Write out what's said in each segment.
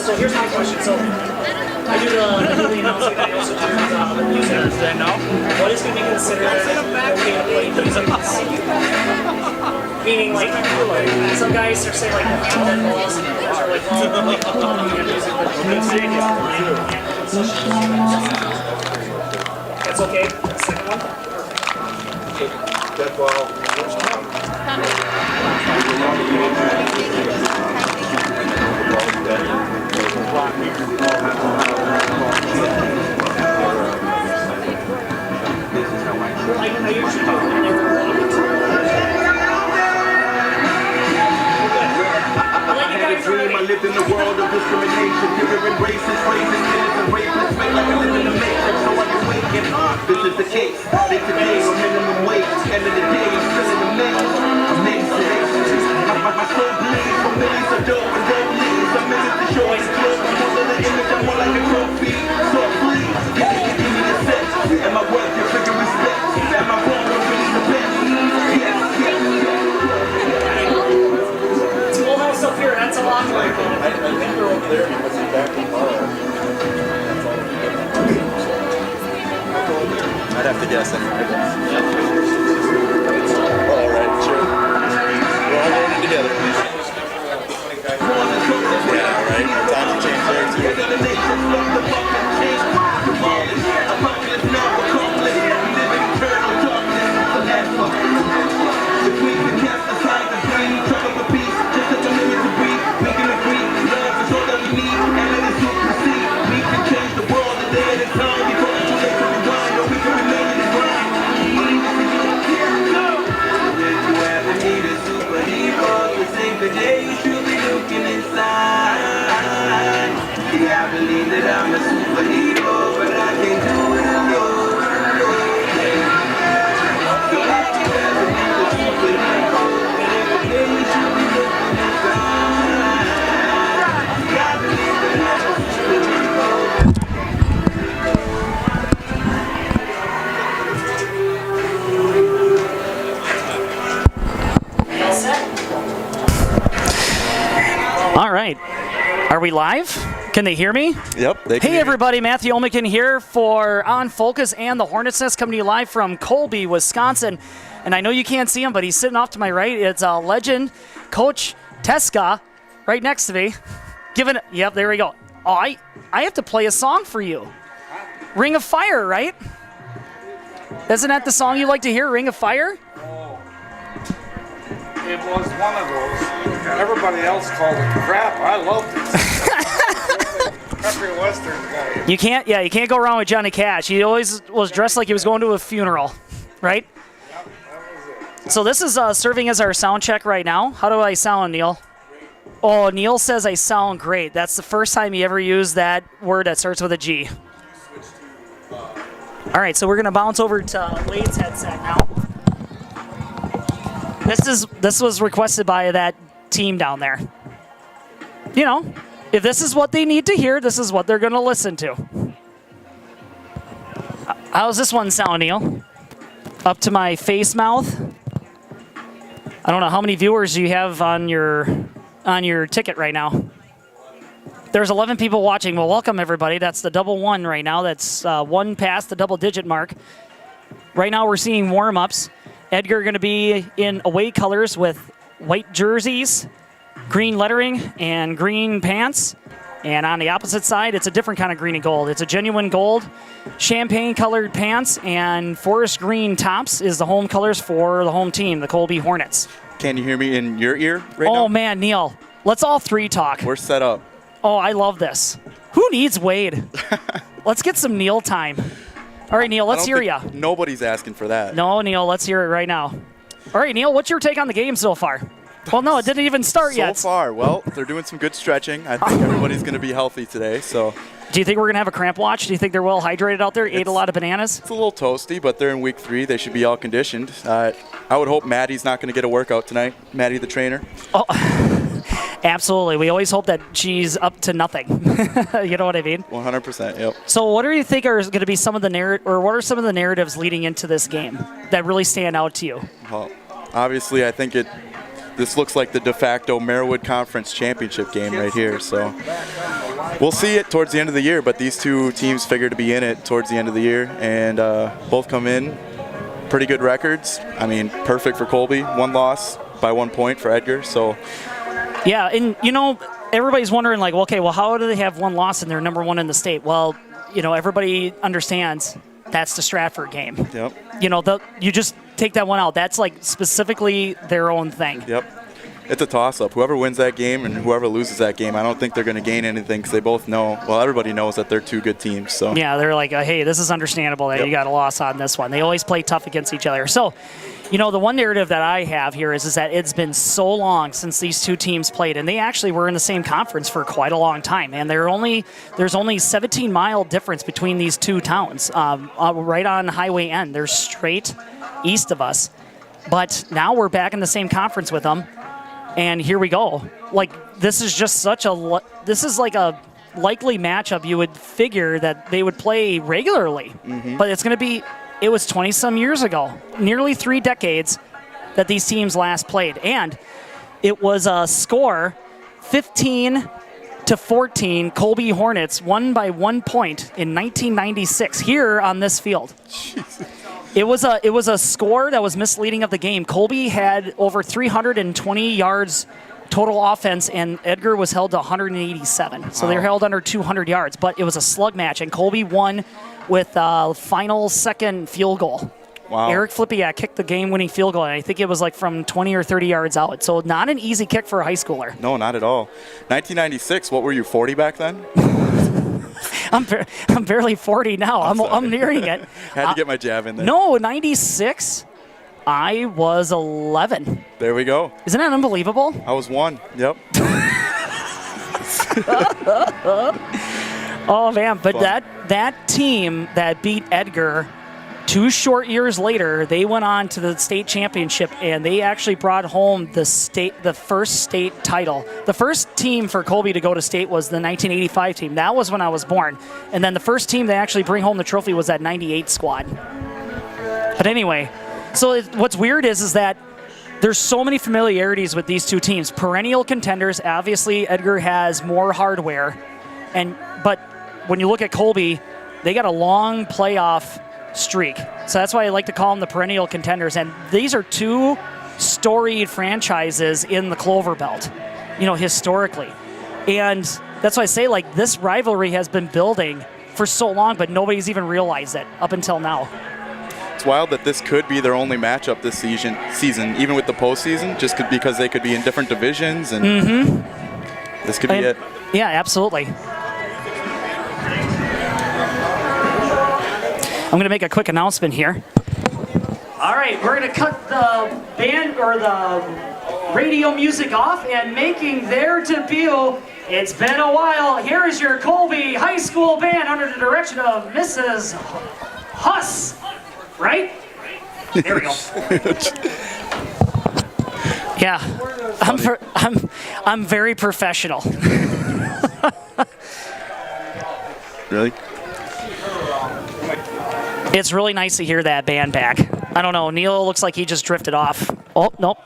So here's my question. So I do the announcing, I also do the music. What is going to be considered okay to play music? Meaning, like, some guys are saying, like, dead balls, and others are like, well, you can't music, but that's okay. The second one? Dead ball. I usually do whenever I get to dream, I lived in the world of discrimination. You're embracing phrases, killers and rapists. Make like I live in the matrix, so I can waken. This is the case. Day to day, or minimum wage. End of the day, I'm still in the mix. Amazing. My soul bleeds for millions of dope and dope leads. I'm in the show, it's close. I'm under the image, I'm more like a trophy. So please, give me a set. And my work, your figure respect. And my wrong, I'm really the best. up here, that's a lot. I think they're over there because he's back in tomorrow. I'd have to guess anyway. All right, sure. We're all learning together. Yeah, all right. Time to change there, the day you should be looking inside. Yeah, I believe that I'm a superhero, but I can't do it alone. So have you ever been a superhero? And every day you should be looking inside. Yeah, I believe that I'm a superhero. All right. Are we live? Can they hear me? Yep. They can Hey, everybody. Matthew Olmican here for On Focus and the Hornets Nest, coming to you live from Colby, Wisconsin. And I know you can't see him, but he's sitting off to my right. It's legend Coach Teska right next to me. Yep, there we go. Oh, I have to play a song for you. Ring of Fire, right? Isn't that the song you like to hear, Ring of Fire? It was one of those. Everybody else called it crap. I loved it. Country Western guy. You can't go wrong with Johnny Cash. He always was dressed like he was going to a funeral, right? Yep, that was it. So this is serving as our sound check right now. How do I sound, Neil? Oh, Neil says I sound great. That's the first time he ever used that word that starts with a G. All right, so we're going to bounce over to Wade's headset now. This was requested by that team down there. You know, if this is what they need to hear, this is what they're going to listen to. How's this one sound, Neil? Up to my face mouth? I don't know how many viewers you have on your ticket right now. There's 11 people watching. Well, welcome everybody. That's the double one right now. That's one past the double-digit mark. Right now we're seeing warm-ups. Edgar going to be in away colors with white jerseys, green lettering, and green pants. And on the opposite side, it's a different kind of green and gold. It's a genuine gold, champagne-colored pants, and forest green tops is the home colors for the home team, the Colby Hornets. Can you hear me in your ear right now? Oh, man, Neil. Let's all three talk. We're set up. Oh, I love this. Who needs Wade? Let's get some Neil time. All right, Neil, let's hear ya. Nobody's asking for that. No, Neil, let's hear it right now. All right, Neil, what's your take on the game so far? Well, no, it didn't even start yet. So far, well, they're doing some good stretching. I think everybody's going to be healthy today. So, do you think we're going to have a cramp watch? Do you think they're well hydrated out there? Ate a lot of bananas? It's a little toasty, but they're in week 3. They should be all conditioned. I would hope Maddie's not going to get a workout tonight. Maddie, the trainer. Oh, absolutely. We always hope that she's up to nothing. You know what I mean? 100%. Yep. So, what do you think are going to be some of the what are some of the narratives leading into this game that really stand out to you? Well, obviously, I think the this looks like the de facto Marawood Conference Championship game right here. So we'll see it towards the end of the year, but these two teams figure to be in it towards the end of the year, and both come in pretty good records. I mean, perfect for Colby, 1 loss by 1 point for Edgar. So yeah, and you know, everybody's wondering like, okay, well, how do they have 1 loss and they're number 1 in the state? Well, you know, everybody understands that's the Stratford game. Yep. You know, you just take that one out. That's like specifically their own thing. Yep. It's a toss-up. Whoever wins that game and whoever loses that game, I don't think they're going to gain anything because they both know, well, everybody knows that they're 2 good teams. So yeah, they're like, hey, this is understandable that you got a loss on this one. They always play tough against each other. So, you know, the one narrative that I have here is that it's been so long since these 2 teams played, and they actually were in the same conference for quite a long time. And there's only 17-mile difference between these 2 towns, right on Highway N. They're straight east of us. But now we're back in the same conference with them. And here we go. Like, this is just this is like a likely matchup you would figure that they would play regularly. Mm-hmm. But it's going to be, it was 20-some years ago, nearly 3 decades that these teams last played. And it was a score 15-14, Colby Hornets won by 1 point in 1996 here on this field. Jesus. It was a score that was misleading of the game. Colby had over 320 yards total offense, and Edgar was held to 187. So they were held under 200 yards. But it was a slug match, and Colby won with a final second field goal. Wow. Eric Flippiak kicked the game-winning field goal, and I think it was like from 20 or 30 yards out. So not an easy kick for a high schooler. No, not at all. 1996, what were you, 40 back then? I'm barely 40 now. I'm nearing it. Had to get my jab in there. No, 96, I was 11. There we go. Isn't that unbelievable? I was 1. Yep. Oh, man. But that team that beat Edgar 2 short years later, they went on to the state championship, and they actually brought home the first state title. The first team for Colby to go to state was the 1985 team. That was when I was born. And then the first team to actually bring home the trophy was that 98 squad. But anyway, so what's weird is that there's so many familiarities with these 2 teams. Perennial contenders. Obviously, Edgar has more hardware. But when you look at Colby, they got a long playoff streak. So that's why I like to call them the perennial contenders. And these are 2 storied franchises in the Clover Belt, you know, historically. And that's why I say, like, this rivalry has been building for so long, but nobody's even realized it up until now. It's wild that this could be their only matchup this season, even with the postseason, just because they could be in different divisions, and this could be it. Yeah, absolutely. I'm going to make a quick announcement here. All right, we're going to cut the band or the radio music off, and making their debut, it's been a while. Here is your Colby High School band under the direction of Mrs. Huss. Right? There we go. Yeah, I'm very professional. Really? It's really nice to hear that band back. I don't know. Neil looks like he just drifted off. Oh, nope.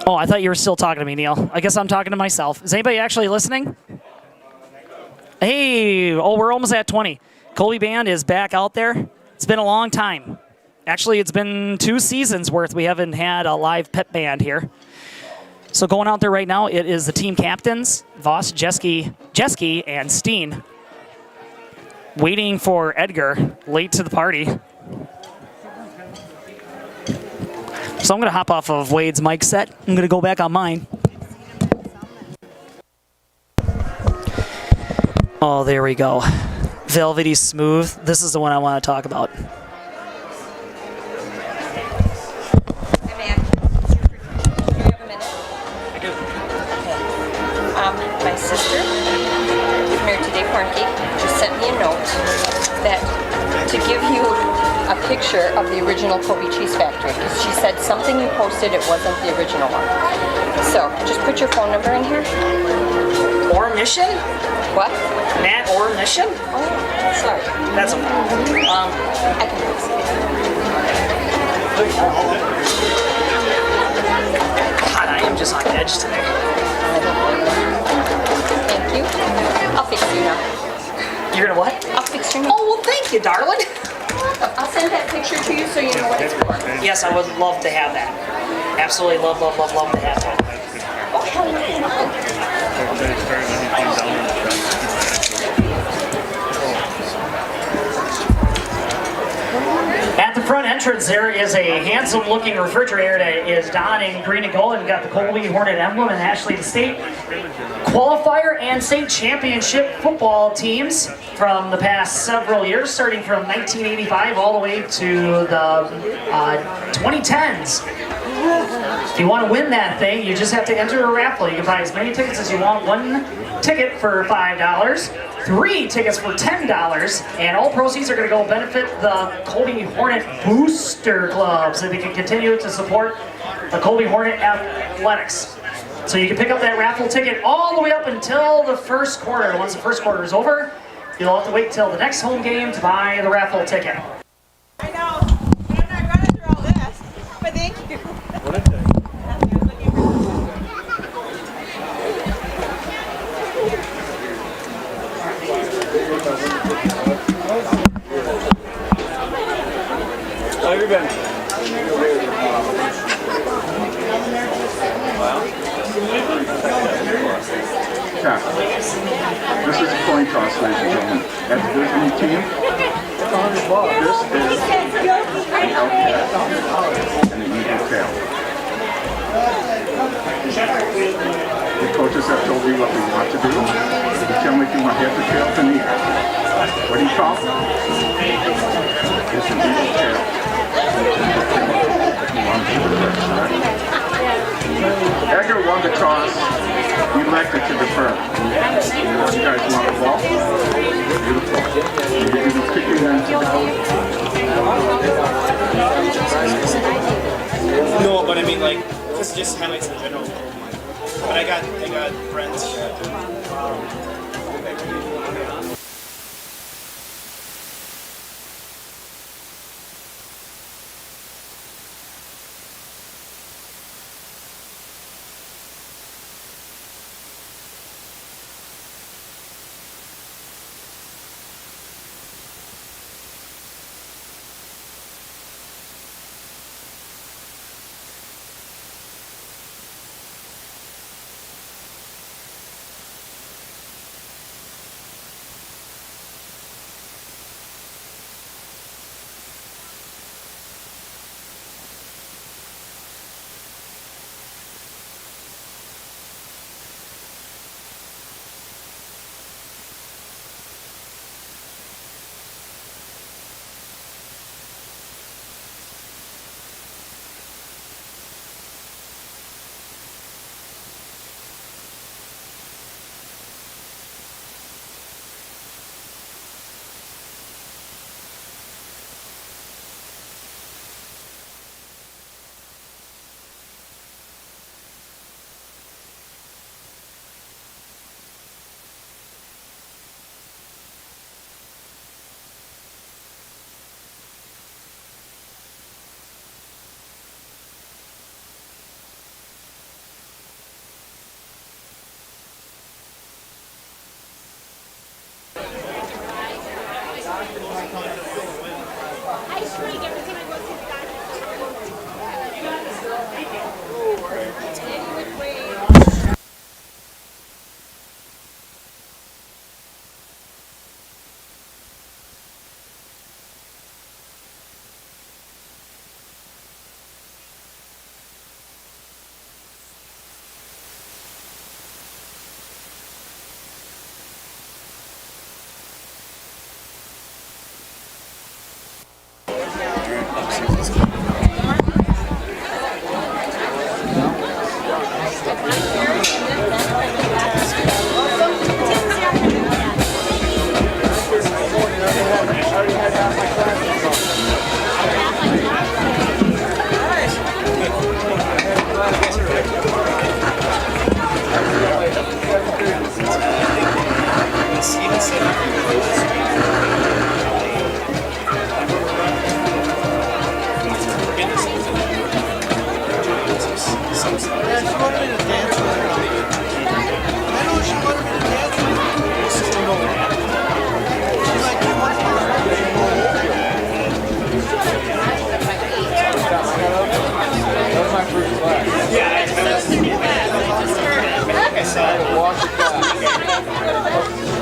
Oh, I thought you were still talking to me, Neil. I guess I'm talking to myself. Is anybody actually listening? Hey, we're almost at 20. Colby Band is back out there. It's been a long time. Actually, it's been 2 seasons worth. We haven't had a live pep band here. So going out there right now, it is the team captains, Voss, Jeske, and Steen. Waiting for Edgar, late to the party. So I'm going to hop off of Wade's mic set. I'm going to go back on mine. Oh, there we go. Velvety Smooth. This is the one I want to talk about. Hey, man. Do you have a minute? I do. My sister, who's married to Dave Hornke, just sent me a note that to give you a picture of the original Colby Cheese Factory, because she said something you posted, it wasn't the original one. So just put your phone number in here. Or Mission? What? Matt or Mission? Oh, sorry. That's okay. I can do this. God, I am just on edge today. Thank you. I'll fix you now. You're gonna what? I'll fix you now. Oh, well, thank you, darling. I'll send that picture to you so you know what it's for. Yes, I would love to have that. Absolutely love, love, love, love to have that. Oh, hell yeah. At the front entrance, there is a handsome-looking refrigerator that is donning green and gold, and we've got the Colby Hornet emblem and Ashley the state qualifier and state championship football teams from the past several years, starting from 1985 all the way to the 2010s. If you want to win that thing, you just have to enter a raffle. You can buy as many tickets as you want. 1 ticket for $5, 3 tickets for $10, and all proceeds are going to go benefit the Colby Hornet Booster Club so they can continue to support the Colby Hornet Athletics. So you can pick up that raffle ticket all the way up until the first quarter. Once the first quarter is over, you'll have to wait till the next home game to buy the raffle ticket. I know, but I'm not running through all this, but thank you. How have you been? Yeah. This is a coin toss, ladies and gentlemen. That's the visiting team. This is the outcast and the eagle tail. The coaches have told me what we want to do. You tell me if you want head to tail to knee. What do you call it? It's an eagle tail. Edgar won the toss. He elected to defer. You guys want the ball? Beautiful. You're going to be kicking them to No, but I mean, like, this just highlights the general. But I got friends.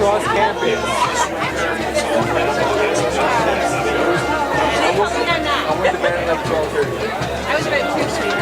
cross camping. I went to bed at 12:30. I was about 2 street.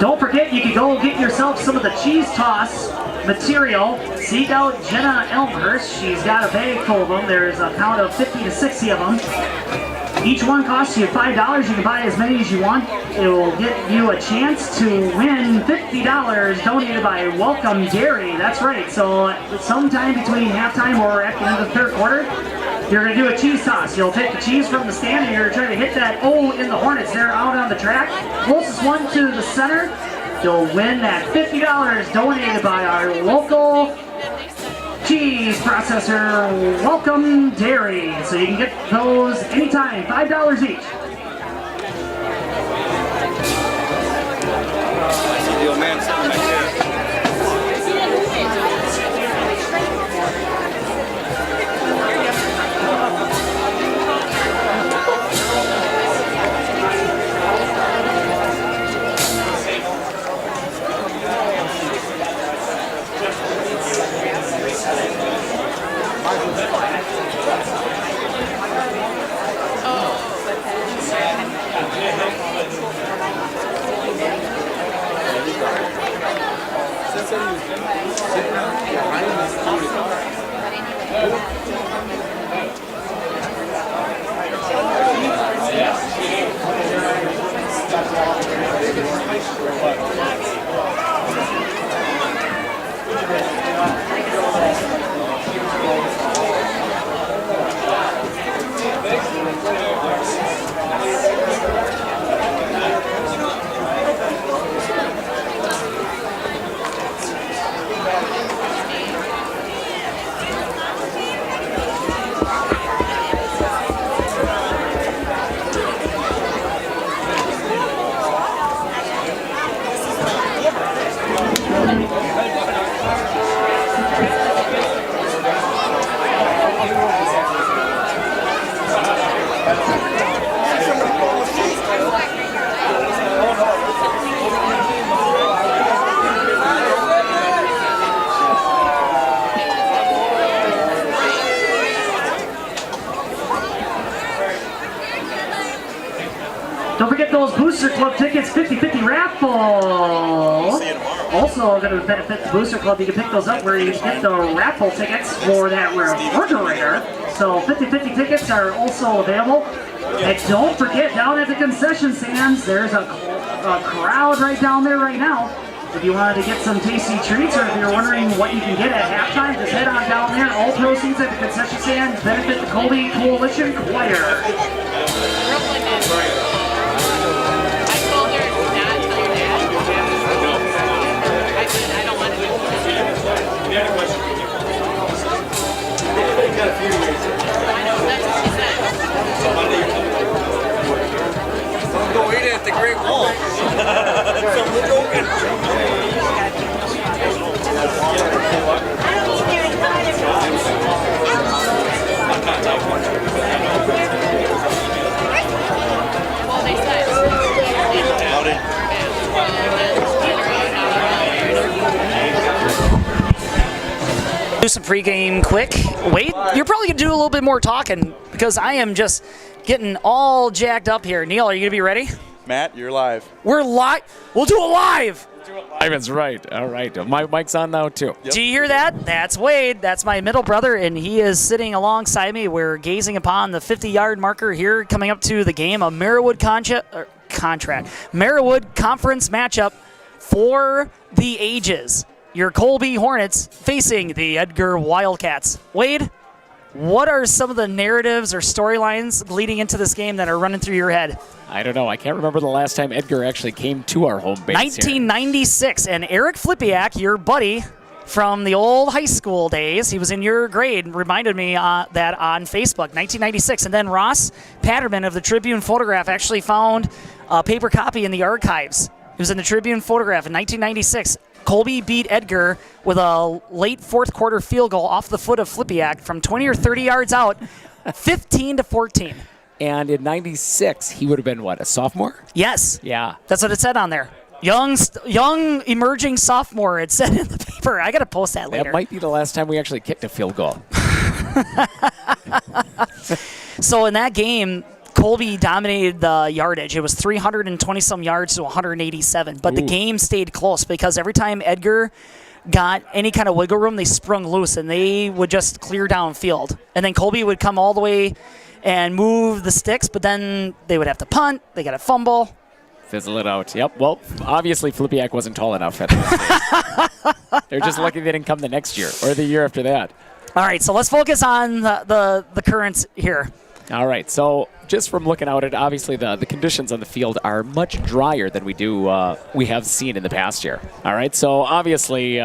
Don't forget, you can go get yourself some of the cheese toss material. Seek out Jenna Elmhurst. She's got a bag full of them. There's a count of 50 to 60 of them. Each one costs you $5. You can buy as many as you want. It will get you a chance to win $50 donated by Welcome Dairy. That's right. So sometime between halftime or at the end of the third quarter, you're going to do a cheese toss. You'll take the cheese from the stand and you're going to try to hit that O in the Hornets there out on the track. Closest one to the center, you'll win that $50 donated by our local cheese processor, Welcome Dairy. So you can get those anytime, $5 each. The old man sitting back there. Don't forget those Booster Club tickets, 50/50 raffle. Also going to benefit the Booster Club. You can pick those up where you get the raffle tickets for that refrigerator. So 50-50 tickets are also available. And don't forget, down at the concession stands, there's a crowd right down there right now. If you wanted to get some tasty treats, or if you're wondering what you can get at halftime, just head on down there. All proceeds at the concession stand benefit the Colby Coalition Choir. I told her not to tell your dad. I said I don't want to do it. I know, that's what she said. Don't go eat it at the Great Wall. Well, they said. Do some pregame quick. Wait, you're probably gonna do a little bit more talking because I am just getting all jacked up here. Neil, are you gonna be ready? Matt, you're live. We're live. We'll do it live. Ivan's right. All right. My mic's on now, too. Yep. Do you hear that? That's Wade. That's my middle brother, and he is sitting alongside me. We're gazing upon the 50-yard marker here coming up to the game, a Marawood Marawood conference matchup for the ages. Your Colby Hornets facing the Edgar Wildcats. Wade, what are some of the narratives or storylines leading into this game that are running through your head? I don't know. I can't remember the last time Edgar actually came to our home base 1996, and Eric Flippiak, your buddy from the old high school days, he was in your grade, reminded me that on Facebook, 1996. And then Ross Patterman of the Tribune Photograph actually found a paper copy in the archives. It was in the Tribune Photograph in 1996. Colby beat Edgar with a late fourth quarter field goal off the foot of Flippiak from 20 or 30 yards out, 15-14. And in 96, he would have been, what, a sophomore? Yes. Yeah. That's what it said on there. Young emerging sophomore, it said in the paper. I got to post that later. That might be the last time we actually kicked a field goal. So in that game, Colby dominated the yardage. It was 320-some yards to 187. But the game stayed close because every time Edgar got any kind of wiggle room, they sprung loose, and they would just clear downfield. And then Colby would come all the way and move the sticks, but then they would have to punt. They got to fumble. Fizzle it out. Yep. Well, obviously Flippiak wasn't tall enough at that. They're just lucky they didn't come the next year or the year after that. All right, so let's focus on the currents here. All right, so just from looking out at it, obviously the conditions on the field are much drier than we have seen in the past year. All right, so obviously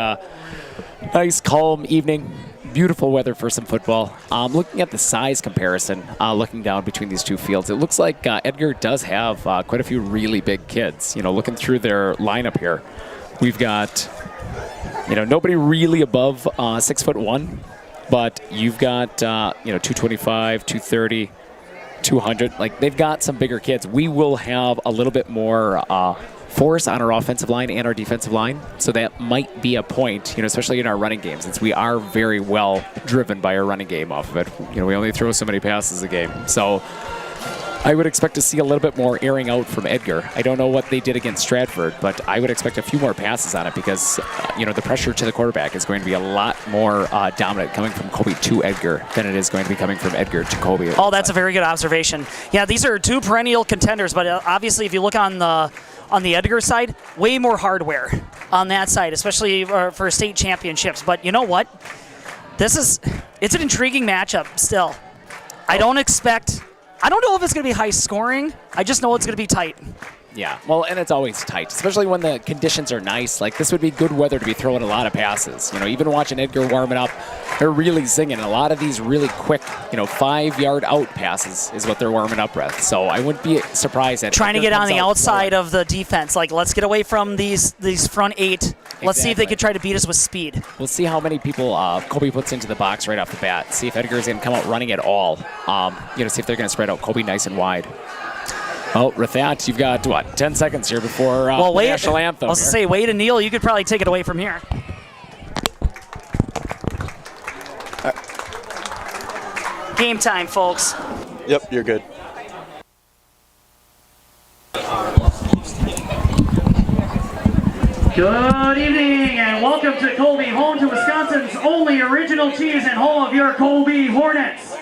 nice calm evening, beautiful weather for some football. Looking at the size comparison, looking down between these two fields, it looks like Edgar does have quite a few really big kids. You know, looking through their lineup here, we've got nobody really above 6'1". But you've got, 225, 230, 200. Like, they've got some bigger kids. We will have a little bit more force on our offensive line and our defensive line. So that might be a point, especially in our running game, since we are very well driven by our running game off of it. We only throw so many passes a game. So I would expect to see a little bit more airing out from Edgar. I don't know what they did against Stratford, but I would expect a few more passes on it because, the pressure to the quarterback is going to be a lot more dominant coming from Colby to Edgar than it is going to be coming from Edgar to Colby. Oh, that's a very good observation. Yeah, these are two perennial contenders, but obviously if you look on the Edgar side, way more hardware on that side, especially for state championships. But you know what? It's an intriguing matchup still. I don't know if it's going to be high scoring. I just know it's going to be tight. Yeah, well, and it's always tight, especially when the conditions are nice. Like, this would be good weather to be throwing a lot of passes. Even watching Edgar warming up, they're really zinging. A lot of these really quick, 5-yard out passes is what they're warming up with. So I wouldn't be surprised at trying to get on the outside of the defense. Like, let's get away from these front 8. Let's see if they can try to beat us with speed. We'll see how many people Colby puts into the box right off the bat. See if Edgar's going to come out running at all. See if they're going to spread out Colby nice and wide. Oh, with that, you've got, 10 seconds here before the national anthem. I was going to say, Wade and Neil, you could probably take it away from here. Game time, folks. Yep, you're good. Good evening and welcome to Colby, home to Wisconsin's only original cheese and home of your Colby Hornets.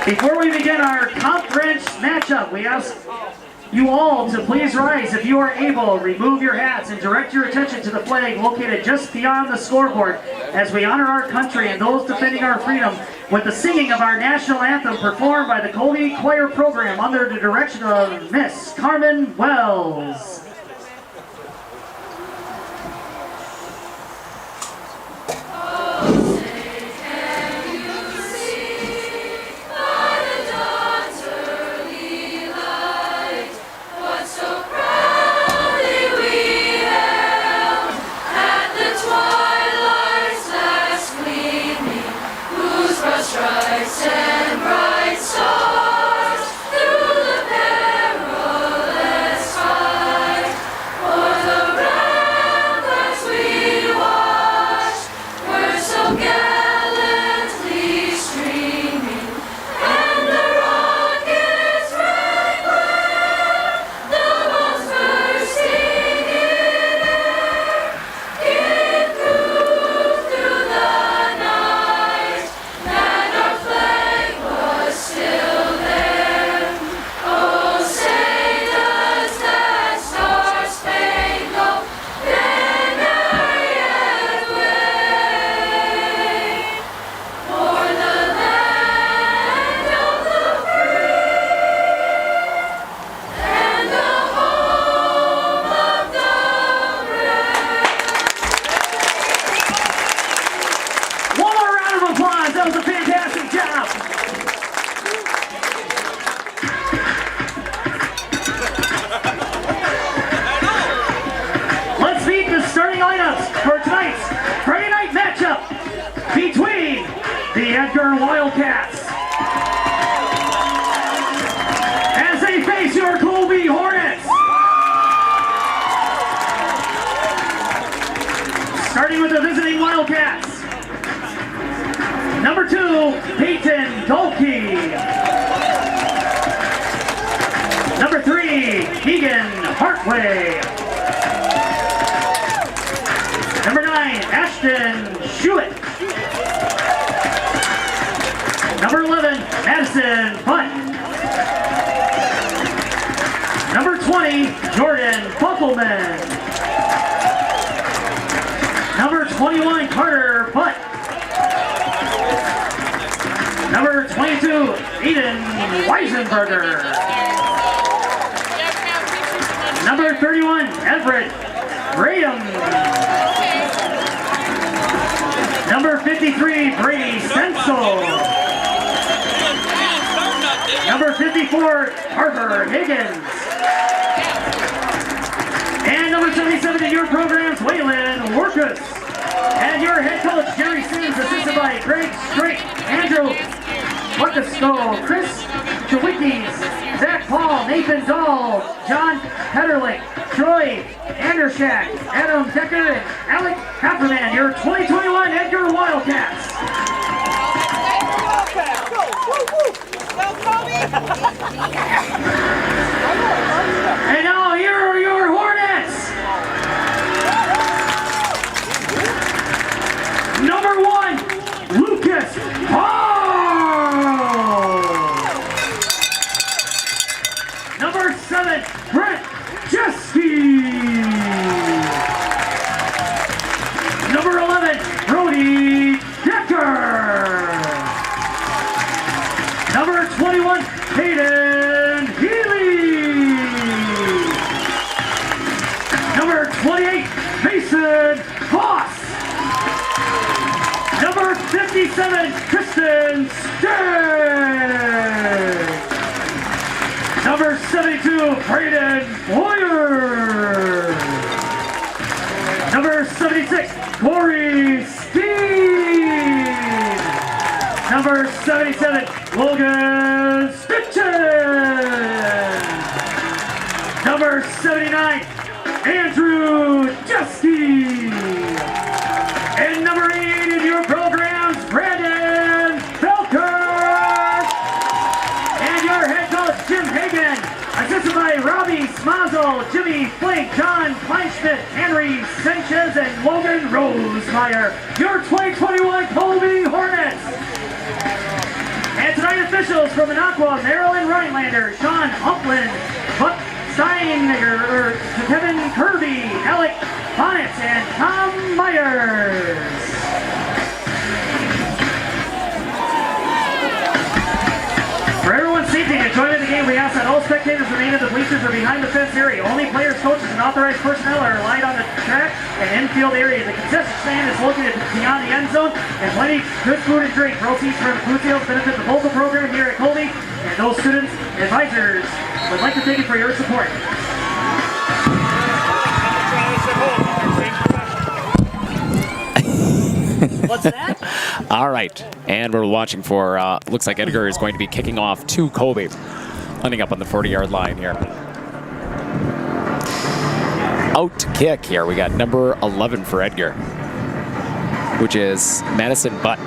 Before we begin our conference matchup, we ask you all to please rise if you are able. Remove your hats and direct your attention to the flag located just beyond the scoreboard as we honor our country and those defending our freedom with the singing of our national anthem performed by the Colby Choir Program under the direction of Miss Carmen Wells. Stripes and bright stars through the perilous fight. For the ramparts we watched were so gallantly streaming, and the rockets' red glare, the bombs bursting in air, it grew through the night. Still there. Oh, say does that star-spangled banner yet wave for the land of the free and the home of the brave? One more round of applause. That was a fantastic job. Let's meet the starting lineups for tonight's Friday night matchup between the Edgar Wildcats as they face your Colby Hornets. Starting with the visiting Wildcats. Number 2, Peyton Dolkey. Number 3, Keegan Hartway. Number 9, Ashton Schuett. Number 11, Madison Punt. Number 20, Jordan Buckleman. Number 21, Carter Butt. Number 22, Eden Weisenberger. Number 31, Everett Graham. Number 53, Brady Stencil. Number 54, Harper Higgins. And number 77 in your programs, Waylon Workus. And your head coach, Jerry Sims, assisted by Greg Straight, Andrew Buckasco, Chris Chewickies, Zach Paul, Nathan Dahl, John Hederlich, Troy Andershak, Adam Decker, and Alec Happerman, your 2021 Edgar Wildcats. And now here are your Hornets. Number 1, Lucas Hall. Number 7, Brett Jeske. Number 11, Brody Decker. Number 21, Hayden Healy. Number 28, Mason Voss. Number 57, Kristen Stagg. Number 72, Braden Boyer. Number 76, Corey Steen. Number 77, Logan Stitchen. Number 79, Andrew Jeske. And number 8 in your programs, Brandon Felker. And your head coach, Jim Hagan, assisted by Robbie Mazel, Jimmy Flake, John Kleinschmidt, Henry Sanchez, and Logan Rosemeyer, your 2021 Colby Hornets. And tonight officials from Minocqua, Maryland Rhinelander, Sean Humplin, Buck Steinegger, Kevin Kirby, Alec Bonnet, and Tom Myers. For everyone's safety and enjoyment of the game, we ask that all spectators remain in the bleachers or behind the fence area. Only players, coaches, and authorized personnel are allowed on the track and infield area. The concession stand is located beyond the end zone, and plenty good food and drink. Proceeds from food sales benefit the local program here at Colby, and those students and advisors would like to thank you for your support. What's that? All right, and we're watching for, looks like Edgar is going to be kicking off to Colby, lining up on the 40-yard line here. Out to kick here, we got number 11 for Edgar, which is Madison Butt.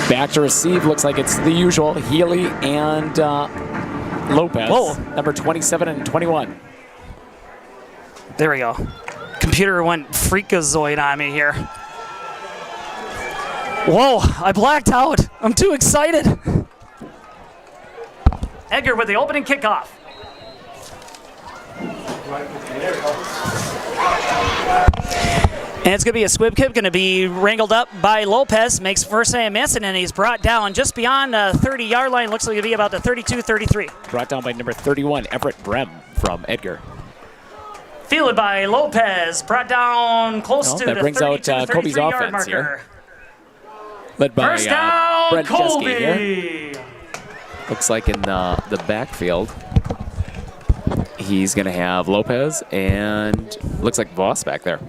Back to receive, looks like it's the usual, Healy and Lopez. Whoa. Number 27 and 21. There we go. Computer went freakazoid on me here. Whoa, I blacked out. I'm too excited. Edgar with the opening kickoff. And it's going to be a squib kick, going to be wrangled up by Lopez, makes first man miss, and then he's brought down just beyond the 30-yard line. Looks like it'll be about the 32-33. Brought down by number 31, Everett Brem from Edgar. Fielded by Lopez, brought down close to that the brings out 32-33 Colby's yard offense marker. here. Led by First down, Brent Colby. Jeske here. Looks like in the backfield, he's going to have Lopez and looks like Voss back there.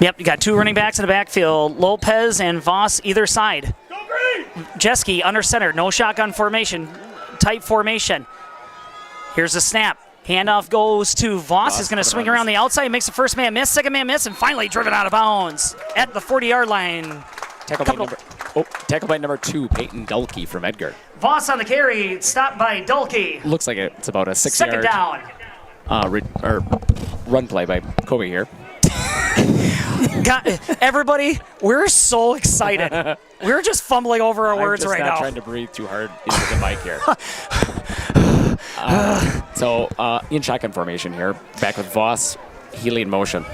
Yep, you got two running backs in the backfield, Lopez and Voss either side. Jeske under center, no shotgun formation, tight formation. Here's the snap. Handoff goes to Voss. He's going to swing around the outside, makes the first man miss, second man miss, and finally driven out of bounds at the 40-yard line. Tackled by number 2, Peyton Dulkey from Edgar. Voss on the carry, stopped by Dulkey. Looks like it's about a 6-yard second down. Run play by Colby here. Everybody, we're so excited. We're just fumbling over our words right now. I'm just not trying to breathe too hard into the mic here. So in shotgun formation here, back with Voss, Healy in motion.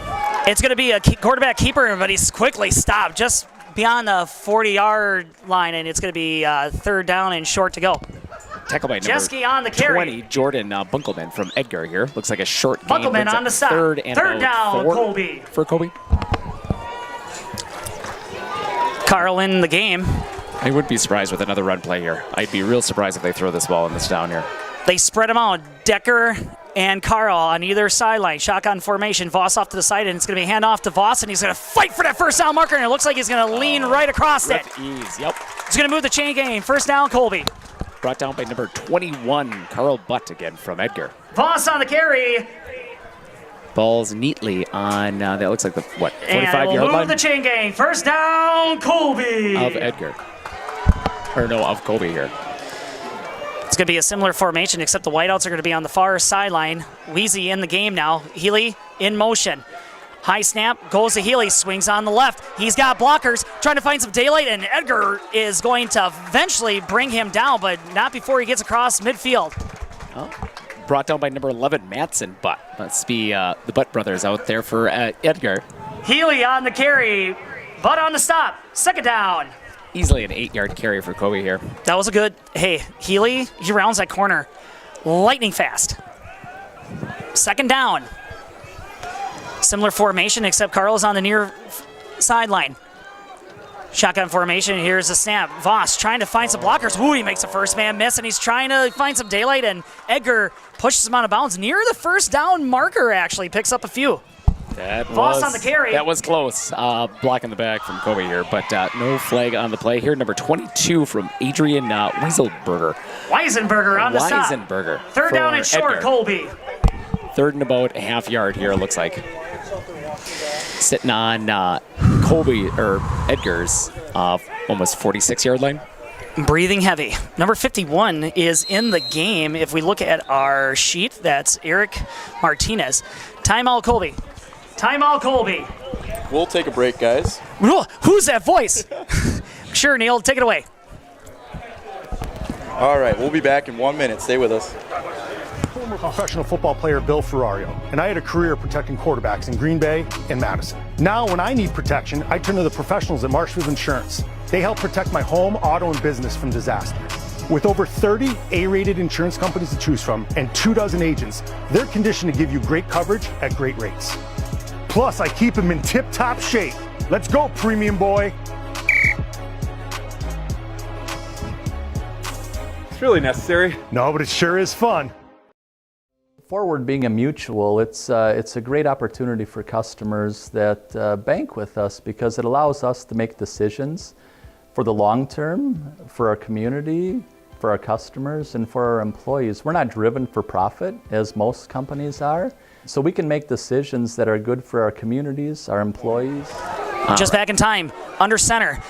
It's going to be a quarterback keeper, but he's quickly stopped just beyond the 40-yard line, and it's going to be third down and short to go. Tackled by number Jeske on the carry. 20, Jordan Bunkelman from Edgar here. Looks like a short game. Bunkelman on the stop. Third down, Colby. For Colby. Carl in the game. I would be surprised with another run play here. I'd be real surprised if they throw this ball in this down here. They spread them out. Decker and Carl on either sideline. Shotgun formation. Voss off to the side, and it's going to be handoff to Voss, and he's going to fight for that first down marker, and it looks like he's going to lean right across it. Ease, yep. He's going to move the chain game. First down, Colby. Brought down by number 21, Carl Butt again from Edgar. Voss on the carry. Balls neatly on, that looks like the, 45-yard and we'll line? move the chain game. First down, Colby. Of Edgar. Or no, of Colby here. It's going to be a similar formation, except the whiteouts are going to be on the far sideline. Wheezy in the game now. Healy in motion. High snap, goes to Healy, swings on the left. He's got blockers, trying to find some daylight, and Edgar is going to eventually bring him down, but not before he gets across midfield. Oh, brought down by number 11, Matson Butt. Must be the Butt brothers out there for Edgar. Healy on the carry, Butt on the stop. Second down. Easily an 8-yard carry for Colby here. That was a good, hey, Healy, he rounds that corner lightning fast. Second down. Similar formation, except Carl's on the near sideline. Shotgun formation, here's the snap. Voss trying to find some blockers. Ooh, he makes a first man miss, and he's trying to find some daylight, and Edgar pushes him out of bounds near the first down marker, actually. Picks up a few. Voss on the carry. That was close. Block in the back from Colby here, but no flag on the play here. Number 22 from Adrian Wieselberger. Weisenberger on the stop. Weisenberger. Third down and short, Edgar. Colby. Third and about a half yard here, it looks like. Sitting on Colby, or Edgar's almost 46-yard line. breathing heavy. Number 51 is in the game. If we look at our sheet, that's Eric Martinez. Timeout, Colby. Timeout, Colby. We'll take a break, guys. Who's that voice? Sure, Neil, take it away. All right, we'll be back in 1 minute. Stay with us. Former professional football player Bill Ferrario, and I had a career protecting quarterbacks in Green Bay and Madison. Now, when I need protection, I turn to the professionals at Marshfield Insurance. They help protect my home, auto, and business from disaster. With over 30 A-rated insurance companies to choose from and 24 agents, they're conditioned to give you great coverage at great rates. Plus, I keep them in tip-top shape. Let's go, premium boy. It's really necessary. No, but it sure is fun. Forward being a mutual, it's a great opportunity for customers that bank with us because it allows us to make decisions for the long term, for our community, for our customers, and for our employees. We're not driven for profit, as most companies are, so we can make decisions that are good for our communities, our employees. Just back in time, under center.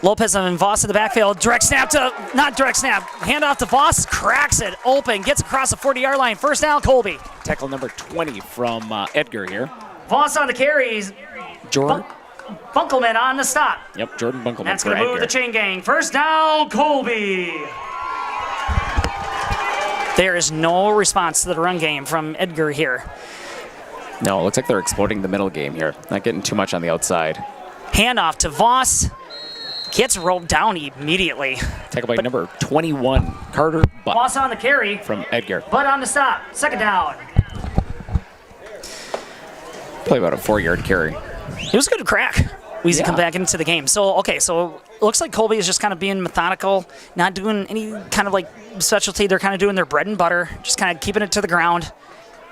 Lopez and Voss in the backfield. Direct snap to, not direct snap, handoff to Voss, cracks it open, gets across the 40-yard line. First down, Colby. Tackle number 20 from Edgar here. Voss on the carries. Jordan. Bunkelman on the stop. Yep, Jordan Bunkelman. That's going to move the chain gang. First down, Colby. There is no response to the run game from Edgar here. No, it looks like they're exploiting the middle game here. Not getting too much on the outside. Handoff to Voss. Gets roped down immediately. Tackle by number 21, Carter Butt. Voss on the carry. From Edgar. Butt on the stop. Second down. Probably about a 4-yard carry. It was a good crack. Weezy come back into the game. So it looks like Colby is just kind of being methodical, not doing any kind of like specialty. They're kind of doing their bread and butter, just kind of keeping it to the ground.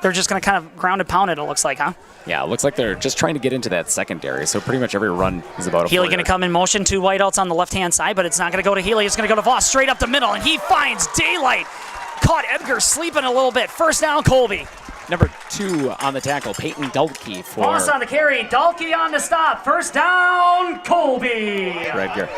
They're just going to kind of ground and pound it, it looks like, huh? Yeah, it looks like they're just trying to get into that secondary, so pretty much every run is about a Healy going to come in motion, 2 wideouts on the left-hand side, but it's not going to go to Healy. It's going to go to Voss straight up the middle, and he finds daylight. Caught Edgar sleeping a little bit. First down, Colby. Number 2 on the tackle, Peyton Dulkey for Voss on the carry, Dulkey on the stop. First down, Colby. Edgar.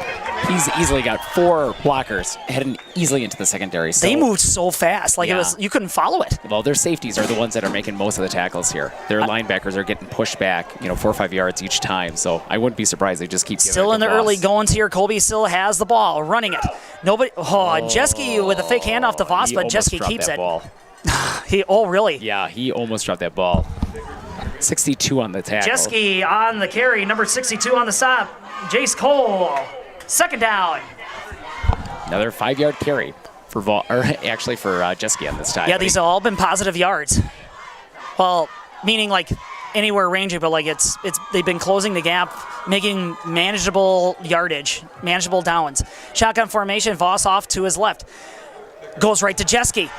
He's easily got 4 blockers heading easily into the secondary. So they moved so fast, like you couldn't follow it. Well, their safeties are the ones that are making most of the tackles here. Their linebackers are getting pushed back, 4 or 5 yards each time. So I wouldn't be surprised they just keep still in the early goings here. Colby still has the ball, running it. Nobody. Jeske with a fake handoff to Voss, but Jeske keeps it. Ball. Really? Yeah, he almost dropped that ball. 62 on the tackle. Jeske on the carry, number 62 on the stop. Jace Cole, second down. Another 5-yard carry for Jeske on this time. Yeah, these have all been positive yards. Well, meaning like anywhere ranging, but like it's they've been closing the gap, making manageable yardage, manageable downs. Shotgun formation, Voss off to his left. Goes right to Jeske.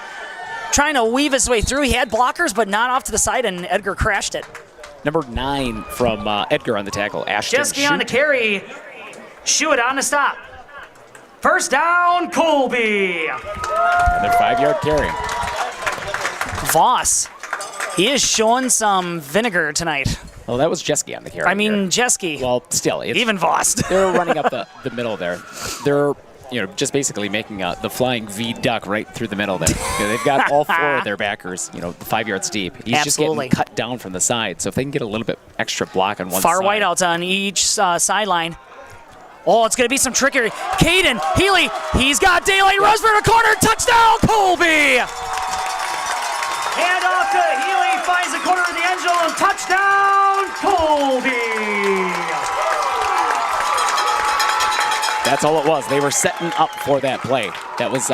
Trying to weave his way through. He had blockers, but not off to the side, and Edgar crashed it. Number 9 from Edgar on the tackle. Ashton Jeske on the carry. Shoot on the stop. First down, Colby. Another 5-yard carry. Voss. He is showing some vinegar tonight. Well, that was Jeske on the carry. I mean, Jeske. Well, still. Even Voss. They're running up the middle there. They're just basically making the flying V duck right through the middle there. They've got all 4 of their backers, 5 yards deep. He's just getting cut down from the side. So if they can get a little bit extra block on one side. Far wideouts on each sideline. Oh, it's going to be some trickery. Caden Healy, he's got daylight, runs for the corner, touchdown, Colby! Hand off to Healy, finds the corner of the end zone, touchdown, Colby! That's all it was. They were setting up for that play. That was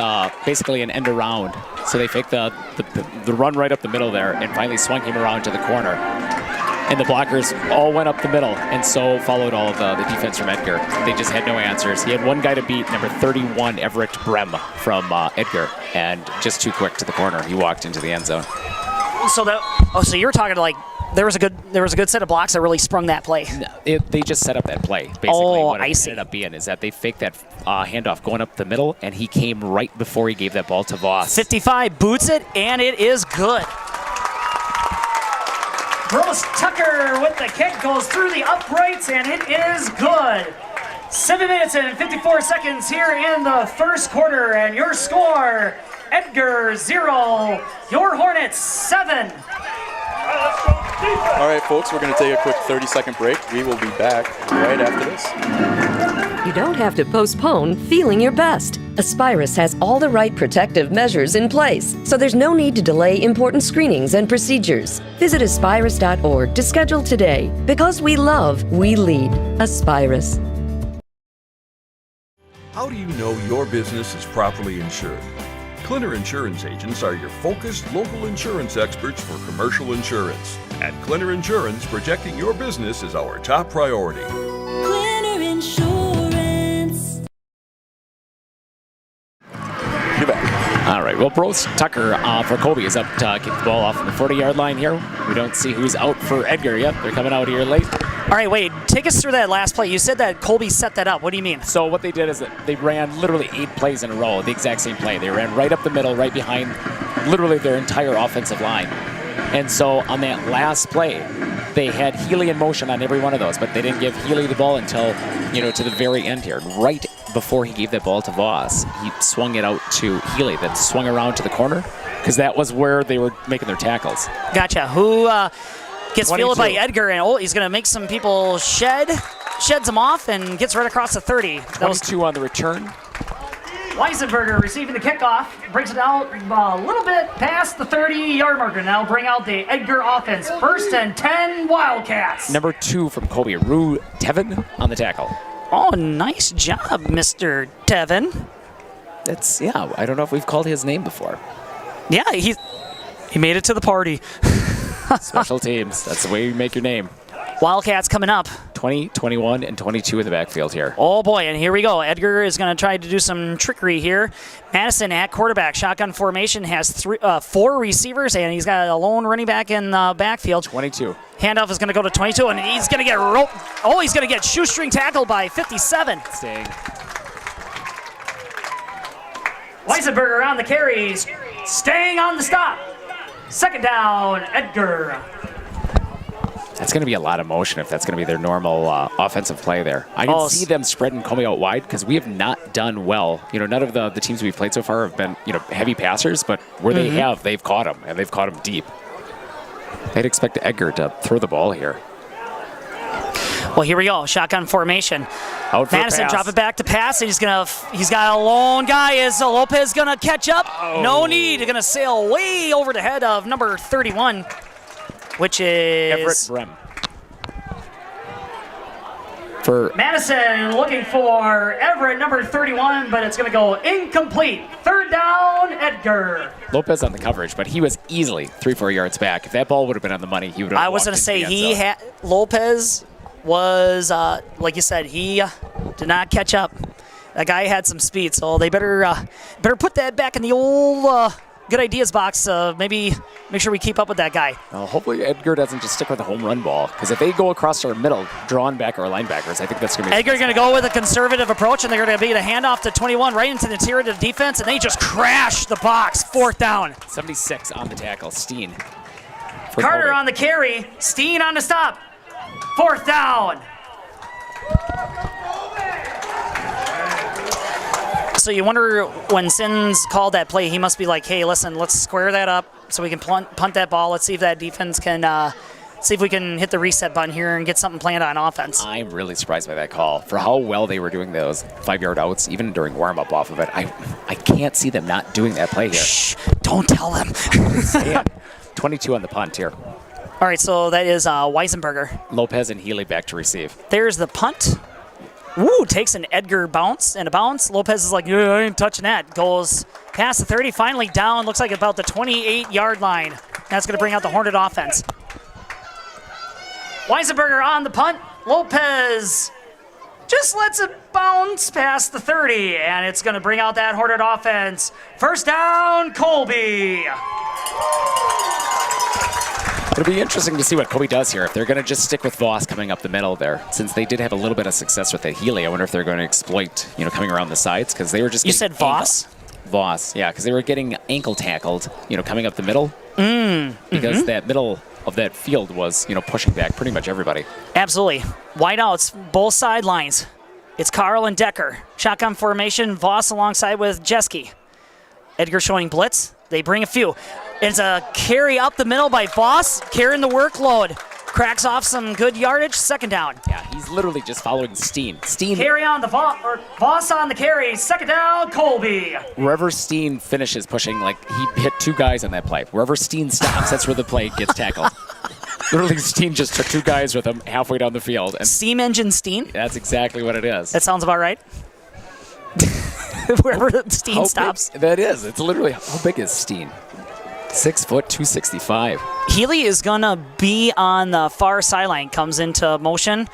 basically an end around. So they faked the run right up the middle there and finally swung him around to the corner. And the blockers all went up the middle, and so followed all of the defense from Edgar. They just had no answers. He had one guy to beat, number 31, Everett Brem from Edgar, and just too quick to the corner. He walked into the end zone. So you were talking like there was a good set of blocks that really sprung that play. No, they just set up that play. Basically, what it ended up being is that they faked that handoff going up the middle, and he came right before he gave that ball to Voss. 55 boots it, and it is good. Gross Tucker with the kick goes through the uprights, and it is good. 7 minutes and 54 seconds here in the first quarter, and your score, Edgar 0, your Hornets 7. All right, folks, we're going to take a quick 30-second break. We will be back right after this. You don't have to postpone feeling your best. Aspirus has all the right protective measures in place, so there's no need to delay important screenings and procedures. Visit aspirus.org to schedule today. Because we love, we lead. Aspirus. How do you know your business is properly insured? Clinner Insurance Agents are your focused local insurance experts for commercial insurance. At Clinner Insurance, protecting your business is our top priority. Clinner Insurance. You're back. All right, well, Bros Tucker for Colby is up to kick the ball off on the 40-yard line here. We don't see who's out for Edgar yet. They're coming out here late. All right, wait, take us through that last play. You said that Colby set that up. What do you mean? So what they did is that they ran literally 8 plays in a row, the exact same play. They ran right up the middle, right behind literally their entire offensive line. And so on that last play, they had Healy in motion on every one of those, but they didn't give Healy the ball until, to the very end here. Right before he gave that ball to Voss, he swung it out to Healy, then swung around to the corner, because that was where they were making their tackles. Gotcha. Who gets 22. fielded by Edgar, and he's going to make some people sheds them off, and gets right across the 30. 22 on the return. Weisenberger receiving the kickoff, brings it out a little bit past the 30-yard marker. Now bring out the Edgar offense. 1st and 10 Wildcats. Number 2 from Colby, Rue Tevin on the tackle. Oh, nice job, Mr. Tevin. I don't know if we've called his name before. Yeah, he made it to the party. Special teams, that's the way you make your name. Wildcats coming up. 20, 21, and 22 in the backfield here. Oh boy, and here we go. Edgar is going to try to do some trickery here. Madison at quarterback. Shotgun formation has 4 receivers, and he's got a lone running back in the backfield. 22. Handoff is going to go to 22, and he's going to get he's going to get shoestring tackled by 57. Staying. Weisenberger on the carries, staying on the stop. 2nd down, Edgar. That's going to be a lot of motion if that's going to be their normal offensive play there. I can see them spreading Comey out wide because we have not done well. None of the teams we've played so far have been heavy passers, but where they have, they've caught them, and they've caught them deep. I'd expect Edgar to throw the ball here. Well, here we go. Shotgun formation. Out for Madison pass. drop it back to pass, and he's got a lone guy. Is Lopez going to catch up? Oh. No need. He's going to sail way over the head of number 31. Which is Everett Brem. For Madison looking for Everett, number 31, but it's going to go incomplete. 3rd down, Edgar. Lopez on the coverage, but he was easily 3-4 yards back. If that ball would have been on the money, he would have. I was going to say Lopez was like you said, he did not catch up. That guy had some speed, so they better put that back in the old. Good ideas box. Maybe make sure we keep up with that guy. Well, hopefully Edgar doesn't just stick with the home run ball, because if they go across our middle, drawn back our linebackers, I think that's going to be. Edgar's going to go with a conservative approach, and they're going to be a handoff to 21 right into the interior of the defense, and they just crash the box. 4th down. 76 on the tackle. Steen. Carter Colby on the carry. Steen on the stop. 4th down. So you wonder when Sins called that play, he must be like, hey, listen, let's square that up so we can punt that ball. Let's see if that defense can see if we can hit the reset button here and get something planned on offense. I'm really surprised by that call. For how well they were doing those 5-yard outs, even during warm-up off of it, I can't see them not doing that play here. Shh, don't tell them. 22 on the punt here. All right, so that is Weisenberger. Lopez and Healy back to receive. There's the punt. Woo, takes an Edgar bounce and a bounce. Lopez is like, yeah, I ain't touching that. Goes past the 30, finally down. Looks like about the 28-yard line. That's going to bring out the Hornet offense. Weisenberger on the punt. Lopez just lets it bounce past the 30, and it's going to bring out that Hornet offense. 1st down, Colby. It'll be interesting to see what Colby does here. If they're going to just stick with Voss coming up the middle there, since they did have a little bit of success with the Healy, I wonder if they're going to exploit, coming around the sides, because they were just. You said Voss? Voss, yeah, because they were getting ankle tackled, coming up the middle. Because that middle of that field was, pushing back pretty much everybody. Absolutely. Wideouts, both sidelines. It's Carl and Decker. Shotgun formation, Voss alongside with Jeske. Edgar showing blitz. They bring a few. It's a carry up the middle by Voss, carrying the workload. Cracks off some good yardage, second down. Yeah, he's literally just following Steen. Steen. Carry on the Voss on the carry, second down, Colby. Wherever Steen finishes pushing, like he hit 2 guys on that play. Wherever Steen stops, that's where the play gets tackled. Literally, Steen just took 2 guys with him halfway down the field. And Steam engine Steen? That's exactly what it is. That sounds about right. Wherever Steen stops. That is. It's literally, how big is Steen? 6 foot, 265. Healy is going to be on the far sideline, comes into motion.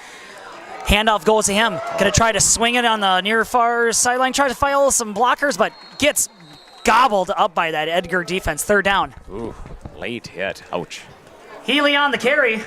Handoff goes to him. Going to try to swing it on the near far sideline, try to file some blockers, but gets gobbled up by that Edgar defense. Third down. Ooh, late hit. Ouch. Healy on the carry.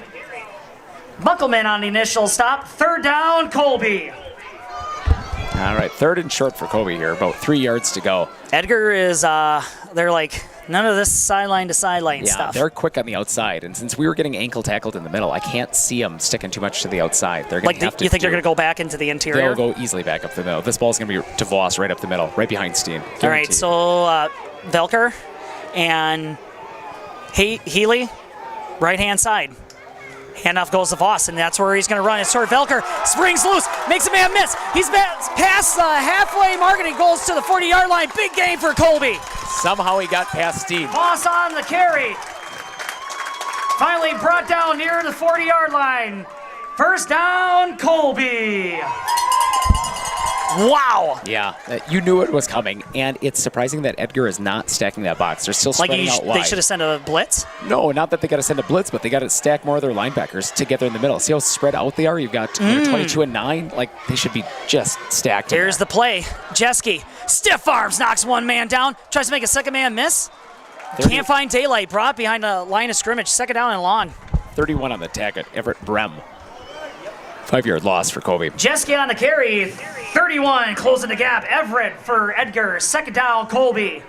Buckleman on the initial stop. Third down, Colby. All right, 3rd and short for Colby here. About 3 yards to go. Edgar is, they're like, none of this sideline to sideline stuff. They're quick on the outside, and since we were getting ankle tackled in the middle, I can't see them sticking too much to the outside. They're going to have to. You think they're going to go back into the interior? They'll go easily back up the middle. This ball's going to be to Voss right up the middle, right behind Steen. Guaranteed. All right, so Velker and Healy, right-hand side. Handoff goes to Voss, and that's where he's going to run. It's toward Velker. Springs loose. Makes a man miss. He's past the halfway mark, and he goes to the 40-yard line. Big game for Colby. Somehow he got past Steve. Voss on the carry. Finally brought down near the 40-yard line. First down, Colby. Wow. Yeah, you knew it was coming, and it's surprising that Edgar is not stacking that box. They're still spreading out wide. They should have sent a blitz? No, not that they got to send a blitz, but they got to stack more of their linebackers together in the middle. See how spread out they are? You've got 22 and 9. Like, they should be just stacked. Here's the play. Jeske, stiff arms, knocks one man down, tries to make a second man miss. Can't find daylight, brought behind the line of scrimmage. Second down and long. 31 on the tag at Everett Brem. 5-yard loss for Colby. Jeske on the carry, 31, closing the gap. Everett for Edgar, second down, Colby.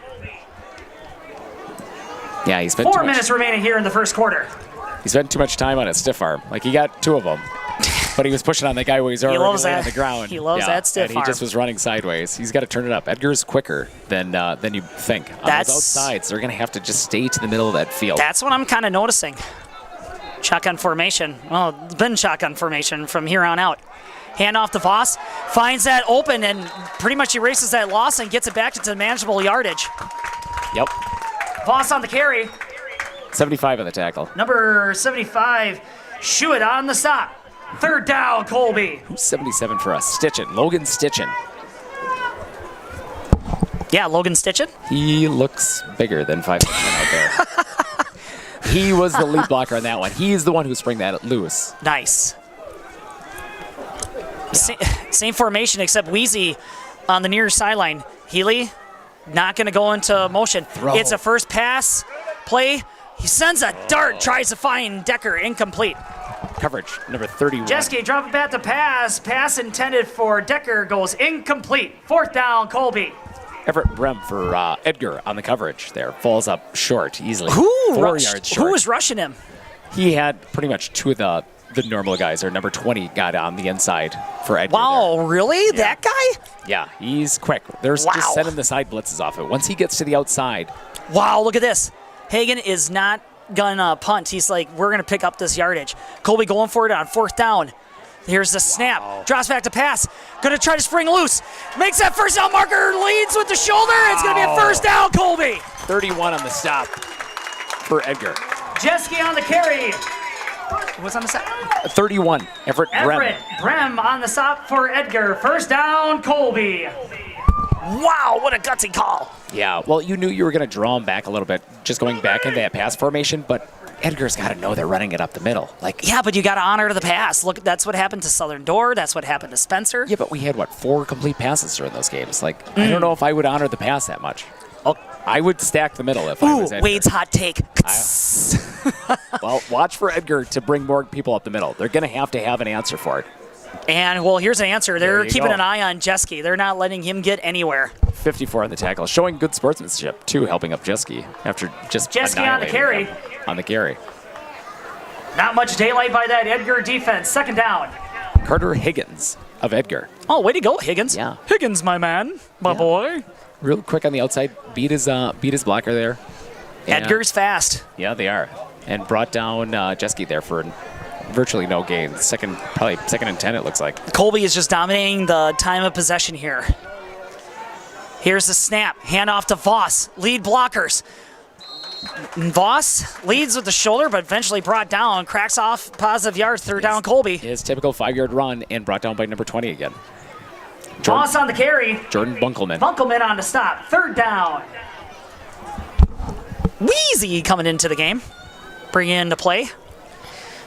Yeah, he's been 4 minutes remaining here in the first quarter. He spent too much time on his stiff arm. Like, he got 2 of them, but he was pushing on the guy where he's already laying on the ground. He loves that stiff arm. And he just was running sideways. He's got to turn it up. Edgar's quicker than you think. On those outsides, they're going to have to just stay to the middle of that field. That's what I'm kind of noticing. Shotgun formation. Well, it's been shotgun formation from here on out. Hand off to Voss. Finds that open and pretty much erases that loss and gets it back into manageable yardage. Yep. Voss on the carry. 75 on the tackle. Number 75, Schuett on the stop. Third down, Colby. Who's 77 for us? Stitchin. Logan Stitchin. Yeah, Logan Stitchin. He looks bigger than 5'10" out there. He was the lead blocker on that one. He's the one who sprang that loose. Nice. Yeah. Same formation except Wheezy on the near sideline. Healy not going to go into motion. Throw. It's a first pass play. He sends a dart, tries to find Decker, incomplete. Coverage, number 31. Jeske dropping back to pass. Pass intended for Decker goes incomplete. Fourth down, Colby. Everett Brem for Edgar on the coverage there. Falls up short easily. Who 4 yards short. Who was rushing him? He had pretty much 2 of the normal guys. Or number 20 got on the inside for Edgar. Wow, there. Really? Yeah. That guy? Yeah, he's quick. There's just sending the side blitzes off it. Once he gets to the outside. Wow, look at this. Hagan is not gonna punt. He's like, we're gonna pick up this yardage. Colby going for it on fourth down. Here's the snap. Wow. Drops back to pass. Gonna try to spring loose. Makes that first down marker. Leads with the shoulder. Wow. It's gonna be a first down, Colby. 31 on the stop for Edgar. Jeske on the carry. What's on the stop? 31. Everett Brem on the stop for Edgar. First down, Colby. Wow, what a gutsy call. Yeah, well, you knew you were going to draw him back a little bit, just going back into that pass formation, but Edgar's got to know they're running it up the middle. Yeah, but you got to honor the pass. Look, that's what happened to Southern Door. That's what happened to Spencer. Yeah, but we had, 4 complete passes during those games? I don't know if I would honor the pass that much. I would stack the middle if I was Edgar. Wade's hot take. Well, watch for Edgar to bring more people up the middle. They're going to have an answer for it. And, well, here's an answer. They're keeping an eye on Jeske. They're not letting him get anywhere. 54 on the tackle. Showing good sportsmanship, too, helping up Jeske after just Jeske on the carry. On the carry. Not much daylight by that Edgar defense. Second down. Carter Higgins of Edgar. Oh, way to go, Higgins. Yeah. Higgins, my man. My boy. Real quick on the outside, beat his blocker there. And, Edgar's fast. Yeah, they are. And brought down Jeske there for virtually no gain. Probably second and 10, it looks like. Colby is just dominating the time of possession here. Here's the snap. Hand off to Voss. Lead blockers. Voss leads with the shoulder, but eventually brought down. Cracks off positive yards. Third down, Colby. His typical 5-yard run and brought down by number 20 again. Voss on the carry. Jordan Bunkelman. Bunkelman on the stop. Third down. Wheezy coming into the game. Bring into play.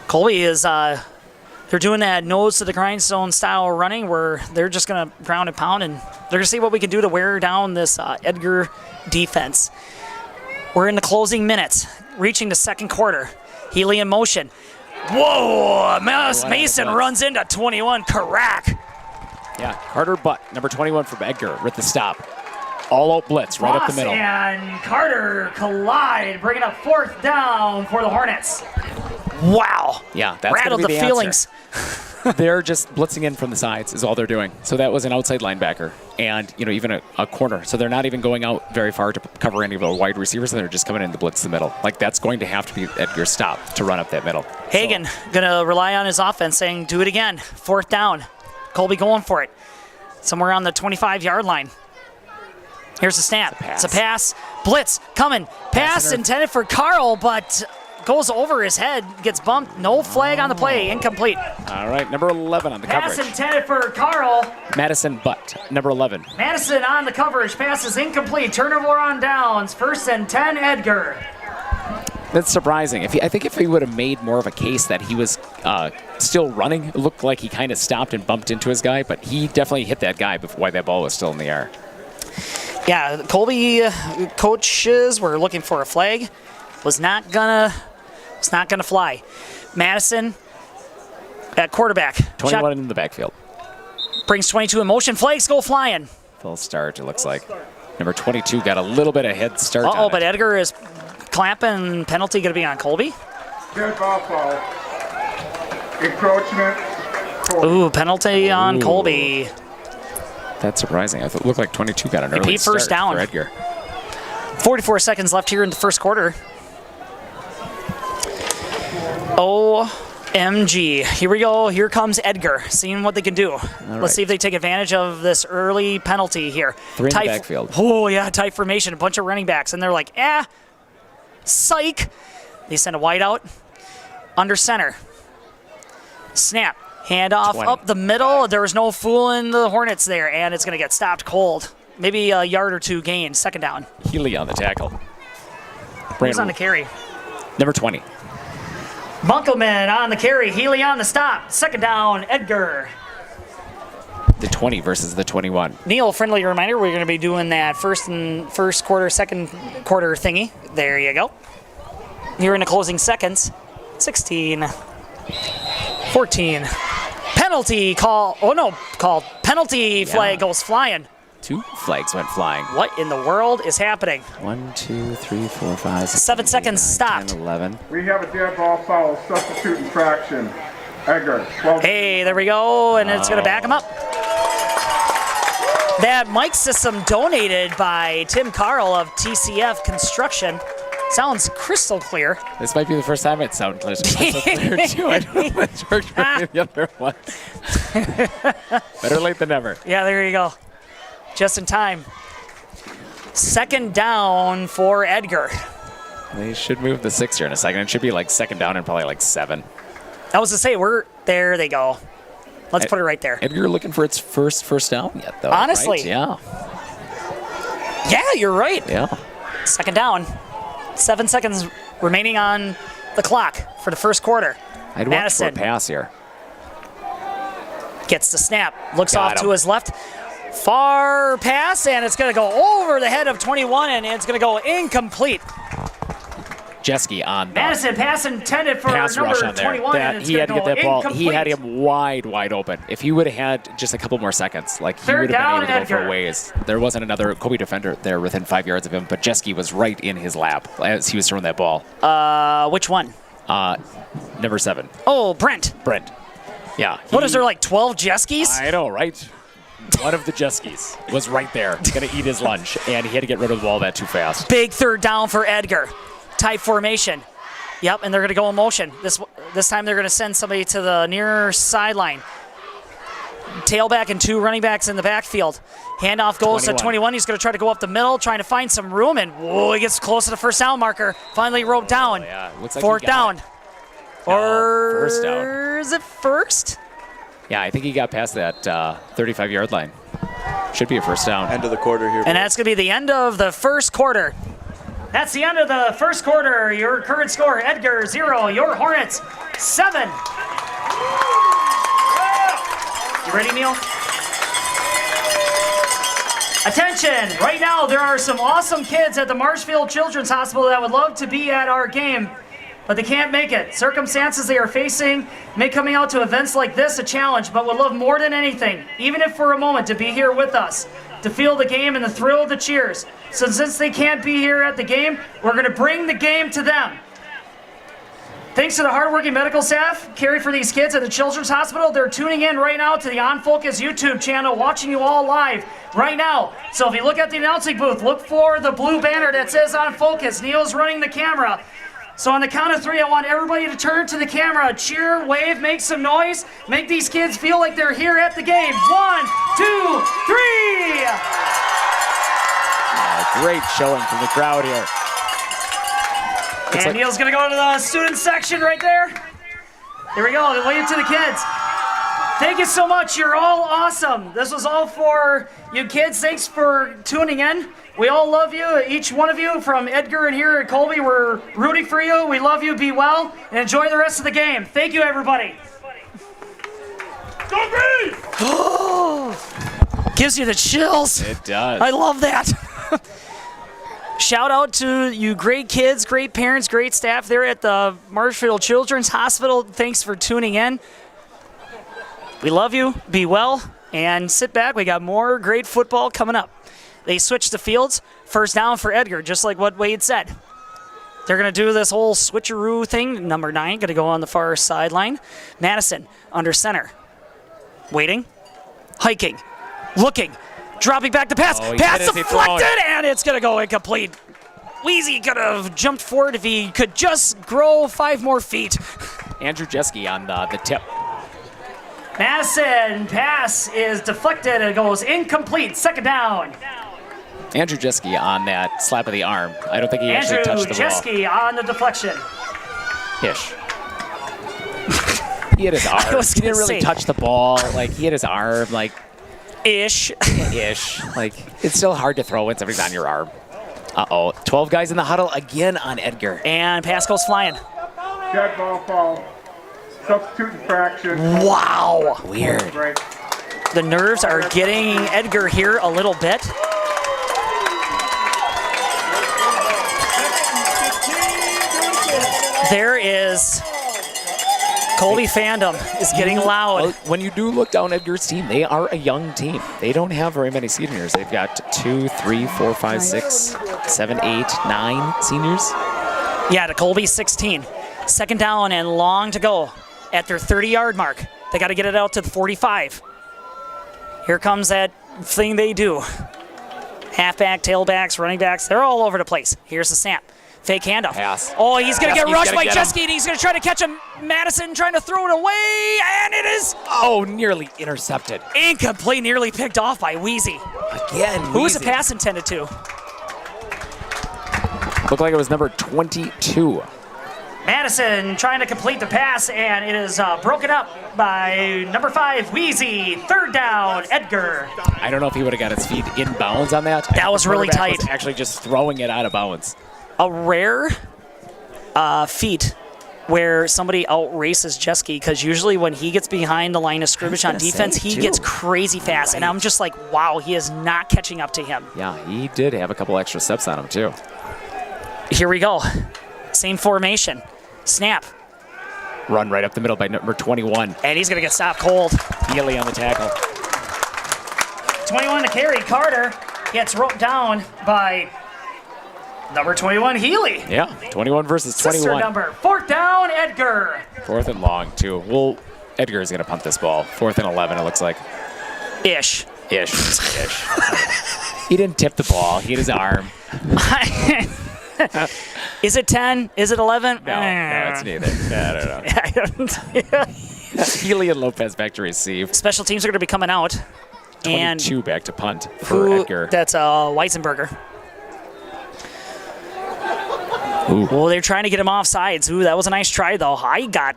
Colby is, they're doing that nose to the grindstone style running where they're just going to ground and pound, and they're going to see what we can do to wear down this Edgar defense. We're in the closing minutes, reaching the second quarter. Healy in motion. Whoa! Mason runs into 21. Carac. Yeah, Carter Butt, number 21 from Edgar with the stop. All-out blitz right up the middle. And Carter collide, bringing up fourth down for the Hornets. Wow. Yeah, that's rattled gonna be the the feelings. They're just blitzing in from the sides is all they're doing. So that was an outside linebacker and even a corner. So they're not even going out very far to cover any of the wide receivers, and they're just coming in to blitz the middle. Like, that's going to have to be Edgar's stop to run up that middle. Hagan gonna rely on his offense, saying, do it again. Fourth down. Colby going for it. Somewhere on the 25-yard line. Here's the snap. It's a pass. Blitz coming. Pass intended for Carl, but goes over his head, gets bumped. No flag on the play. Incomplete. All right, number 11 on the Pass coverage. intended for Carl. Madison Butt, number 11. Madison on the coverage. Pass is incomplete. Turnover on downs. First and 10, Edgar. That's surprising. I think if he would have made more of a case that he was still running, it looked like he kind of stopped and bumped into his guy, but he definitely hit that guy while that ball was still in the air. Yeah, Colby coaches were looking for a flag. Was not gonna fly. Madison at quarterback. 21 in the backfield. Brings 22 in motion. Flags go flying. Full start, it looks like. Number 22 got a little bit of head start. Uh-oh, but Edgar is clamping. Penalty going to be on Colby. Good ball foul. Encroachment. Ooh, penalty on Colby. That's surprising. It looked like 22 got an early Repeat first start down. for Edgar. 44 seconds left here in the first quarter. OMG. Here we go. Here comes Edgar, seeing what they can do. Let's see if they take advantage of this early penalty here. Three in the backfield. Oh, yeah, tight formation. A bunch of running backs, and they're like, psych. They send a wide out. Under center. Snap. Handoff 20. up the middle. There was no fooling the Hornets there, and it's going to get stopped cold. Maybe a yard or two gain. Second down. Healy on the tackle. Who's on the carry? Number 20. Bunkelman on the carry. Healy on the stop. Second down, Edgar. The 20 versus the 21. Neil, friendly reminder, we're going to be doing that first quarter, second quarter thingy. There you go. Here in the closing seconds. 16. 14. Penalty call. Oh, no. Called. Penalty flag goes flying. 2 flags went flying. What in the world is happening? 1, 2, 3, 4, 5, 6, 7 seconds 9, stopped. 10, 11. We have a dead ball foul. Substitute infraction. Edgar. 12. Hey, there we go, and it's going to back him up. That mic system donated by Tim Carl of TCF Construction. Sounds crystal clear. This might be the first time it sounds crystal clear, too. I don't know what George the other one. Better late than never. Yeah, there you go. Just in time. Second down for Edgar. They should move the 6 here in a second. It should be like second down and probably like 7. I was to say, there they go. Let's put it right there. Edgar looking for its first down yet, though. Honestly. Right? Yeah. Yeah, you're right. Yeah. Second down. 7 seconds remaining on the clock for the first quarter. I'd watch for a pass here. Gets the snap. Looks off to his left. Far pass, and it's going to go over the head of 21, and it's going to go incomplete. Jeske on the Madison pass intended for pass number rush on there. 21, and it's He had to get that ball. incomplete. He had him wide open. If he would have had just a couple more seconds, like he Third would have been down, able to go Edgar. for a ways. There wasn't another Colby defender there within 5 yards of him, but Jeske was right in his lap as he was throwing that ball. Which one? Number 7. Oh, Brent. Yeah. What is there, like 12 jet skis? I know, right? One of the jet skis was right there, going to eat his lunch, and he had to get rid of the ball that too fast. Big third down for Edgar. Tight formation. Yep, and they're going to go in motion. This time they're going to send somebody to the near sideline. Tailback and 2 running backs in the backfield. Handoff goes to 21. He's going to try to go up the middle, trying to find some room, and whoa, he gets close to the first down marker. Finally roped down. Yeah, looks like fourth down. Or first down. Is it first? Yeah, I think he got past that 35-yard line. Should be a first down. End of the quarter here. And that's going to be the end of the first quarter. That's the end of the first quarter. Your current score, Edgar 0, your Hornets 7. You ready, Neil? Attention! Right now, there are some awesome kids at the Marshfield Children's Hospital that would love to be at our game, but they can't make it. Circumstances they are facing make coming out to events like this a challenge, but would love more than anything, even if for a moment, to be here with us, to feel the game and the thrill of the cheers. So since they can't be here at the game, we're going to bring the game to them. Thanks to the hardworking medical staff caring for these kids at the Children's Hospital. They're tuning in right now to the On Focus YouTube channel, watching you all live right now. So if you look at the announcing booth, look for the blue banner that says On Focus. Neil's running the camera. So on the count of 3, I want everybody to turn to the camera, cheer, wave, make some noise, make these kids feel like they're here at the game. 1, 2, 3! Great showing from the crowd here. And Neil's going to go to the student section right there. Here we go. Wave to the kids. Thank you so much. You're all awesome. This was all for you kids. Thanks for tuning in. We all love you. Each one of you, from Edgar and here at Colby, we're rooting for you. We love you. Be well and enjoy the rest of the game. Thank you, everybody. Gives you the chills. It does. I love that. Shout out to you great kids, great parents, great staff there at the Marshfield Children's Hospital. Thanks for tuning in. We love you. Be well and sit back. We got more great football coming up. They switched the fields. First down for Edgar, just like what Wade said. They're going to do this whole switcheroo thing. Number 9 going to go on the far sideline. Madison under center. Waiting. Hiking. Looking. Dropping back to pass. Pass deflected, and it's going to go incomplete. Wheezy could have jumped forward if he could just grow 5 more feet. Andrew Jeske on the tip. Madison pass is deflected and it goes incomplete. Second down. Andrew Jeske on that slap of the arm. I don't think he actually touched the ball. Andrew Jeske on the deflection. Ish. He had his arm. He didn't really touch the ball. Like, he had his arm, like... Ish. Like, it's still hard to throw when somebody's on your arm. Uh-oh. 12 guys in the huddle again on Edgar. And pass goes flying. Dead ball fall. Substitute infraction. Wow. Weird. The nerves are getting Edgar here a little bit. There is... Colby fandom is getting loud. When you do look down Edgar's team, they are a young team. They don't have very many seniors. They've got 2, 3, 4, 5, 6, 7, 8, 9 seniors. Yeah, to Colby 16. Second down and long to go at their 30-yard mark. They got to get it out to the 45. Here comes that thing they do. Halfback, tailbacks, running backs, they're all over the place. Here's the snap. Fake handoff. Pass. Oh, he's going to get rushed by Jeske, and he's going to try to catch him. Madison trying to throw it away, and it is... Oh, nearly intercepted. Incomplete, nearly picked off by Wheezy. Again, Who was the pass intended to? Looked like it was number 22. Madison trying to complete the pass, and it is broken up by number 5, Wheezy. Third down, Edgar. I don't know if he would have got his feet in bounds on that. That was really tight. Was actually just throwing it out of bounds. A rare feat where somebody outraces Jeske, because usually when he gets behind the line of scrimmage on defense, he gets crazy fast. Right. And I'm just like, wow, he is not catching up to him. Yeah, he did have a couple extra steps on him, too. Here we go. Same formation. Snap. Run right up the middle by number 21. And he's going to get stopped cold. Healy on the tackle. 21 to carry. Carter gets roped down by number 21, Healy. Yeah, 21 versus 21. Sister number. Fourth down, Edgar. 4th and long, too. Well, Edgar is going to punt this ball. 4th and 11, it looks like. Ish. He didn't tip the ball. He hit his arm. Is it 10? Is it 11? No, it's neither. I don't know. Healy and Lopez back to receive. Special teams are going to be coming out. 22 back to punt for Edgar. That's Weisenberger. Well, they're trying to get him off sides. Ooh, that was a nice try, though. I got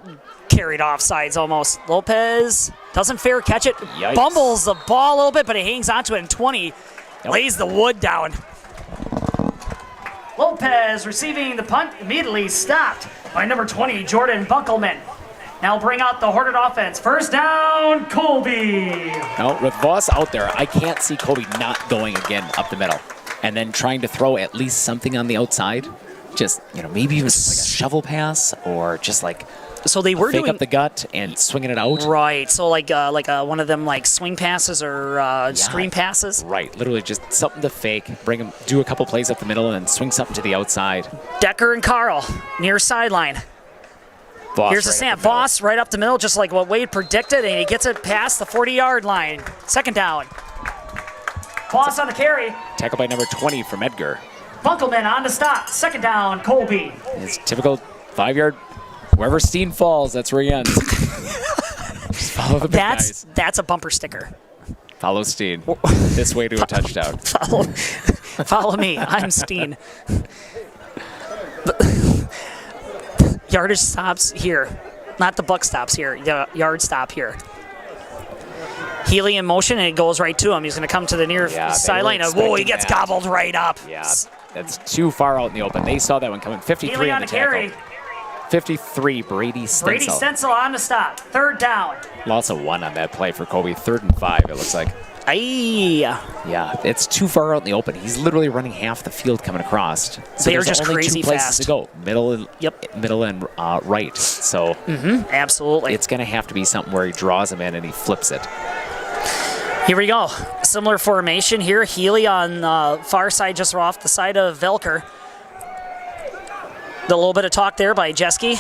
carried off sides almost. Lopez doesn't fair catch it. Yikes. Bumbles the ball a little bit, but he hangs onto it in 20. Lays the wood down. Lopez receiving the punt, immediately stopped by number 20, Jordan Bunkelman. Now bring out the Hornet offense. First down, Colby. No, with Voss out there, I can't see Colby not going again up the middle and then trying to throw at least something on the outside. Just, maybe even like a shovel pass or just like so they were fake doing up the gut and swinging it out. Right. So like one of them like swing passes or screen passes. Right. Literally just something to fake. Bring him, do a couple plays up the middle and then swing something to the outside. Decker and Carl near sideline. Voss Here's the snap. Voss right up the middle, just like what Wade predicted, and he gets it past the 40-yard line. 2nd down. Voss on the carry. Tackle by number 20 from Edgar. Bunkelman on the stop. 2nd down, Colby. His typical 5-yard, wherever Steen falls, that's where he ends. Just follow the big guys. That's a bumper sticker. Follow Steen. This way to a touchdown. Follow me. I'm Steen. Yardage stops here. Not the buck stops here. The yard stop here. Healy in motion, and it goes right to him. He's going to come to the near sideline. Whoa, he gets gobbled right up. Yeah, that's too far out in the open. They saw that one coming. 53 Healy on the carry. 53, Brady Stencil. Brady Stencil on the stop. 3rd down. Loss of 1 on that play for Colby. 3rd and 5, it looks like. Yeah, it's too far out in the open. He's literally running half the field coming across. So they are just only crazy 2 places fast. to go, middle and right. So absolutely, it's going to have to be something where he draws him in and he flips it. Here we go. Similar formation here. Healy on the far side, just off the side of Velker. The little bit of talk there by Jeske.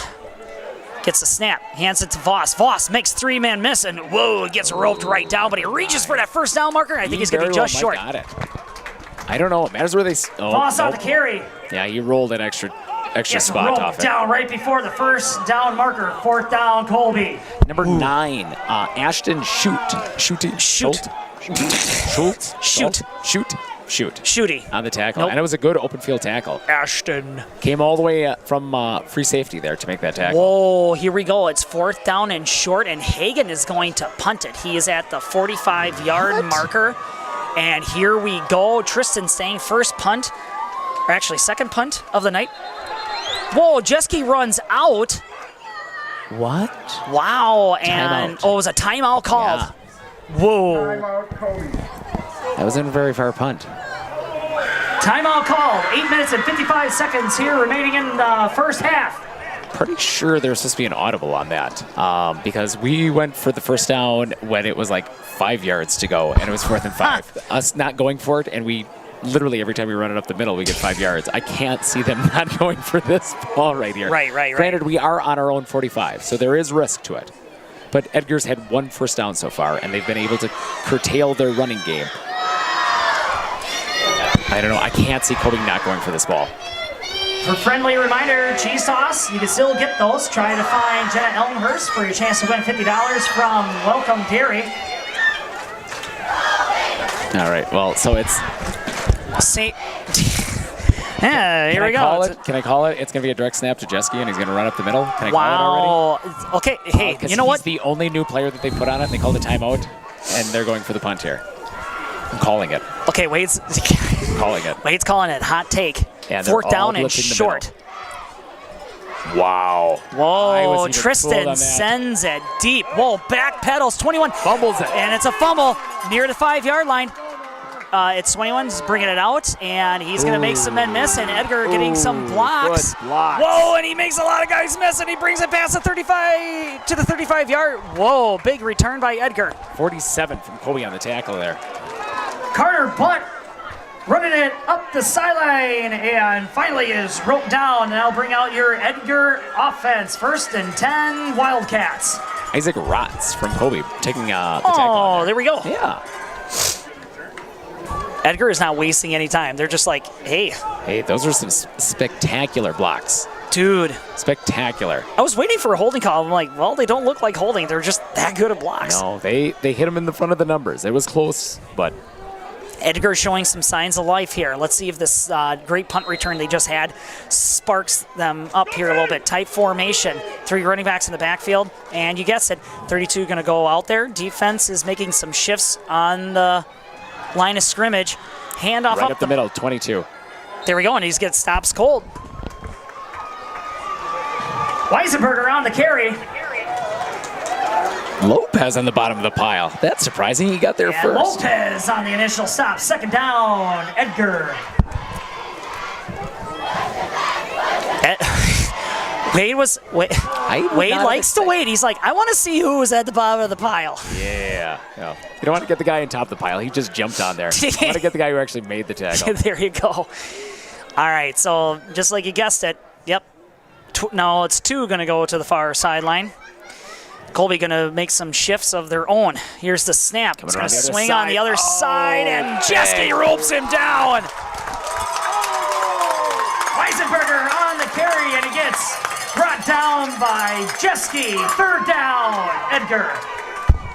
Gets the snap, hands it to Voss. Voss makes 3-man miss, and whoa, gets roped right down, but he reaches for that first down marker. I think he's going to be just short. Got it. I don't know. It matters where they... Voss on the carry. Yeah, he rolled an extra spot off it. Down right before the first down marker. 4th down, Colby. Number 9, Ashton Shooty on the tackle. Nope. And it was a good open field tackle. Ashton. Came all the way from free safety there to make that tackle. Whoa, here we go. It's 4th down and short, and Hagan is going to punt it. He is at the 45-yard marker. And here we go. Tristan staying first punt, or actually 2nd punt of the night. Whoa, Jeske runs out. What? Wow, and it was a timeout called. Yeah. Whoa. Timeout, Colby. That wasn't a very far punt. Timeout called. 8 minutes and 55 seconds here remaining in the first half. Pretty sure there's supposed to be an audible on that because we went for the first down when it was like 5 yards to go, and it was 4th and 5. Us not going for it, and we literally every time we run it up the middle, we get 5 yards. I can't see them not going for this ball right here. Right. Granted, we are on our own 45, so there is risk to it. But Edgar's had 1 first down so far, and they've been able to curtail their running game. I don't know. I can't see Colby not going for this ball. For friendly reminder, cheese sauce, you can still get those. Try to find Jenna Elmhurst for your chance to win $50 from Welcome Dairy. All right. Well, so it's... Yeah, here we go. Can I call it? It's going to be a direct snap to Jeske, and he's going to run up the middle. Can I call it already? Okay, hey, you know what? He's the only new player that they put on it, and they called a timeout, and they're going for the punt here. I'm calling it. Okay, Wade's calling it. Wade's calling it. Hot take. Yeah, 4th down and short. Wow. Whoa, Tristan sends it deep. Whoa, back pedals, 21. Fumbles it. And it's a fumble near the 5-yard line. It's 21's bringing it out, and he's going to make some men miss, and Edgar getting some blocks. Good blocks. Whoa, and he makes a lot of guys miss, and he brings it past the 35 to the 35-yard. Whoa, big return by Edgar. 47 from Colby on the tackle there. Carter Punt running it up the sideline, and finally is roped down, and that'll bring out your Edgar offense. 1st and 10, Wildcats. Isaac Rotz from Colby taking the tackle. Oh, there we go. Yeah. Edgar is not wasting any time. They're just like, hey. Hey, those are some spectacular blocks. Dude. Spectacular. I was waiting for a holding call. I'm like, well, they don't look like holding. They're just that good at blocks. No, they hit him in the front of the numbers. It was close, but... Edgar showing some signs of life here. Let's see if this great punt return they just had sparks them up here a little bit. Tight formation. 3 running backs in the backfield. And you guessed it, 32 going to go out there. Defense is making some shifts on the line of scrimmage. Handoff right up the middle, 22. There we go, and he gets stops cold. Weisenberger on the carry. Lopez on the bottom of the pile. That's surprising. He got there And first. Lopez on the initial stop. 2nd down, Edgar. Wade likes to wait. He's like, I want to see who was at the bottom of the pile. Yeah. No. You don't want to get the guy on top of the pile. He just jumped on there. You want to get the guy who actually made the tackle. There you go. All right, so just like you guessed it, yep. Now it's 2 going to go to the far sideline. Colby going to make some shifts of their own. Here's the snap. It's going to swing on the other side, and Jeske ropes him down. Weisenberger on the carry, and he gets brought down by Jeske. 3rd down, Edgar.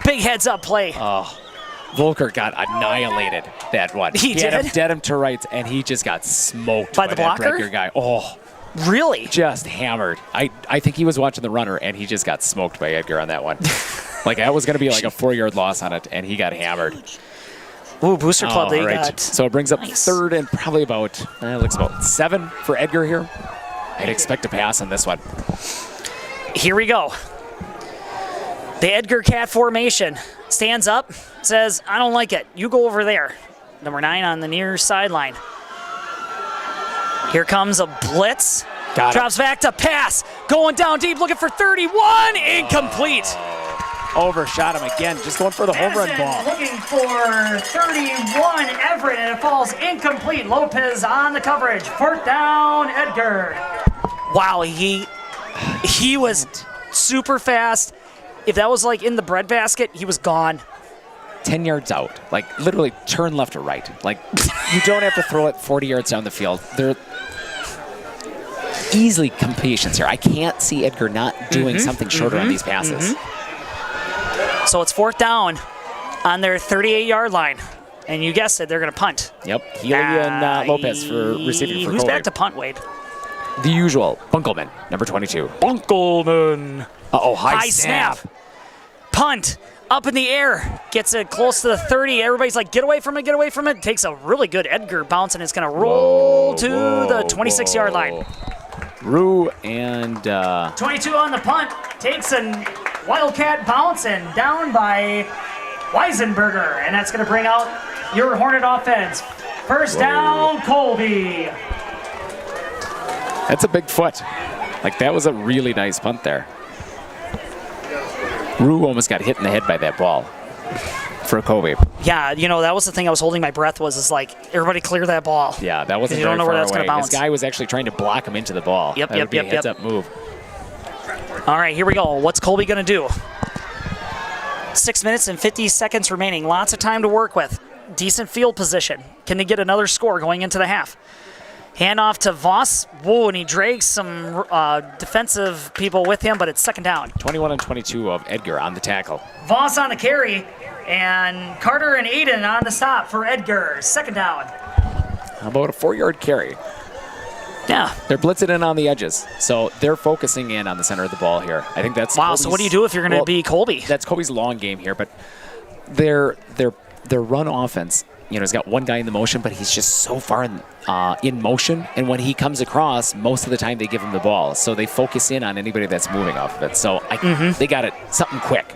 Big heads-up play. Oh, Volker got annihilated that one. He did? Had him dead to rights, and he just got smoked by the blocker? That Edgar guy. Oh. Really? Just hammered. I think he was watching the runner, and he just got smoked by Edgar on that one. Like, that was going to be like a 4-yard loss on it, and he got hammered. Ooh, Booster Club, they got. So it brings up 3rd and probably about, looks about 7 for Edgar here. I'd expect a pass on this one. Here we go. The Edgar Cat formation. Stands up, says, I don't like it. You go over there. Number 9 on the near sideline. Here comes a blitz. Drops back to pass. Going down deep, looking for 31. Incomplete. Overshot him again. Just going for the home run ball. Looking for 31. Everett, and it falls incomplete. Lopez on the coverage. 4th down, Edgar. Wow, he was super fast. If that was like in the breadbasket, he was gone. 10 yards out. Like, literally turn left or right. Like, you don't have to throw it 40 yards down the field. They're easily completions here. I can't see Edgar not doing something shorter on these passes. So it's 4th down on their 38-yard line. And you guessed it, they're going to punt. Yep. Healy and Lopez for receiving for Who's Colby. back to punt, Wade? The usual. Bunkelman, number 22. Bunkelman. Uh-oh, high snap. Punt. Up in the air, gets it close to the 30. Everybody's like, get away from it, get away from it. Takes a really good Edgar bounce, and it's going to roll to the 26-yard line. Rue and... 22 on the punt. Takes a Wildcat bounce and down by Weisenberger. And that's going to bring out your Hornet offense. First down, Colby. That's a big foot. Like, that was a really nice punt there. Rue almost got hit in the head by that ball for Colby. Yeah, you know, that was the thing I was holding my breath is like, everybody clear that ball. Yeah, that wasn't you very don't know where far that's away. going to bounce. This guy was actually trying to block him into the ball. Yep, that would be a heads-up move. All right, here we go. What's Colby going to do? 6 minutes and 50 seconds remaining. Lots of time to work with. Decent field position. Can they get another score going into the half? Handoff to Voss. Whoa, and he drags some defensive people with him, but it's 2nd down. 21 and 22 of Edgar on the tackle. Voss on the carry, and Carter and Aiden on the stop for Edgar. 2nd down. How about a 4-yard carry? Yeah. They're blitzing in on the edges, so they're focusing in on the center of the ball here. I think that's wow. Colby's, So what do you do if you're going to be Colby? That's Colby's long game here, but their run offense, you know, he's got one guy in the motion, but he's just so far in motion. And when he comes across, most of the time they give him the ball. So they focus in on anybody that's moving off of it. So they got it, something quick.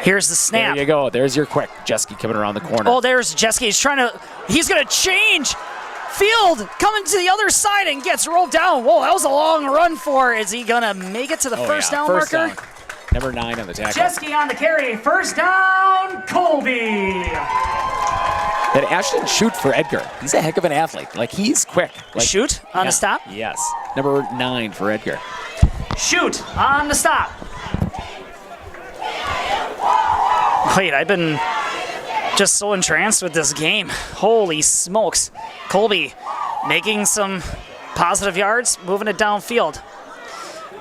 Here's the snap. There you go. There's your quick. Jeske coming around the corner. Oh, there's Jeske. He's going to change field, coming to the other side and gets rolled down. Whoa, that was a long run for. Is he going to make it to the first down first marker? Down. Number 9 on the tackle. Jeske on the carry. First down, Colby. That Ashton shoot for Edgar. He's a heck of an athlete. Like, he's quick. Like, shoot on the stop? Yes. Number 9 for Edgar. Shoot on the stop. Wait, I've been just so entranced with this game. Holy smokes. Colby making some positive yards, moving it downfield.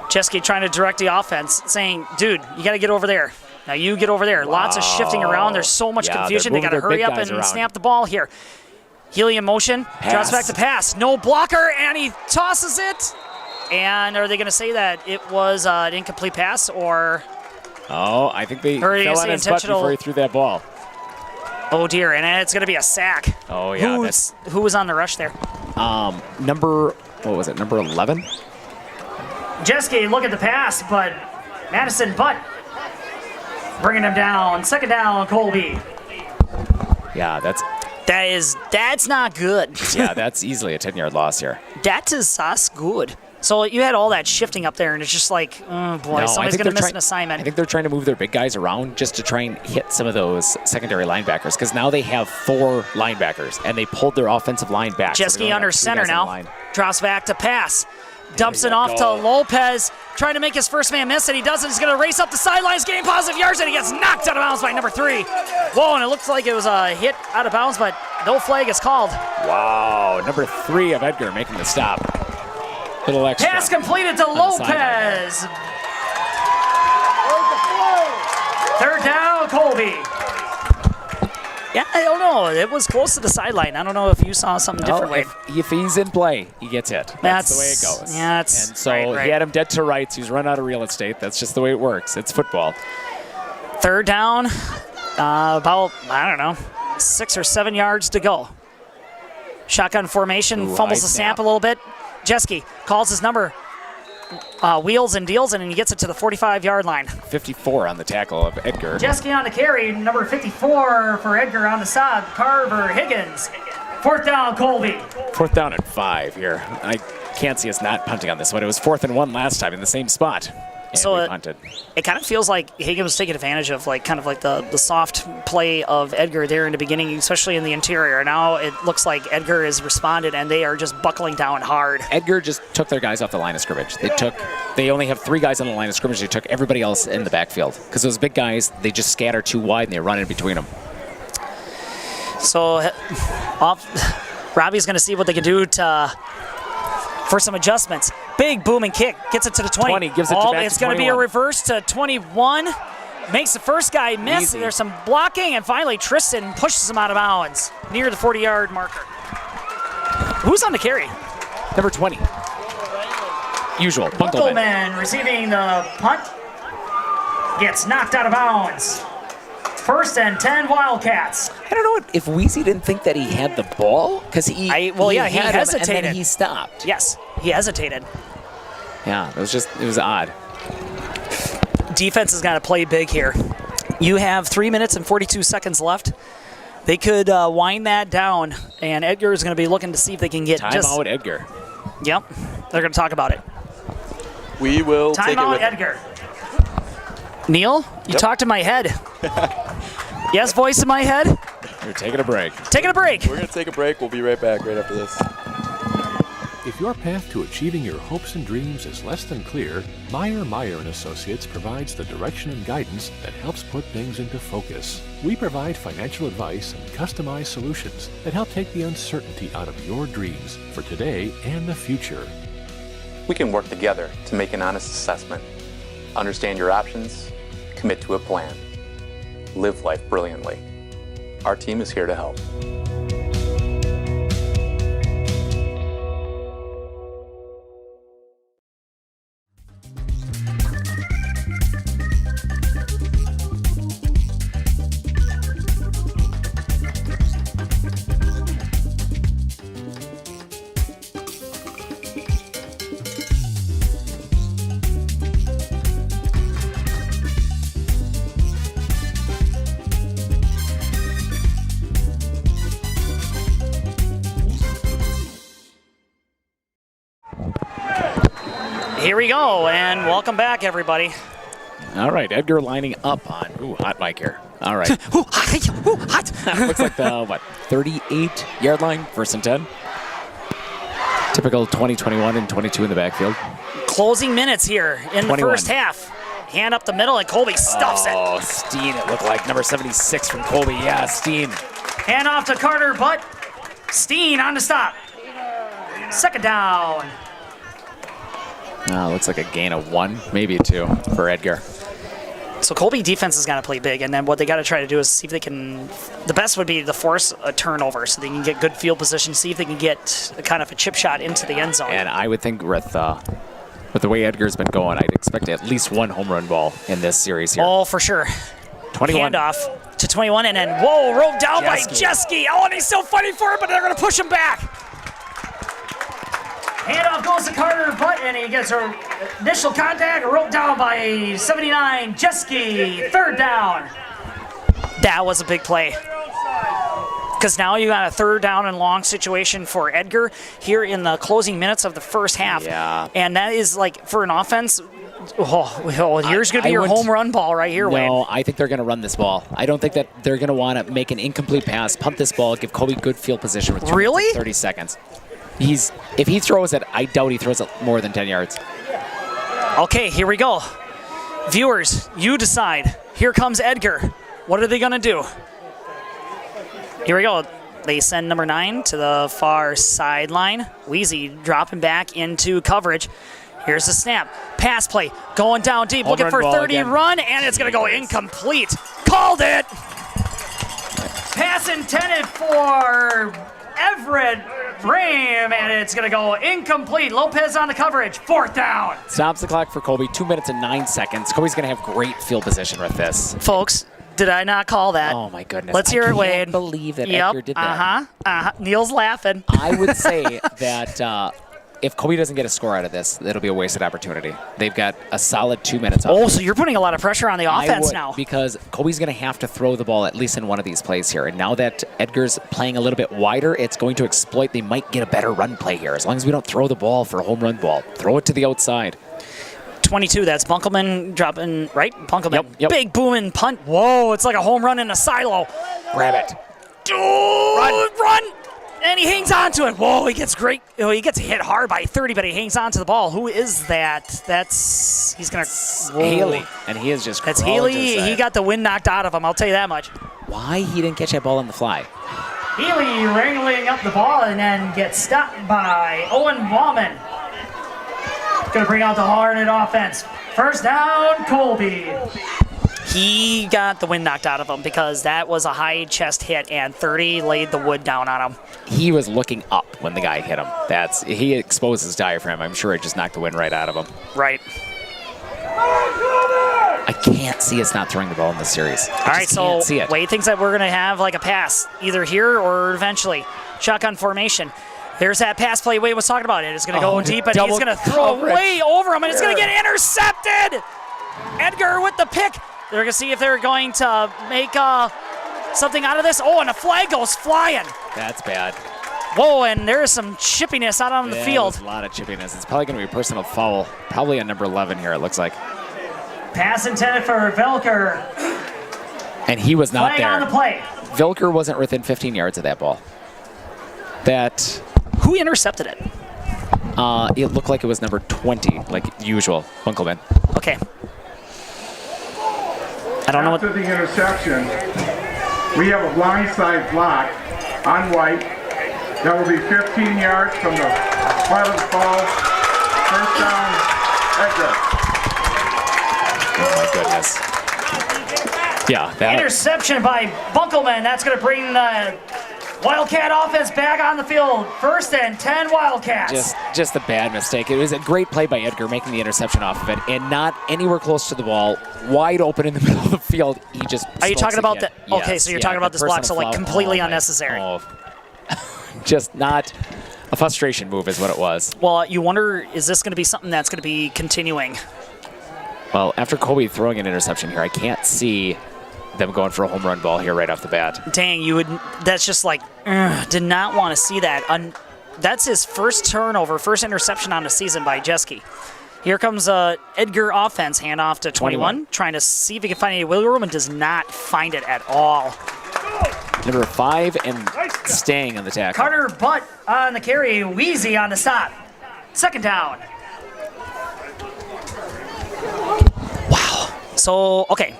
Chesky trying to direct the offense, saying, dude, you got to get over there. Now you get over there. Wow. Lots of shifting around. There's so much confusion. They got to hurry up and snap the ball here. Healy in motion, drops back to pass. No blocker, and he tosses it. And are they going to say that it was an incomplete pass, or? Oh, I think they fell on his butt before he threw that ball. Oh dear, and it's going to be a sack. Oh yeah. Who was on the rush there? Number 11? Jeske look at the pass, but Madison Butt bringing him down. Second down, Colby. Yeah, that's not good. Yeah, that's easily a 10-yard loss here. That is us good. So you had all that shifting up there, and it's just like, oh boy, somebody's going to miss an assignment. I think they're trying to move their big guys around just to try and hit some of those secondary linebackers, because now they have 4 linebackers, and they pulled their offensive line back. Jeske under center now, drops back to pass. Dumps it off to Lopez, trying to make his first man miss, and he doesn't. He's going to race up the sidelines, gain positive yards, and he gets knocked out of bounds by number 3. Whoa, and it looks like it was a hit out of bounds, but no flag is called. Wow, number 3 of Edgar making the stop. Little extra. Pass completed to Lopez. Third down, Colby. Yeah, I don't know. It was close to the sideline. I don't know if you saw something differently. If he's in play, he gets hit. That's the way it goes. Yeah, that's and so right. He had him dead to rights. He's run out of real estate. That's just the way it works. It's football. Third down, about, 6 or 7 yards to go. Shotgun formation, fumbles the snap a little bit. Jeske calls his number, wheels and deals, and he gets it to the 45-yard line. 54 on the tackle of Edgar. Jeske on the carry, number 54 for Edgar on the side, Carver Higgins. Fourth down, Colby. 4th down and 5 here. I can't see us not punting on this one. It was 4th and 1 last time in the same spot. And so we punted. It kind of feels like Higgins was taking advantage of the soft play of Edgar there in the beginning, especially in the interior. Now it looks like Edgar has responded, and they are just buckling down hard. Edgar just took their guys off the line of scrimmage. They only have 3 guys on the line of scrimmage. They took everybody else in the backfield because those big guys, they just scatter too wide and they run in between them. So Robbie's going to see what they can do for some adjustments. Big booming kick, gets it to the 20. Gives it back to 21. It's going to be a reverse to 21. Makes the first guy miss. Easy. There's some blocking, and finally Tristan pushes him out of bounds near the 40-yard marker. Who's on the carry? Number 20. Usual, Bunkelman. Receiving the punt. Gets knocked out of bounds. 1st and 10 Wildcats. I don't know if Weezy didn't think that he had the ball because he hesitated. And then he stopped. Yes, he hesitated. Yeah, it was odd. Defense has got to play big here. You have 3 minutes and 42 seconds left. They could wind that down, and Edgar is going to be looking to see if they can get timeout Edgar. Yep, they're going to talk about it. We will take it with Edgar. Neil, you talked to my head. Yes, voice in my head? We're taking a break. Taking a break. We're going to take a break. We'll be right back right after this. If your path to achieving your hopes and dreams is less than clear, Meyer & Associates provides the direction and guidance that helps put things into focus. We provide financial advice and customized solutions that help take the uncertainty out of your dreams for today and the future. We can work together to make an honest assessment, understand your options, commit to a plan. Live life brilliantly. Our team is here to help. Here we go, and welcome back, everybody. All right, Edgar lining up on, hot mic here. All right. Hot. Looks like the, 38-yard line, 1st and 10. Typical 20, 21, and 22 in the backfield. Closing minutes here in 21. the first half. Hand up the middle, and Colby stuffs it. Oh, Steen, it looked like number 76 from Colby. Yeah, Steen. Hand off to Carter, but Steen on the stop. Second down. Looks like a gain of 1, maybe 2 for Edgar. So Colby defense is going to play big, and then what they got to try to do is see if they can. The best would be to force a turnover so they can get good field position, see if they can get kind of a chip shot into the end zone. And I would think with the way Edgar's been going, I'd expect at least 1 home run ball in this series here. Oh, for sure. 21. Handoff to 21, and then, whoa, rolled down by Jeske. Jeske. Oh, and he's still fighting for it, but they're going to push him back. Handoff goes to Carter, but and he gets her initial contact, rolled down by 79, Jeske. Third down. That was a big play. Because now you got a third down and long situation for Edgar here in the closing minutes of the first half. Yeah. And that is like, for an offense, here's going to be your home run ball right here, Wayne. No, I think they're going to run this ball. I don't think that they're going to want to make an incomplete pass, punt this ball, give Colby good field position with 30 seconds. If he throws it, I doubt he throws it more than 10 yards. Okay, here we go. Viewers, you decide. Here comes Edgar. What are they going to do? Here we go. They send number 9 to the far sideline. Wheezy dropping back into coverage. Here's the snap. Pass play. Going down deep. Looking for 30 again. Run, and it's going to go incomplete. Called it. Pass intended for Everett Brame, and it's going to go incomplete. Lopez on the coverage. Fourth down. Stops the clock for Colby. 2 minutes and 9 seconds. Colby's going to have great field position with this. Folks, did I not call that? Oh, my goodness. Let's hear it, Wade. I can't believe that Edgar did that. Neil's laughing. I would say that if Colby doesn't get a score out of this, it'll be a wasted opportunity. They've got a solid 2 minutes off. Oh, so you're putting a lot of pressure on the offense now. Because Colby's going to have to throw the ball at least in one of these plays here. And now that Edgar's playing a little bit wider, it's going to exploit. They might get a better run play here. As long as we don't throw the ball for a home run ball. Throw it to the outside. 22, that's Bunkelman dropping, right? Bunkelman. Yep. Big booming punt. Whoa, it's like a home run in a silo. Grab it. Run! And he hangs on to it. Whoa, he gets great. Oh, he gets hit hard by 30, but he hangs on to the ball. Who is that? He's going to... Haley. And he is just... That's Haley. He got the wind knocked out of him, I'll tell you that much. Why he didn't catch that ball on the fly? Haley wrangling up the ball and then gets stopped by Owen Bauman. Going to bring out the Hornet offense. First down, Colby. He got the wind knocked out of him because that was a high chest hit, and 30 laid the wood down on him. He was looking up when the guy hit him. He exposed his diaphragm. I'm sure it just knocked the wind right out of him. Right. I can't see us not throwing the ball in this series. All right, so Wade thinks that we're going to have like a pass, either here or eventually. Shotgun formation. There's that pass play Wade was talking about. It's going to go deep, and he's going to throw way over him, and it's going to get intercepted. Edgar with the pick. They're going to see if they're going to make something out of this. Oh, and a flag goes flying. That's bad. Whoa, and there's some chippiness out on the field. There's a lot of chippiness. It's probably going to be a personal foul, probably on number 11 here, it looks like. Pass intended for Velker. And he was not Flag there. on the play. Velker wasn't within 15 yards of that ball. Who intercepted it? It looked like it was number 20, like usual, Bunkelman. Okay. I don't know what... After the interception, we have a blindside block on White. That will be 15 yards from the part of the ball. First down, Edgar. Oh my goodness. Yeah, that... Interception by Bunkelman. That's going to bring the Wildcat offense back on the field. First and 10 Wildcats. Just a bad mistake. It was a great play by Edgar making the interception off of it, and not anywhere close to the ball, wide open in the middle of the field. He just... Are you talking about the... Yes, okay, so you're talking about this block, so like completely unnecessary. Just not a frustration move is what it was. Well, you wonder, is this going to be something that's going to be continuing? Well, after Colby throwing an interception here, I can't see them going for a home run ball here right off the bat. Dang, you would. That's just like, did not want to see that. That's his first turnover, first interception on the season by Jeske. Here comes Edgar offense, handoff to 21, trying to see if he can find any wiggle room, and does not find it at all. Number 5 and staying on the tackle. Carter Butt on the carry, Wheezy on the stop. Second down. Wow. So, okay.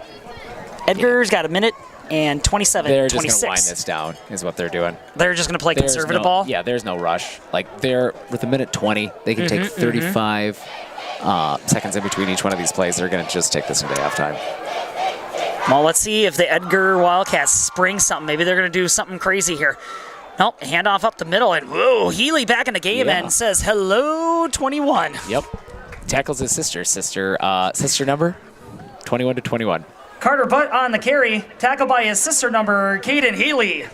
Edgar's got a minute and 27, They're just 26. going to wind this down, is what they're doing. They're just going to play conservative ball? Yeah, there's no rush. Like, they're with a minute 20, they can take 35 seconds in between each one of these plays. They're going to just take this into halftime. Well, let's see if the Edgar Wildcats spring something. Maybe they're going to do something crazy here. Nope, handoff up the middle, and whoa, Healy back in the game and says, hello, 21. Yep. Tackles his sister number 21 to 21. Carter Butt on the carry, tackled by his sister number, Caden Healy.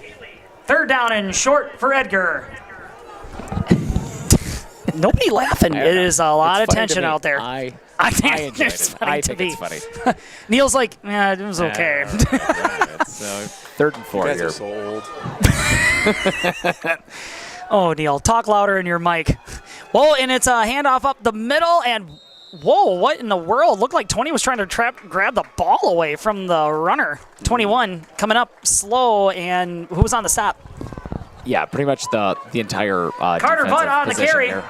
Third down and short for Edgar. Nobody laughing. It is a lot of tension out there. I think it's funny. Neil's like, yeah, it was okay. Third and 4 You guys here. are so old. Oh, Neil, talk louder in your mic. Whoa, and it's a handoff up the middle, and whoa, what in the world? Looked like 20 was trying to grab the ball away from the runner. 21 coming up slow, and who was on the stop? Yeah, pretty much the entire Carter Butt on the carry. There.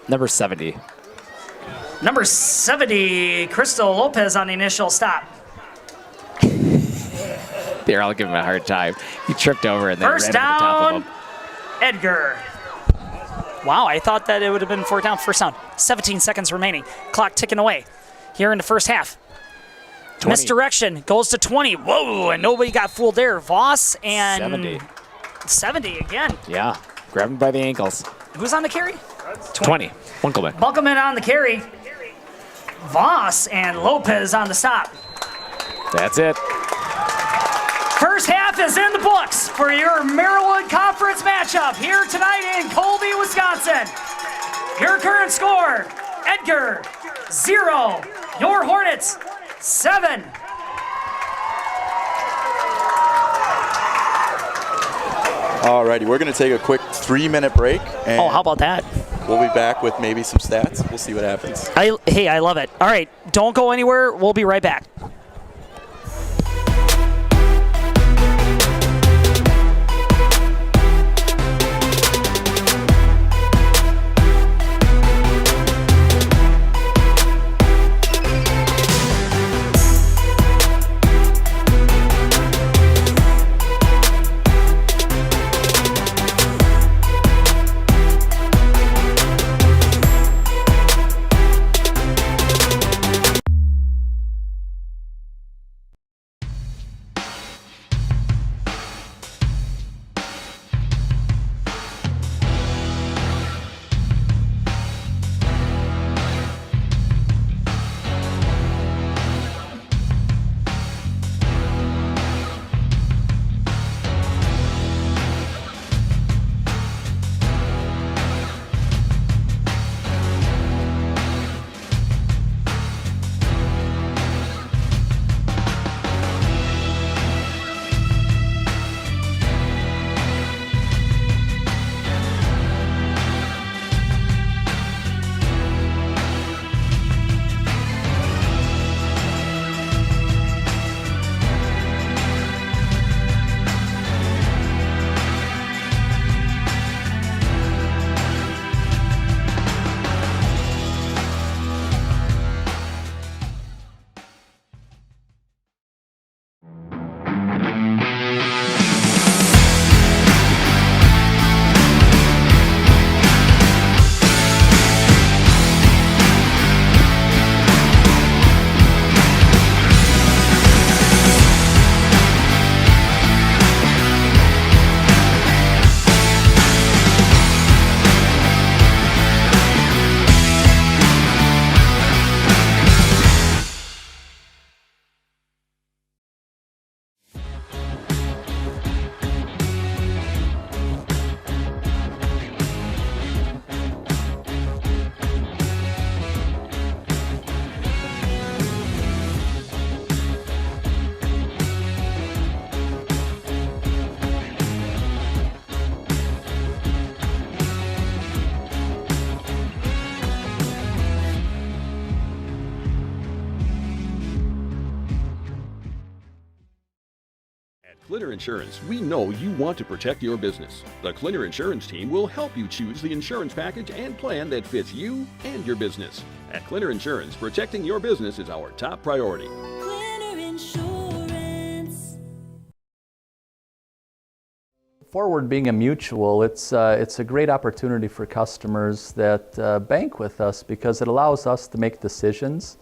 Number 70. Number 70, Crystal Lopez on the initial stop. There, I'll give him a hard time. He tripped over and then First ran over the top of him. down, Edgar. Wow, I thought that it would have been fourth down, first down. 17 seconds remaining. Clock ticking away here in the first half. 20. Misdirection goes to 20. Whoa, and nobody got fooled there. Voss and 70 again. Yeah, grab him by the ankles. Who's on the carry? 20. Bunkelman. Bunkelman on the carry. Voss and Lopez on the stop. That's it. First half is in the books for your Marawood Conference matchup here tonight in Colby, Wisconsin. Your current score, Edgar, 0. Your Hornets, 7. Alrighty, we're going to take a quick 3-minute break. And Oh, how about that? We'll be back with maybe some stats. We'll see what happens. Hey, I love it. All right, don't go anywhere. We'll be right back. Clinner Insurance, we know you want to protect your business. The Clinner Insurance team will help you choose the insurance package and plan that fits you and your business. At Clinner Insurance, protecting your business is our top priority. Forward being a mutual, it's a great opportunity for customers that bank with us because it allows us to make decisions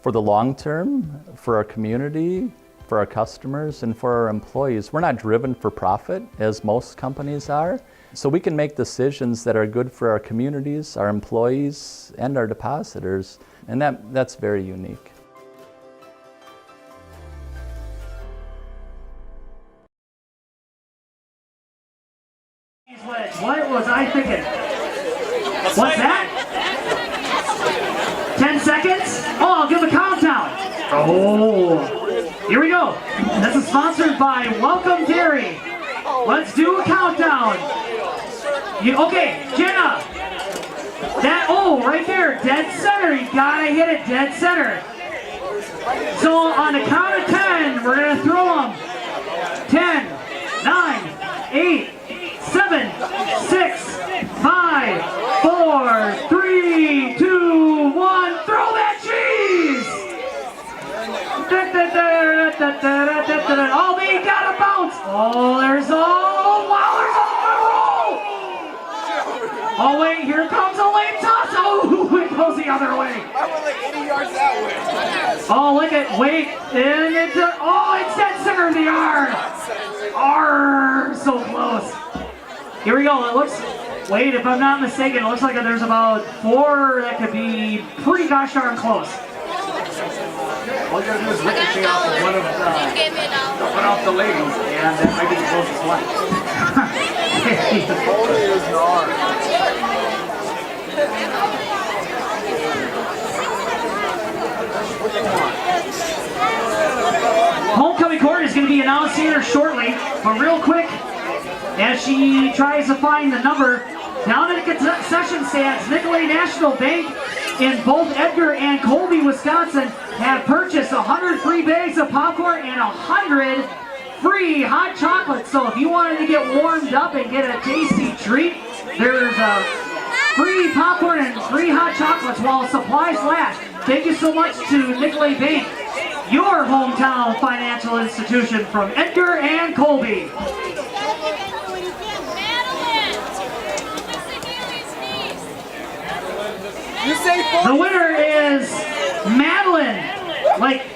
for the long term, for our community, for our customers, and for our employees. We're not driven for profit, as most companies are, so we can make decisions that are good for our communities, our employees, and our depositors, and that's very unique. What was I thinking? What's that? 10 seconds? Oh, I'll give a countdown. Oh, here we go. This is sponsored by Welcome Dairy. Let's do a countdown. Okay, Jenna. Right there, dead center. You gotta hit it dead center. So on the count of 10, we're gonna throw them. 10, 9, 8, 7, 6, 5, 4, 3, 2, 1. Throw that cheese! Oh, they got a bounce. Oh, there's a roll. Oh, wait, here comes a late toss. Oh, it goes the other way. I went like 80 yards that way. Oh, look at, wait, and it's dead center of the yard. So close. Here we go, it looks, wait, if I'm not mistaken, it looks like there's about 4 that could be pretty gosh darn close. All you gotta do is ricochet off of one off the ladies, and that might be the closest one. Holy is yard. Homecoming court is going to be announced here shortly, but real quick, as she tries to find the number, down at the concession stands, Nicolay National Bank in both Edgar and Colby, Wisconsin, have purchased 100 free bags of popcorn and 100 free hot chocolates. So if you wanted to get warmed up and get a tasty treat, there's a free popcorn and free hot chocolates while supplies last. Thank you so much to Nicolay Bank, your hometown financial institution, from Edgar and Colby. The winner is Madeline.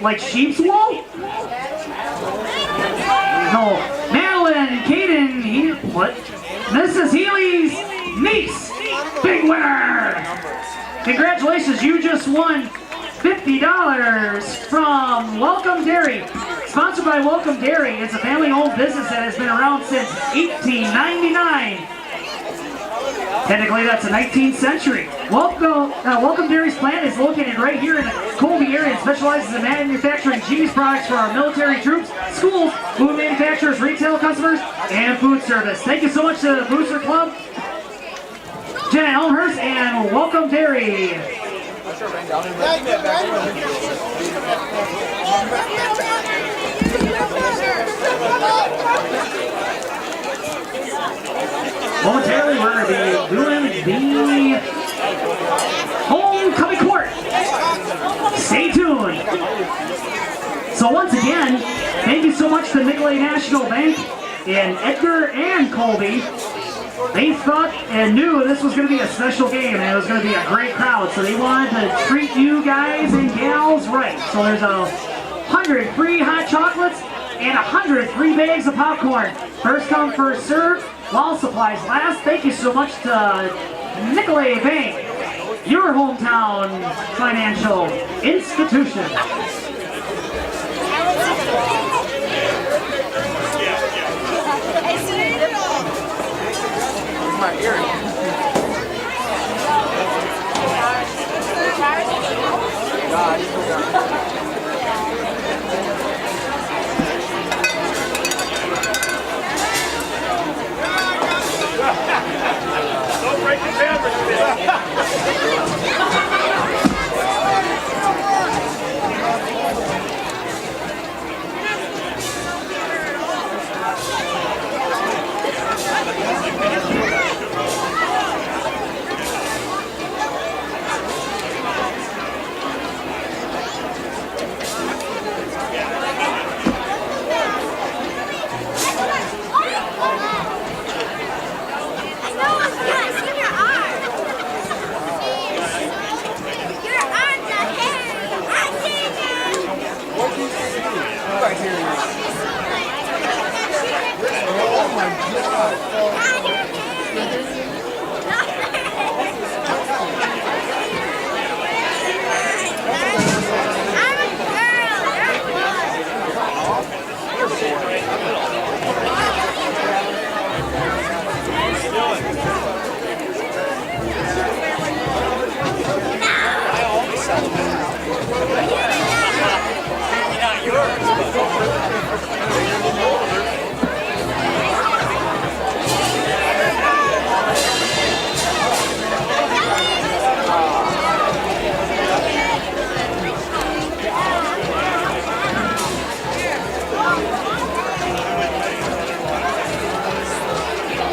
Like sheep's wool? No. Madeline Caden, what? Mrs. Healy's niece. Big winner. Congratulations, you just won $50 from Welcome Dairy. Sponsored by Welcome Dairy. It's a family-owned business that has been around since 1899. Technically, that's the 19th century. Welcome Dairy's plant is located right here in the Colby area and specializes in manufacturing cheese products for our military troops, schools, food manufacturers, retail customers, and food service. Thank you so much to the Booster Club, Jenna Elmhurst, and Welcome Dairy. Momentarily, we're going to be doing the homecoming court. Stay tuned. So once again, thank you so much to Nicolay National Bank in Edgar and Colby. They thought and knew this was going to be a special game and it was going to be a great crowd, so they wanted to treat you guys and gals right. So there's 100 free hot chocolates and 100 free bags of popcorn. First come, first serve, while supplies last. Thank you so much to Nicolay Bank, your hometown financial institution. My earring. Don't break the fabric,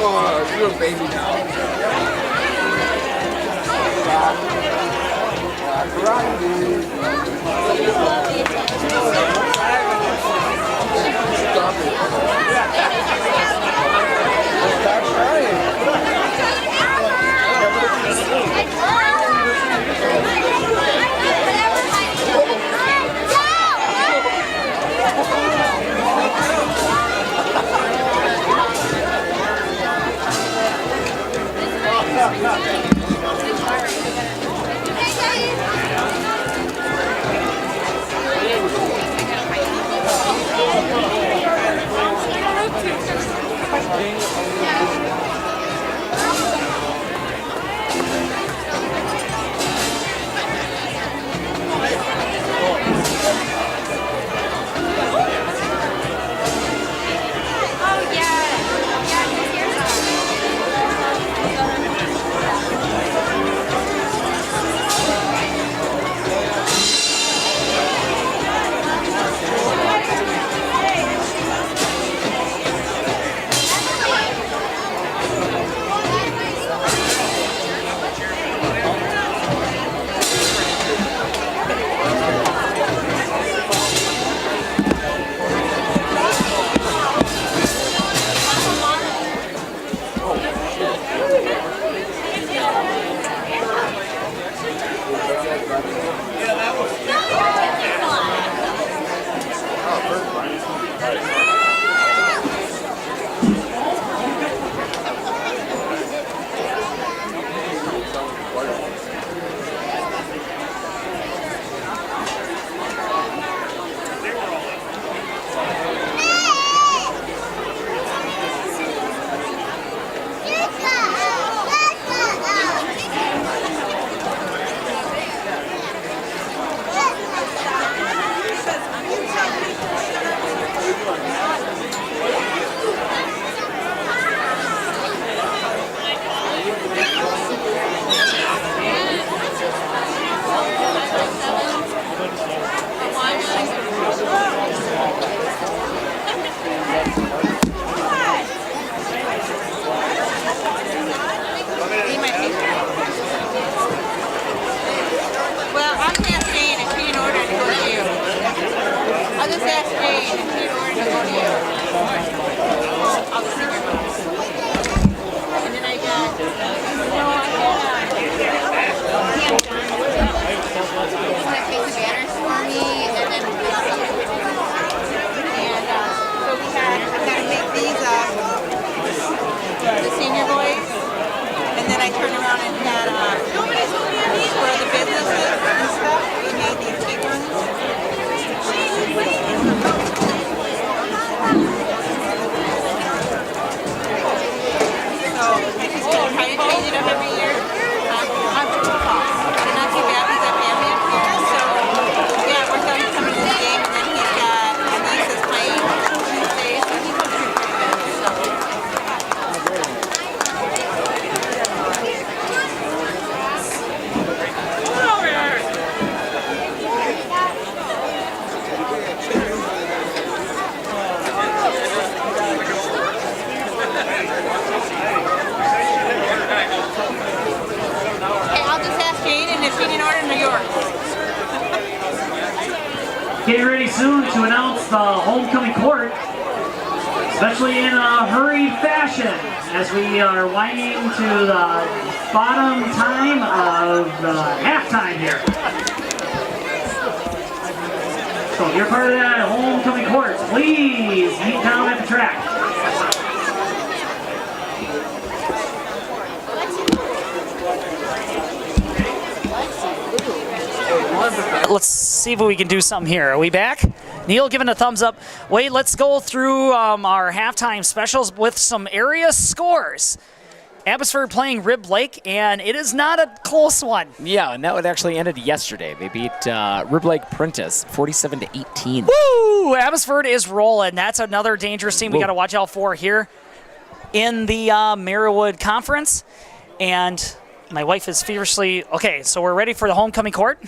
Oh, you're a baby now. Getting ready soon to announce the homecoming court, especially in a hurried fashion as we are winding to the bottom time of the halftime here. So if you're part of that homecoming court, please meet down at the track. Let's see if we can do something here. Are we back? Neil giving a thumbs up. Wait, let's go through our halftime specials with some area scores. Abbotsford playing Rib Lake, and it is not a close one. Yeah, and that one actually ended yesterday. They beat Rib Lake Prentice 47-18. Woo! Abbotsford is rolling. That's another dangerous team we got to watch out for here in the Marawood Conference. And my wife is fiercely... Okay, so we're ready for the homecoming court.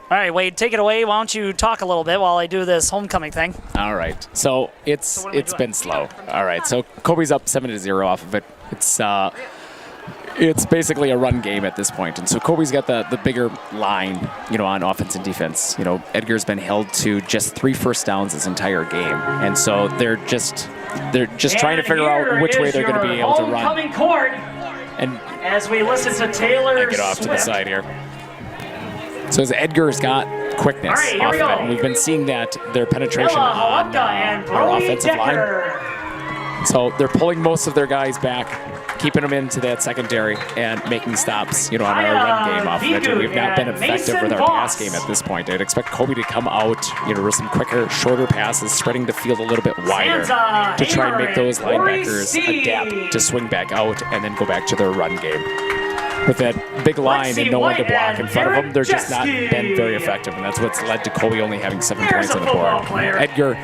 All right, Wade, take it away. Why don't you talk a little bit while I do this homecoming thing? All right. So it's been slow. All right. So Colby's up 7-0 off of it. It's basically a run game at this point. And so Colby's got the bigger line, on offense and defense. Edgar's been held to just 3 first downs this entire game. And so they're just trying to figure out which way they're going to be able to run. Homecoming court. And as we listen to Taylor get off Swift. to the side here. So as Edgar's got quickness right, off of it, and we've been seeing that their penetration on our offensive line. So they're pulling most of their guys back, keeping them into that secondary and making stops, on our run game off of it. And we've not been effective with our pass game at this point. I'd expect Colby to come out, with some quicker, shorter passes, spreading the field a little bit wider to try and make those linebackers adapt to swing back out and then go back to their run game. With that big line and no one to block in front of them, they're just not been very effective, and that's what's led to Colby only having 7 points on the board. Edgar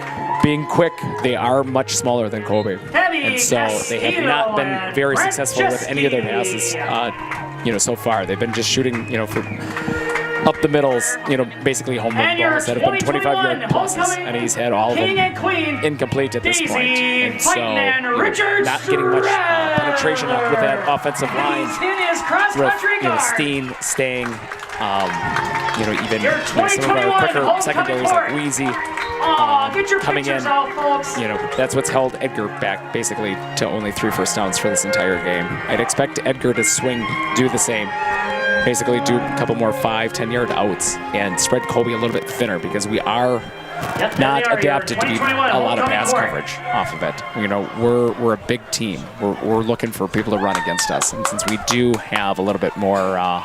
being quick, they are much smaller than Colby, and so they have not been very successful with any of their passes, so far. They've been just shooting, for up the middles, basically home run balls that have been 25-yard pluses, and he's had all of them incomplete at this point. And so, not getting much penetration with that offensive line. With, Steen staying, even some of our quicker secondaries like Wheezy coming in. That's what's held Edgar back basically to only 3 first downs for this entire game. I'd expect Edgar to do the same. Basically do a couple more 5-10-yard outs and spread Colby a little bit thinner because we are not adapted to be a lot of pass coverage off of it. We're a big team. We're looking for people to run against us, and since we do have a little bit more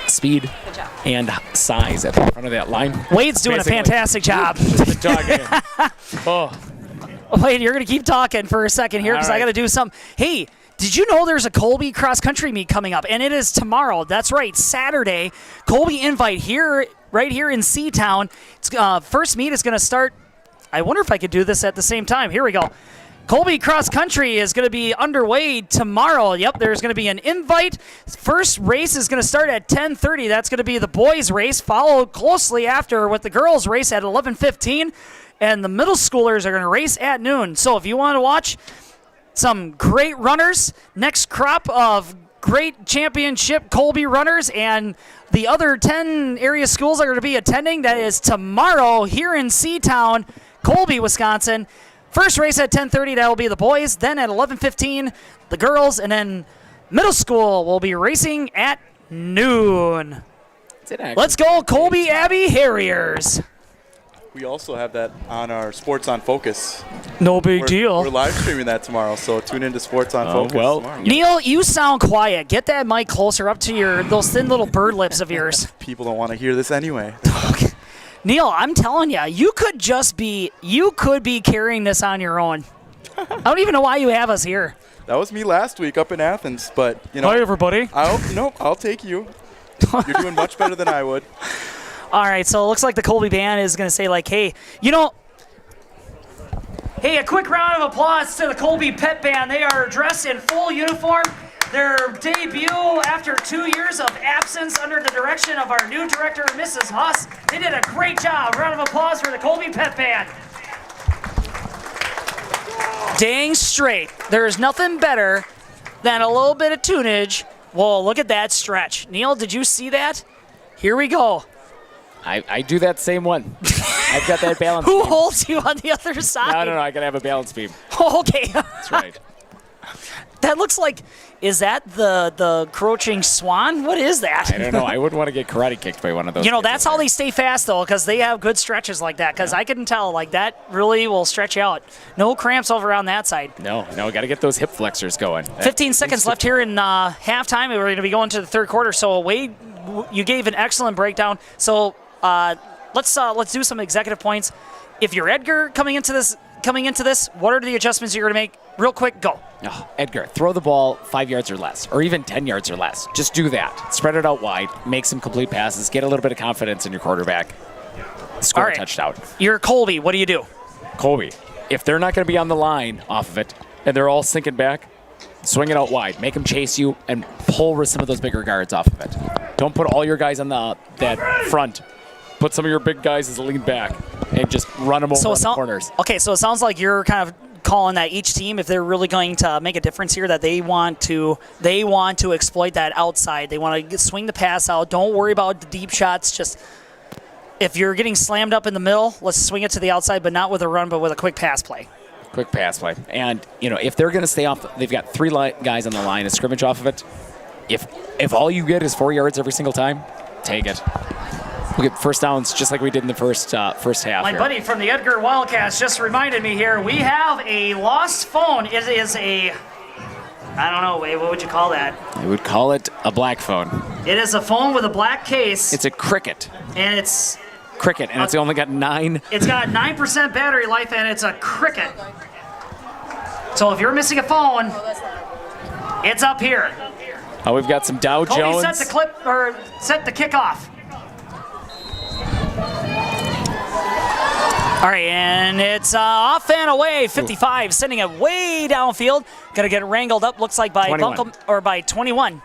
speed and size at the front of that line, Wade's doing a fantastic job. Wade, you're going to keep talking for a second here because I got to do something. Hey. Did you know there's a Colby cross-country meet coming up? And it is tomorrow. That's right, Saturday. Colby invite right here in Seatown. First meet is going to start. I wonder if I could do this at the same time. Here we go. Colby cross-country is going to be underway tomorrow. Yep, there's going to be an invite. First race is going to start at 10:30. That's going to be the boys' race, followed closely after with the girls' race at 11:15. And the middle schoolers are going to race at noon. So if you want to watch some great runners, next crop of great championship Colby runners, and the other 10 area schools are going to be attending. That is tomorrow here in Seatown, Colby, Wisconsin. First race at 10:30, that will be the boys. Then at 11:15, the girls, and then middle school will be racing at noon. Let's go, Colby Abbey Harriers. We also have that on our Sports on Focus. No big deal. We're live streaming that tomorrow, so tune into Sports on Focus tomorrow. Neil, you sound quiet. Get that mic closer up to those thin little bird lips of yours. People don't want to hear this anyway. Neil, I'm telling you, you could be carrying this on your own. I don't even know why you have us here. That was me last week up in Athens, but Hi, everybody. I'll take you. You're doing much better than I would. All right, so it looks like the Colby band is going to say, hey, a quick round of applause to the Colby Pep Band. They are dressed in full uniform. Their debut after 2 years of absence under the direction of our new director, Mrs. Huss. They did a great job. Round of applause for the Colby Pep Band. Dang straight. There's nothing better than a little bit of tunage. Whoa, look at that stretch. Neil, did you see that? Here we go. I do that same one. I've got that balance Who beam. holds you on the other side? No, I got to have a balance beam. Oh, okay. That's right. That looks like, is that the crouching swan? What is that? I don't know. I wouldn't want to get karate kicked by one of those. You know, that's how they stay fast, though, because they have good stretches like that, because I can tell, like, that really will stretch you out. No cramps over on that side. No, got to get those hip flexors going. 15 seconds left here in halftime. We're going to be going to the third quarter. So, Wade, you gave an excellent breakdown. So, let's do some executive points. If you're Edgar coming into this, what are the adjustments you're going to make? Real quick, go. Oh, Edgar, throw the ball 5 yards or less, or even 10 yards or less. Just do that. Spread it out wide. Make some complete passes. Get a little bit of confidence in your quarterback. Score a touchdown. You're Colby. What do you do? Colby, if they're not going to be on the line off of it, and they're all sinking back, swing it out wide. Make them chase you and pull some of those bigger guards off of it. Don't put all your guys on that front. Put some of your big guys as a lead back and just run them over the corners. Okay, so it sounds like you're kind of calling that each team, if they're really going to make a difference here, that they want to exploit that outside. They want to swing the pass out. Don't worry about the deep shots. Just if you're getting slammed up in the middle, let's swing it to the outside, but not with a run, but with a quick pass play. Quick pass play. And, if they're going to stay off, they've got 3 guys on the line of scrimmage off of it. If all you get is 4 yards every single time, take it. We'll get first downs just like we did in the first half. My buddy from the Edgar Wildcats just reminded me here, we have a lost phone. It is I don't know, Wade, what would you call that? I would call it a black phone. It is a phone with a black case. It's a Cricket. And it's... Cricket, and it's only got 9. It's got 9% battery life, and it's a Cricket. So if you're missing a phone, it's up here. Oh, we've got some Dow Jones. Colby set the kickoff. All right, and it's off and away, 55, sending it way downfield. Got to get it wrangled up, looks like by 21. by 21.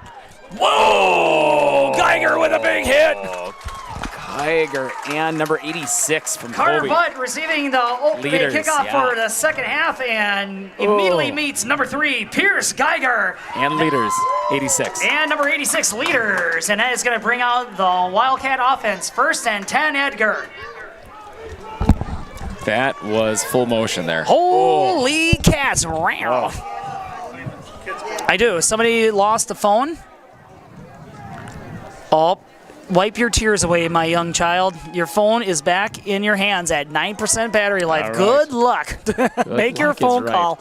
Whoa! Geiger with a big hit. Geiger and number 86 from Carter Colby. Butt receiving the opening kickoff for the second half and immediately meets number 3, Pierce Geiger. And leaders, 86. And number 86, leaders. And that is going to bring out the Wildcat offense. 1st and 10, Edgar. That was full motion there. Holy cats. I do. Somebody lost the phone. Oh, wipe your tears away, my young child. Your phone is back in your hands at 9% battery life. Right. Good luck. Make your phone call.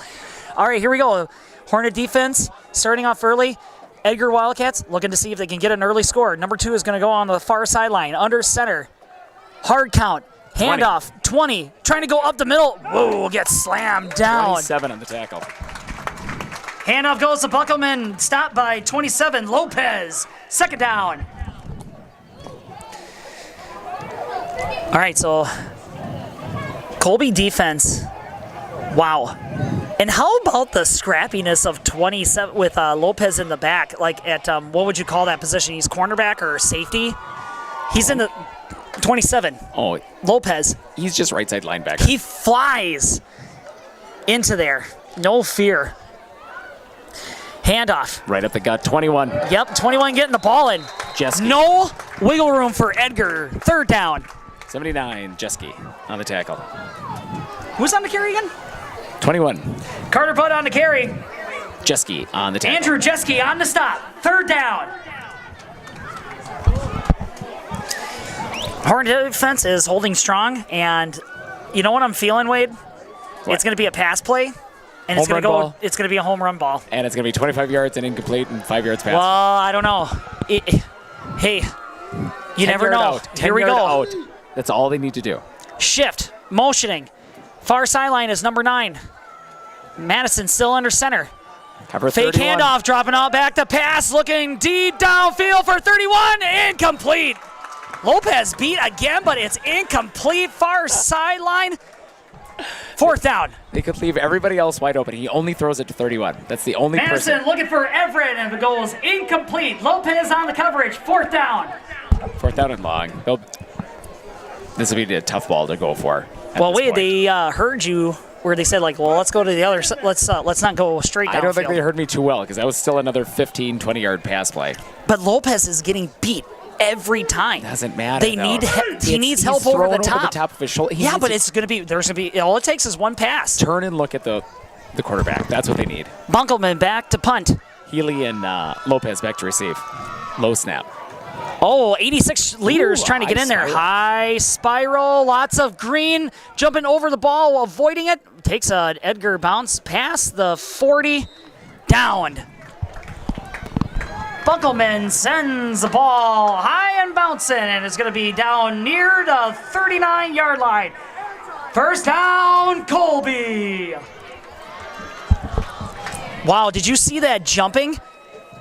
All right, here we go. Hornet defense starting off early. Edgar Wildcats looking to see if they can get an early score. Number 2 is going to go on the far sideline, under center. Hard count. Handoff, 20, trying to go up the middle. Whoa, gets slammed down. 27 on the tackle. Handoff goes to Buckelman, stopped by 27, Lopez. 2nd down. All right, so Colby defense. Wow. And how about the scrappiness of 27 with Lopez in the back? Like at, what would you call that position? He's cornerback or safety? He's in the 27. Oh, Lopez. He's just right side linebacker. He flies into there. No fear. Handoff. Right up the gut. 21. Yep, 21 getting the ball in. Jeske. No wiggle room for Edgar. 3rd down. 79, Jeske on the tackle. Who's on the carry again? 21. Carter Butt on the carry. Jeske on the tackle. Andrew Jeske on the stop. 3rd down. Hornet defense is holding strong, and you know what I'm feeling, Wade? What? It's going to be a pass play, and it's going to go. It's going to be a home run ball. And it's going to be 25 yards and incomplete and 5 yards pass. Well, I don't know. Hey, you never know. Here we go. Out. That's all they need to do. Shift, motioning. Far sideline is number 9. Madison still under center. Cover Fake 31. handoff, dropping out back to pass, looking deep downfield for 31, incomplete. Lopez beat again, but it's incomplete. Far sideline. 4th down. They could leave everybody else wide open. He only throws it to 31. That's the only Madison person. looking for Everett, and the goal is incomplete. Lopez on the coverage. 4th down. 4th down and long. This would be a tough ball to go for. Well, wait, they heard you where they said, like, well, let's go to the other side. Let's not go straight downfield. I don't think they heard me too well because that was still another 15, 20-yard pass play. But Lopez is getting beat every time. Doesn't matter. He needs help over the top. Over the top of his shoulder. But it's going to be, all it takes is one pass. Turn and look at the the quarterback. That's what they need. Bunkelman back to punt. Healy and Lopez back to receive. Low snap. Oh, 86 leaders trying to get in there. Spiral. High spiral, lots of green, jumping over the ball, avoiding it. Takes a Edgar bounce past the 40, down. Bunkelman sends the ball high and bouncing, and it's going to be down near the 39-yard line. First down, Colby. Wow, did you see that jumping?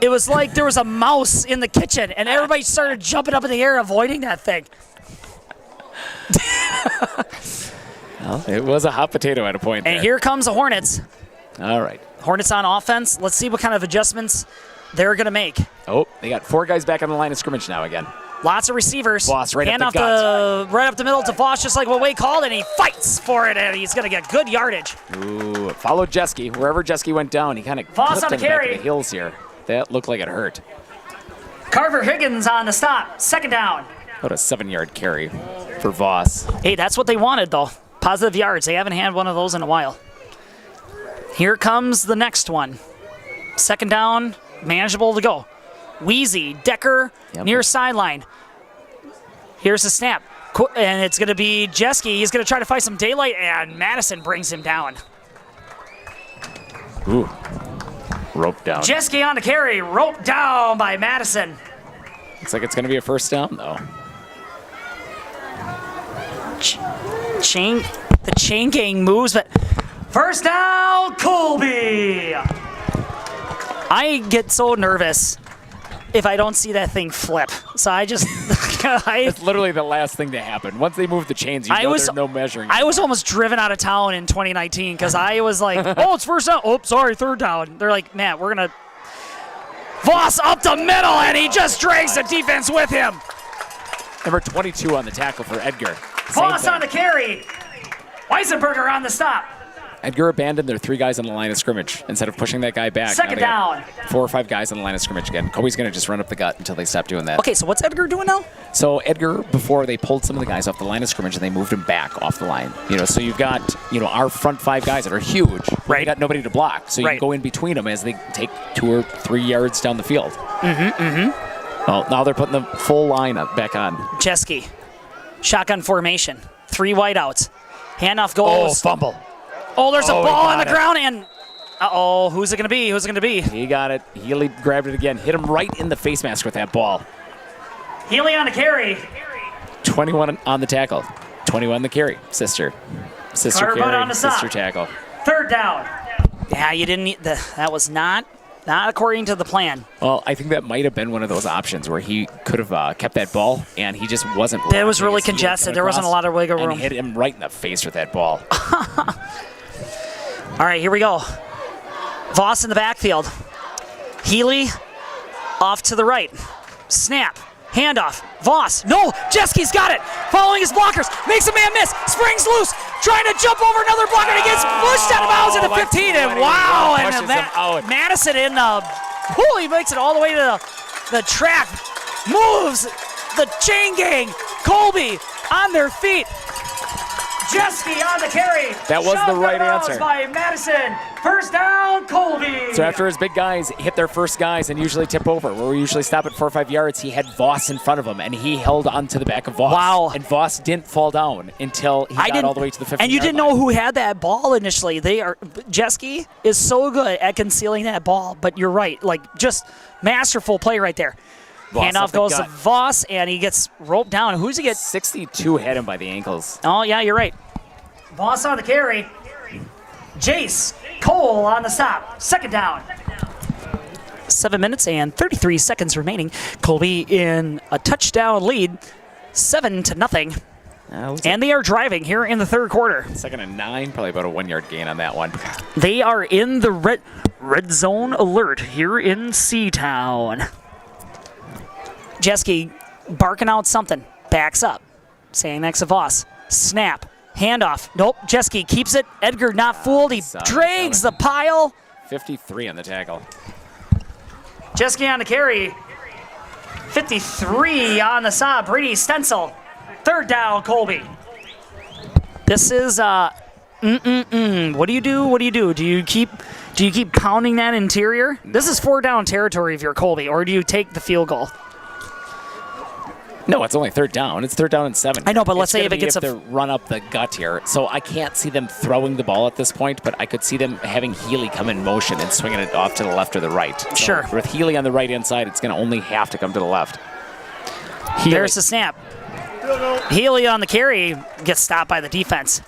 It was like there was a mouse in the kitchen, and everybody started jumping up in the air, avoiding that thing. Well, it was a hot potato at a point And there. here comes the Hornets. All right. Hornets on offense. Let's see what kind of adjustments they're going to make. Oh, they got 4 guys back on the line of scrimmage now again. Lots of receivers. Voss right Hand up off the gut. right up the middle to Voss, just like what Wade called, and he fights for it, and he's going to get good yardage. Ooh, followed Jeske. Wherever Jeske went down, he kind of Voss clipped on in the the back carry. of the heels here. That looked like it hurt. Carver Higgins on the stop. Second down. About a 7-yard carry for Voss. Hey, that's what they wanted, though. Positive yards. They haven't had one of those in a while. Here comes the next one. Second down, manageable to go. Wheezy, Decker, near sideline. Here's the snap. And it's going to be Jeske. He's going to try to find some daylight, and Madison brings him down. Ooh. Rope down. Jeske on the carry, roped down by Madison. Looks like it's going to be a first down, though. The chain gang moves, but first down, Colby. I get so nervous if I don't see that thing flip. So I just, It's literally the last thing to happen. Once they move the chains, there's no measuring. I was almost driven out of town in 2019 because I was like, oh, it's first down. Oh, sorry, third down. They're like, man, we're going to. Voss up the middle, and he just drags the defense with him. Number 22 on the tackle for Edgar. Voss on the carry. Weisenberger on the stop. Edgar abandoned their 3 guys on the line of scrimmage instead of pushing that guy back. Second down. 4 or 5 guys on the line of scrimmage again. Colby's going to just run up the gut until they stop doing that. Okay, so what's Edgar doing now? So Edgar, before they pulled some of the guys off the line of scrimmage and they moved him back off the line. So you've got, our front 5 guys that are huge. Right. They got nobody to block. So you can go in between them as they take 2 or 3 yards down the field. Well, now they're putting the full line back on. Jeske. Shotgun formation. 3 wideouts. Handoff goes. Oh, fumble. Oh, there's a ball on the ground, and who's it going to be? Who's it going to be? He got it. Healy grabbed it again. Hit him right in the face mask with that ball. Healy on the carry. 21 on the tackle. 21 the carry. Sister Carver carry. on the stop. Sister tackle. Third down. Yeah, you didn't need that was not according to the plan. Well, I think that might have been one of those options where he could have kept that ball, and he just wasn't. It was really congested. There wasn't a lot of wiggle room. And hit him right in the face with that ball. All right, here we go. Voss in the backfield. Healy off to the right. Snap. Handoff. Voss. No, Jeske's got it. Following his blockers. Makes a man miss. Springs loose. Trying to jump over another blocker. And he gets pushed out of bounds at the 15. And wow. And Madison in the pool. He makes it all the way to the track. Moves the chain gang. Colby on their feet. Jeske on the carry. That was the right answer. By Madison. First down, Colby. So after his big guys hit their first guys and usually tip over, where we usually stop at 4 or 5 yards, he had Voss in front of him, and he held onto the back of Voss. Wow. And Voss didn't fall down until he got all the way to the 15. And you didn't know who had that ball initially. Jeske is so good at concealing that ball, but you're right. Just masterful play right there. Voss Handoff goes to Voss, and he gets roped down. Who's he get? 62 had him by the ankles. Oh, yeah, you're right. Voss on the carry. Jace Cole on the stop. Second down. 7 minutes and 33 seconds remaining. Colby in a touchdown lead, 7-0. And they are driving here in the third quarter. 2nd and 9, probably about a 1-yard gain on that one. They are in the red zone alert here in C-Town. Jeske barking out something. Backs up. Saying next to Voss. Snap. Handoff. Nope. Jeske keeps it. Edgar not fooled. He drags the pile. 53 on the tackle. Jeske on the carry. 53 on the side. Brady Stencil. Third down, Colby. This is What do you do? What do you do? Do you keep pounding that interior? This is 4 down territory if you're Colby, or do you take the field goal? No, it's only 3rd down. It's 3rd down and 7. I know, but let's say if it gets to run up the gut here. So I can't see them throwing the ball at this point, but I could see them having Healy come in motion and swinging it off to the left or the right. So sure. With Healy on the right hand side, it's going to only have to come to the left. There's the snap. Healy on the carry gets stopped by the defense.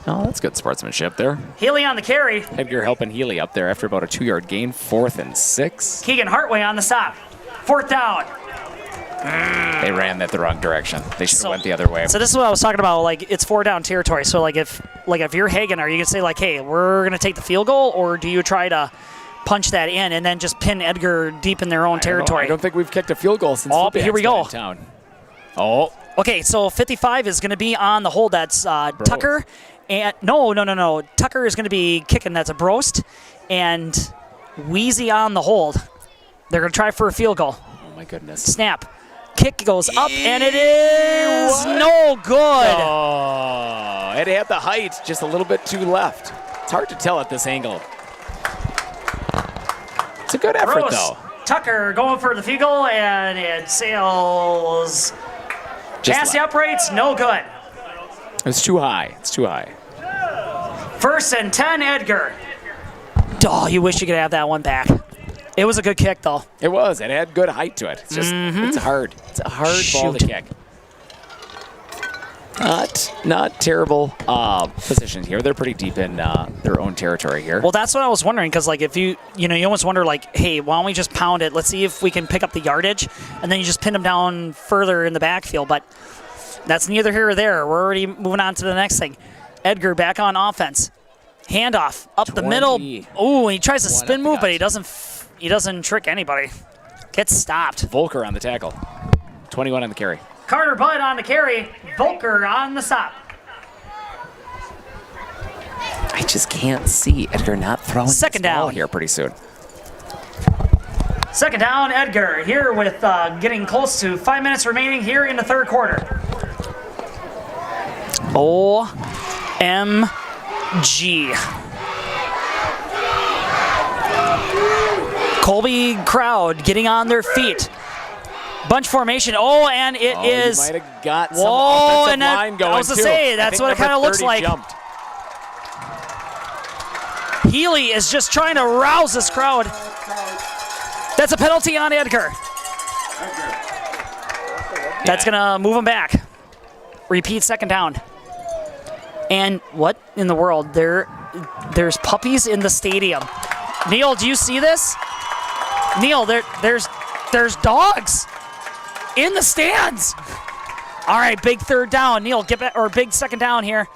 Oh, that's good sportsmanship there. Healy on the carry. Edgar helping Healy up there after about a 2-yard gain. 4th and 6. Keegan Hartway on the stop. 4th down. They ran that the wrong direction. They should have went the other way. So this is what I was talking about. Like, it's 4 down territory. So if you're Hagen, are you gonna say like, hey, we're gonna take the field goal, or do you try to punch that in and then just pin Edgar deep in their own territory? I don't think we've kicked a field goal since here we go. Town. Oh. Okay, so 55 is gonna be on the hold. That's Tucker. And no. Tucker is gonna be kicking. That's a Brost, and Wheezy on the hold. They're gonna try for a field goal. Oh my goodness. Snap. Kick goes up, and it is no good. Oh, it had the height just a little bit too left. It's hard to tell at this angle. It's a good effort, though. Tucker going for the field goal, and it sails past the uprights. No good. It's too high. It's too high. 1st and 10, Edgar. Oh, you wish you could have that one back. It was a good kick, though. It was. It had good height to it. It's just, it's hard. It's a hard ball to kick. Not terrible position here. They're pretty deep in their own territory here. Well, that's what I was wondering, because like if you almost wonder like, hey, why don't we just pound it? Let's see if we can pick up the yardage, and then you just pin them down further in the backfield. But that's neither here or there. We're already moving on to the next thing. Edgar back on offense. Handoff up the middle. Ooh, he tries a spin move, but he doesn't trick anybody. Gets stopped. Volker on the tackle. 21 on the carry. Carter Budd on the carry. Volker on the stop. I just can't see Edgar not throwing Second this ball down here pretty soon. 2nd down, Edgar here with getting close to 5 minutes remaining here in the 3rd quarter. OMG. Colby crowd getting on their feet. Bunch formation. Oh, and it is. Might have got some offensive line going, I was to say, that's what it kind of looks like. Jumped. Healy is just trying to rouse this crowd. That's a penalty on Edgar. That's going to move him back. Repeat 2nd down. And what in the world? There's puppies in the stadium. Neil, do you see this? Neil, there's dogs in the stands. All right, big 3rd down. Neil, get back, or big 2nd down here.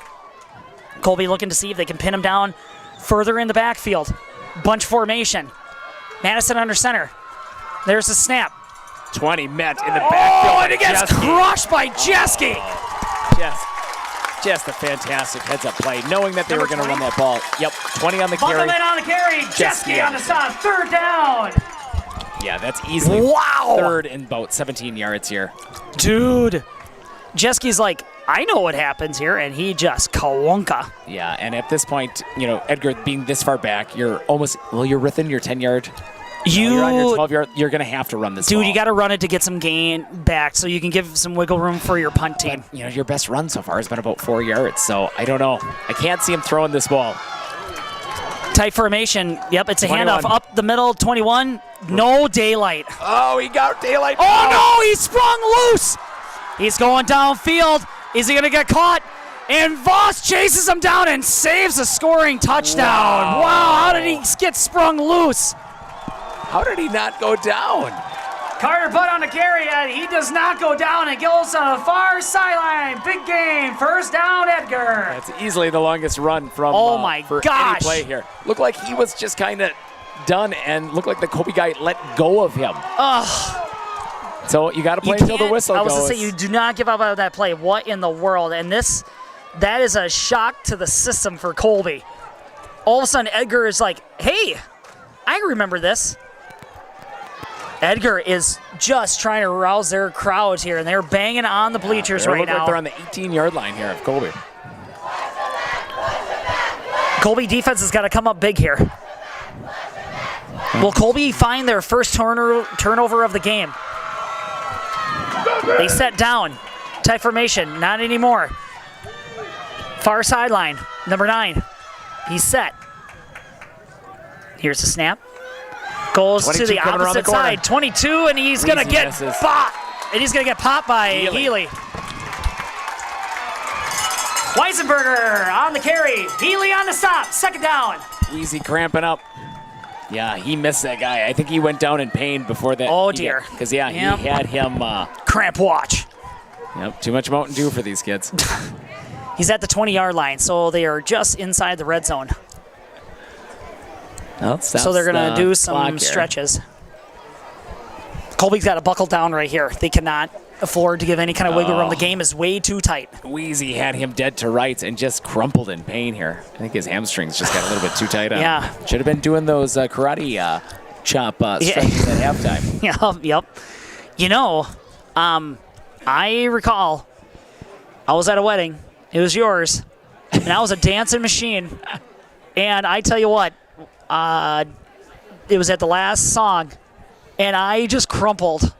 Colby looking to see if they can pin him down further in the backfield. Bunch formation. Madison under center. There's the snap. 20 met in the backfield. Oh, and it gets crushed by Jeske. Just a fantastic heads-up play, knowing that they were going to run that ball. Yep, 20 on the carry. Buckleman on the carry. Jeske on the stop. 3rd down. Yeah, that's easily 3rd and about 17 yards here. Dude, Jeske's like, I know what happens here, and he just kawunka. Yeah, and at this point, Edgar being this far back, you're you're within your 10-yard. You're on your 12-yard. You're going to have to run this ball. You got to run it to get some gain back so you can give some wiggle room for your punt team. But, your best run so far has been about 4 yards, so I don't know. I can't see him throwing this ball. Tight formation. Yep, it's a 21. handoff up the middle. 21. No daylight. Oh, he got daylight. Oh, no, he sprung loose. He's going downfield. Is he going to get caught? And Voss chases him down and saves a scoring touchdown. Wow, how did he get sprung loose? How did he not go down? Carter Budd on the carry, and he does not go down and goes on the far sideline. Big game, 1st down, Edgar. That's easily the longest run from for any play here. Looked like he was just kind of done, and looked like the Colby guy let go of him. Ugh. So you got to play until the whistle goes. I was going to say, you do not give up on that play. What in the world? And that is a shock to the system for Colby. All of a sudden, Edgar is like, hey, I remember this. Edgar is just trying to rouse their crowds here, and they're banging on the bleachers right now. Like they're on the 18-yard line here of Colby. Colby defense has got to come up big here. Will Colby find their first turnover of the game? They set down. Tight formation, not anymore. Far sideline, number 9. He's set. Here's the snap. Goes to the opposite side, 22, and he's going to get popped. And he's going to get popped by Healy. Weisenberger on the carry. Healy on the stop. Second down. Easy cramping up. Yeah, he missed that guy. I think he went down in pain before that. Oh, dear. Because, he had him. Cramp watch. Yep, too much Mountain Dew for these kids. He's at the 20-yard line, so they are just inside the red zone. Well, so they're going to do some stretches. Colby's got to buckle down right here. They cannot afford to give any kind of wiggle room. The game is way too tight. Wheezy had him dead to rights and just crumpled in pain here. I think his hamstrings just got a little bit too tight on him. Should have been doing those karate chop stretches at halftime. Yep. You know, I recall I was at a wedding. It was yours. And I was a dancing machine. And I tell you what, it was at the last song. And I just crumpled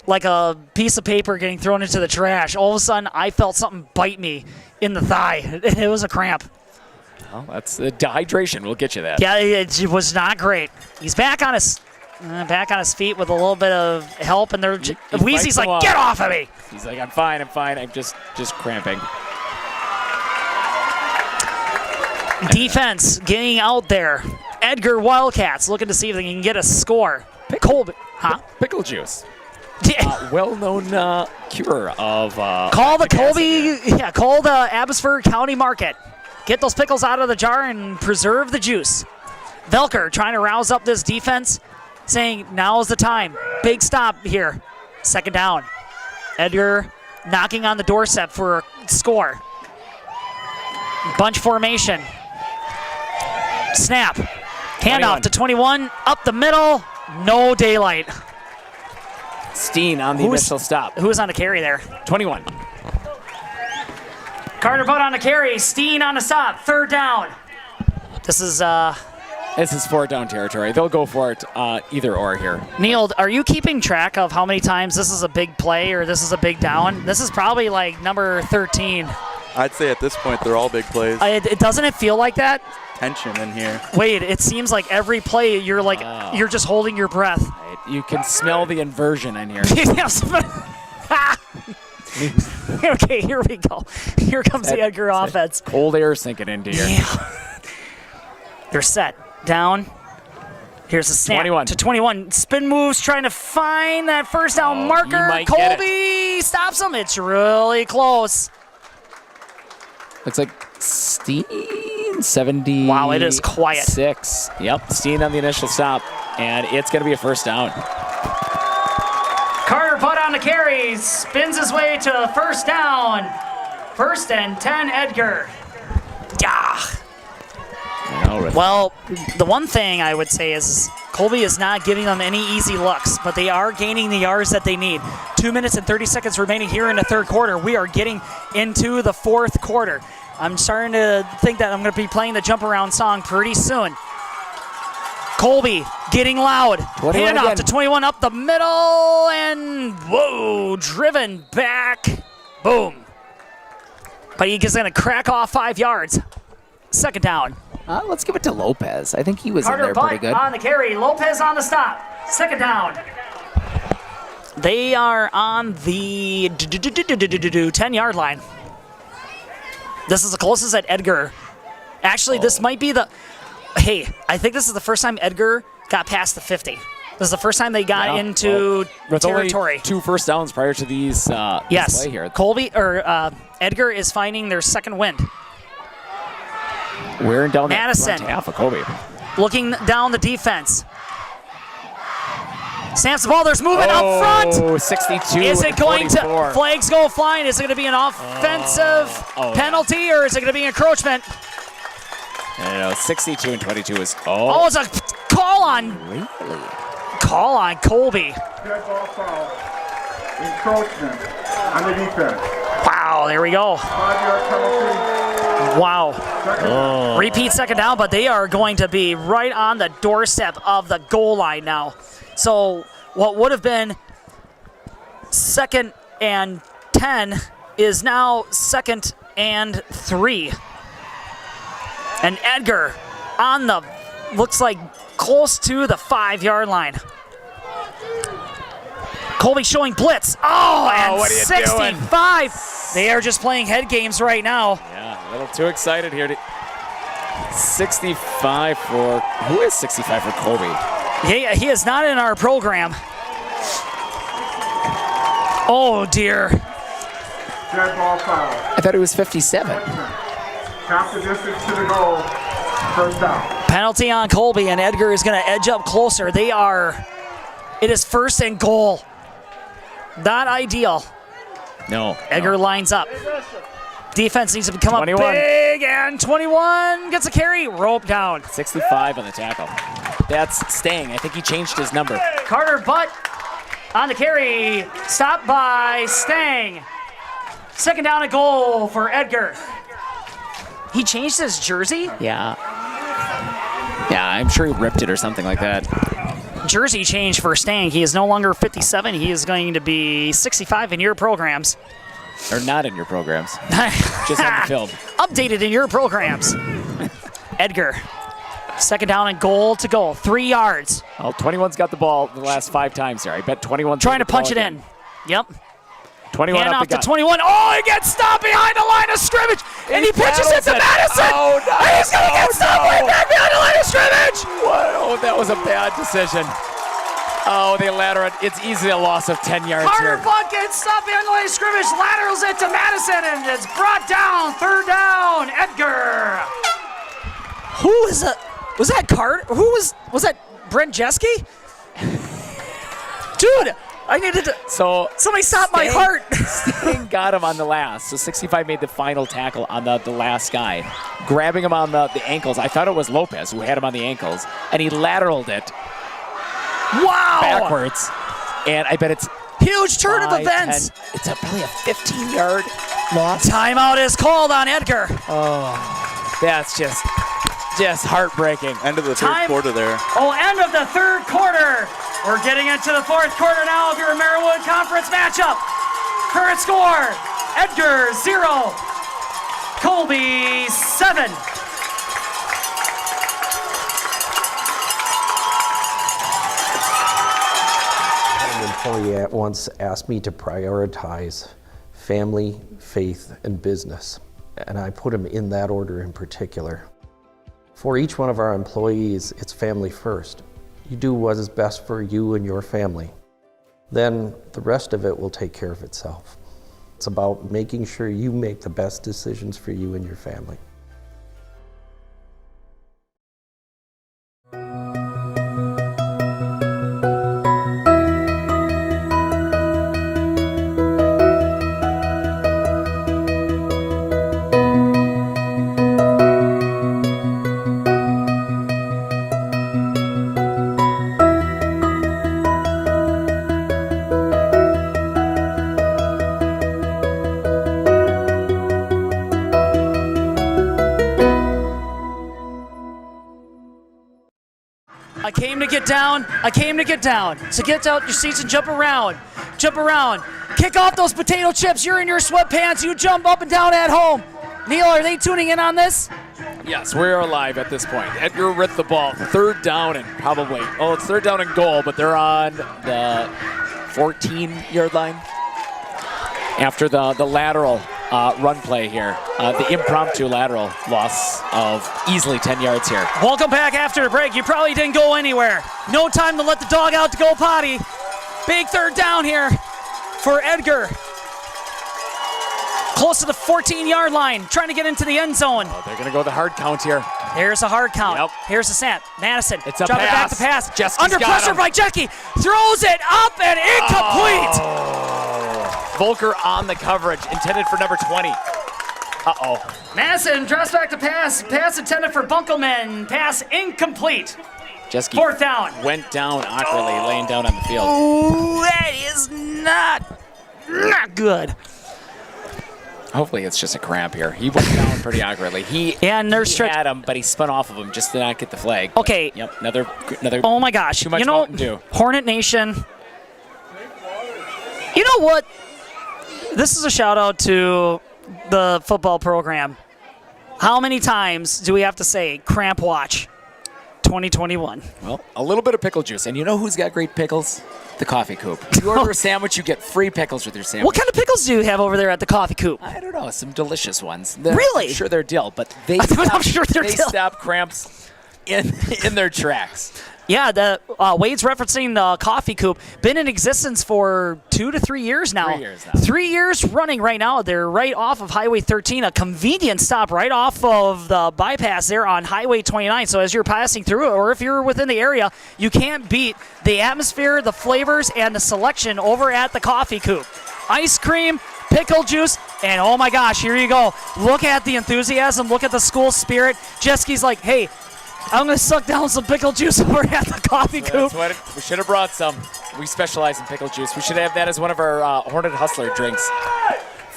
like a piece of paper getting thrown into the trash. All of a sudden, I felt something bite me in the thigh. It was a cramp. Well, that's the dehydration. We'll get you that. Yeah, it was not great. He's back on his feet with a little bit of help, and Wheezy's like, "Get off of me!" He's like, "I'm fine. I'm just cramping." Defense getting out there. Edgar Wildcats looking to see if they can get a score. Colby, Pickle juice. Well-known cure of. Call the Colby. Call the Abbotsford County Market. Get those pickles out of the jar and preserve the juice. Velker trying to rouse up this defense, saying now's the time. Big stop here. Second down. Edgar knocking on the doorstep for a score. Bunch formation. Snap. Handoff to 21. Up the middle. No daylight. Steen on the initial stop. Who was on the carry there? 21. Carter Butt on the carry. Steen on the stop. Third down. This is 4th down territory. They'll go for it either or here. Neil, are you keeping track of how many times this is a big play or this is a big down? This is probably like number 13. I'd say at this point they're all big plays. Doesn't it feel like that? Tension in here. Wait, it seems like every play you're like you're just holding your breath. You can smell the inversion in here. Okay, here we go. Here comes the Edgar offense. Cold air sinking into you. Yeah. They're set. Down. Here's a snap 21. to 21. Spin moves trying to find that first down marker. Colby stops him. It's really close. Looks like Steen 70. Wow, it is quiet. 6. Yep, Steen on the initial stop, and it's going to be a first down. Carter Butt on the carry, spins his way to first down. 1st and 10, Edgar. Yeah. Well, the one thing I would say is Colby is not giving them any easy looks, but they are gaining the yards that they need. 2 minutes and 30 seconds remaining here in the third quarter. We are getting into the fourth quarter. I'm starting to think that I'm going to be playing the jump around song pretty soon. Colby getting loud. Handoff to 21 up the middle, and whoa, driven back. Boom. But he's going to crack off 5 yards. Second down. Let's give it to Lopez. I think he was Carter in there pretty good. on the carry. Lopez on the stop. Second down. They are on the 10-yard line. This is the closest that Edgar. Actually, this might be the. Hey, I think this is the first time Edgar got past the 50. This is the first time they got into territory. Only 2 first downs prior to these. Yes. Play here. Colby or Edgar is finding their second wind. Wearing down Madison. the front half of Colby. Looking down the defense. Snaps the ball. There's movement up front. 62. Is it going 44. to flags go flying? Is it going to be an offensive penalty or is it going to be encroachment? No, 62 and 22 is. Oh, it's a call on. Really? Call on Colby. Dead ball foul. Encroachment on the defense. Wow, there we go. 5-yard penalty. Wow. Repeat second down, but they are going to be right on the doorstep of the goal line now. So what would have been 2nd and 10 is now 2nd and 3. And Edgar on the, looks like close to the 5-yard line. Colby showing blitz. Oh, and what are you 65. They are just playing head games right now. Yeah, a little too excited here. 65 for, who is 65 for Colby? He is not in our program. Oh, dear. Dead ball foul. I thought it was 57. Half the distance to the goal. First down. Penalty on Colby, and Edgar is going to edge up closer. It is 1st and goal. Not ideal. No. Edgar lines up. Defense needs to come 21. up big, and 21 gets a carry. Rope down. 65 on the tackle. That's Stang. I think he changed his number. Carter Butt on the carry. Stopped by Stang. 2nd down and goal for Edgar. He changed his jersey? Yeah. Yeah, I'm sure he ripped it or something like that. Jersey change for Stang. He is no longer 57. He is going to be 65 in your programs. Or not in your programs. Just on the field. Updated in your programs. Edgar. 2nd down and goal to go. 3 yards. Well, 21's got the ball the last 5 times here. I bet 21's trying to punch it in. Yep. 21 Hand up off the to 21. Oh, he gets stopped behind the line of scrimmage. And he pitches it to Madison. Oh, no. And he's going to get stopped right back behind the line of scrimmage. Whoa, that was a bad decision. Oh, they ladder it. It's easily a loss of 10 yards Carter here. Buck gets stopped behind the line of scrimmage, laterals it to Madison, and it's brought down. 3rd down, Edgar. Who is that? Was that Carter? Was that Brent Jeske? Dude, I needed to. So somebody stop my heart. Sting got him on the last. So 65 made the final tackle on the last guy, grabbing him on the ankles. I thought it was Lopez who had him on the ankles, and he lateraled it. Wow! Backwards. And I bet it's huge turn of events. 10. It's probably a 15-yard loss. Timeout is called on Edgar. Oh, that's just heartbreaking. End of the third quarter there. Oh, end of the 3rd quarter. We're getting into the 4th quarter now of your Marawood Conference matchup. Current score, Edgar 0, Colby 7. An employee at once asked me to prioritize family, faith, and business, and I put them in that order in particular. For each one of our employees, it's family first. You do what is best for you and your family. Then the rest of it will take care of itself. It's about making sure you make the best decisions for you and your family. I came to get down. So get out your seats and jump around. Jump around. Kick off those potato chips. You're in your sweatpants. You jump up and down at home. Neil, are they tuning in on this? Yes, we are live at this point. Edgar ripped the ball. 3rd down and probably, it's 3rd down and goal, but they're on the 14-yard line. After the lateral run play here, the impromptu lateral loss of easily 10 yards here. Welcome back after the break. You probably didn't go anywhere. No time to let the dog out to go potty. Big 3rd down here for Edgar. Close to the 14-yard line, trying to get into the end zone. Oh, they're going to go the hard count here. There's a hard count. Yep. Here's the snap. Madison. It's a drop pass. it back to pass. Jeske's Under got pressure him. by Jeske. Throws it up and incomplete. Volker on the coverage, intended for number 20. Uh-oh. Madison drops back to pass. Pass intended for Bunkelman. Pass incomplete. Jeske 4th down. went down awkwardly, laying down on the field. Oh, that is not good. Hopefully it's just a cramp here. He went down pretty awkwardly. He had him, but he spun off of him just to not get the flag. Okay. But, yep, another. Oh my gosh! Too much Mountain Dew. Hornet Nation. You know what? This is a shout out to the football program. How many times do we have to say cramp watch? 2021. Well, a little bit of pickle juice, and you know who's got great pickles? The Coffee Coop. If you order a sandwich, you get free pickles with your sandwich. What kind of pickles do you have over there at the Coffee Coop? I don't know, some delicious ones. Really? I'm sure they're dill, but they stop cramps in their tracks. Yeah, Wade's referencing the Coffee Coop. Been in existence for 2 to 3 years now. 3 years now. 3 years running right now. They're right off of Highway 13, a convenient stop right off of the bypass there on Highway 29. So as you're passing through, or if you're within the area, you can't beat the atmosphere, the flavors, and the selection over at the Coffee Coop. Ice cream, pickle juice, and oh my gosh, here you go. Look at the enthusiasm. Look at the school spirit. Jeske's like, hey, I'm going to suck down some pickle juice over at the Coffee Coop. We should have brought some. We specialize in pickle juice. We should have that as one of our Hornet Hustler drinks.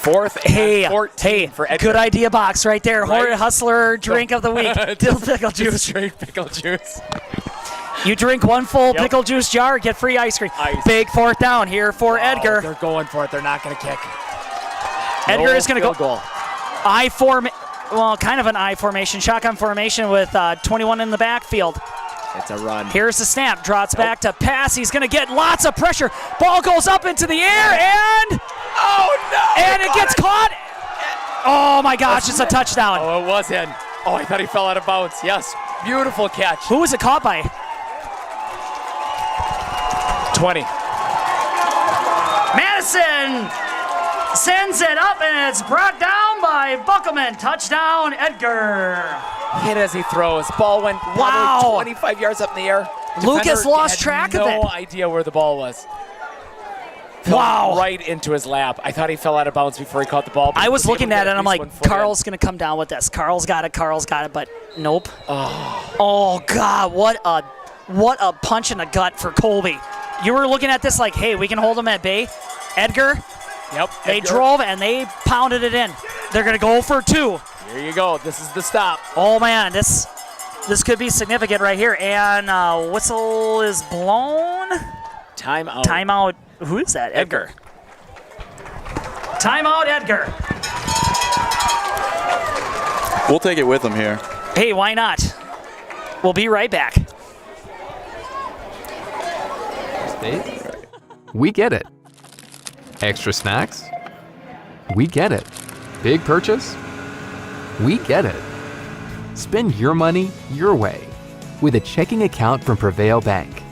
4th and 14 for Edgar. Good idea box right there. Right? Hornet Hustler drink of the week. Dill pickle juice. Just straight pickle juice. You drink one full pickle juice jar, get free ice cream. Big 4th down here for Edgar. They're going for it. They're not going to kick. Edgar is going to go. Goal. Kind of an I formation, shotgun formation with 21 in the backfield. It's a run. Here's the snap, drops back to pass. He's going to get lots of pressure. Ball goes up into the air, and it gets caught. Oh my gosh, it's a touchdown. Oh, it was in. Oh, I thought he fell out of bounds. Yes, beautiful catch. Who was it caught by? 20. Madison sends it up, and it's brought down by Buckelman. Touchdown, Edgar. Hit as he throws. Ball went 25 yards up in the air. Lucas Defender lost had track of it. No idea where the ball was. Fell right into his lap. I thought he fell out of bounds before he caught the ball. I was looking at it, and I'm like, Carl's going to come down with this. Carl's got it, but nope. Oh God, what a punch in the gut for Colby. You were looking at this like, hey, we can hold him at bay. Edgar, they Edgar. drove, and they pounded it in. They're going to go for 2. Here you go. This is the stop. Oh, man, this could be significant right here. And whistle is blown. Timeout. Timeout. Who is that? Edgar. Timeout, Edgar. We'll take it with him here. Hey, why not? We'll be right back. We get it. Extra snacks? We get it. Big purchase? We get it. Spend your money your way with a checking account from Prevail Bank.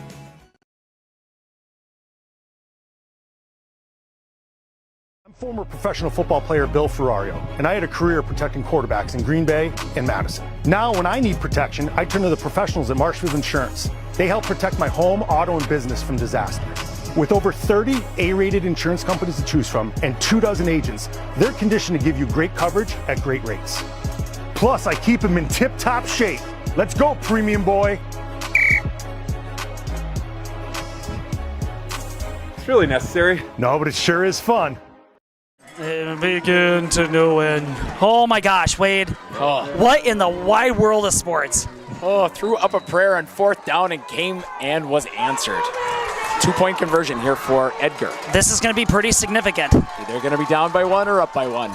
I'm former professional football player Bill Ferrario, and I had a career protecting quarterbacks in Green Bay and Madison. Now, when I need protection, I turn to the professionals at Marshfield Insurance. They help protect my home, auto, and business from disaster. With over 30 A-rated insurance companies to choose from and 24 agents, they're conditioned to give you great coverage at great rates. Plus, I keep them in tip-top shape. Let's go, premium boy. It's really necessary. No, but it sure is fun. And begin to no end. Oh my gosh, Wade. What in the wide world of sports? Threw up a prayer on 4th down and came and was answered. 2-point conversion here for Edgar. This is going to be pretty significant. They're going to be down by 1 or up by 1.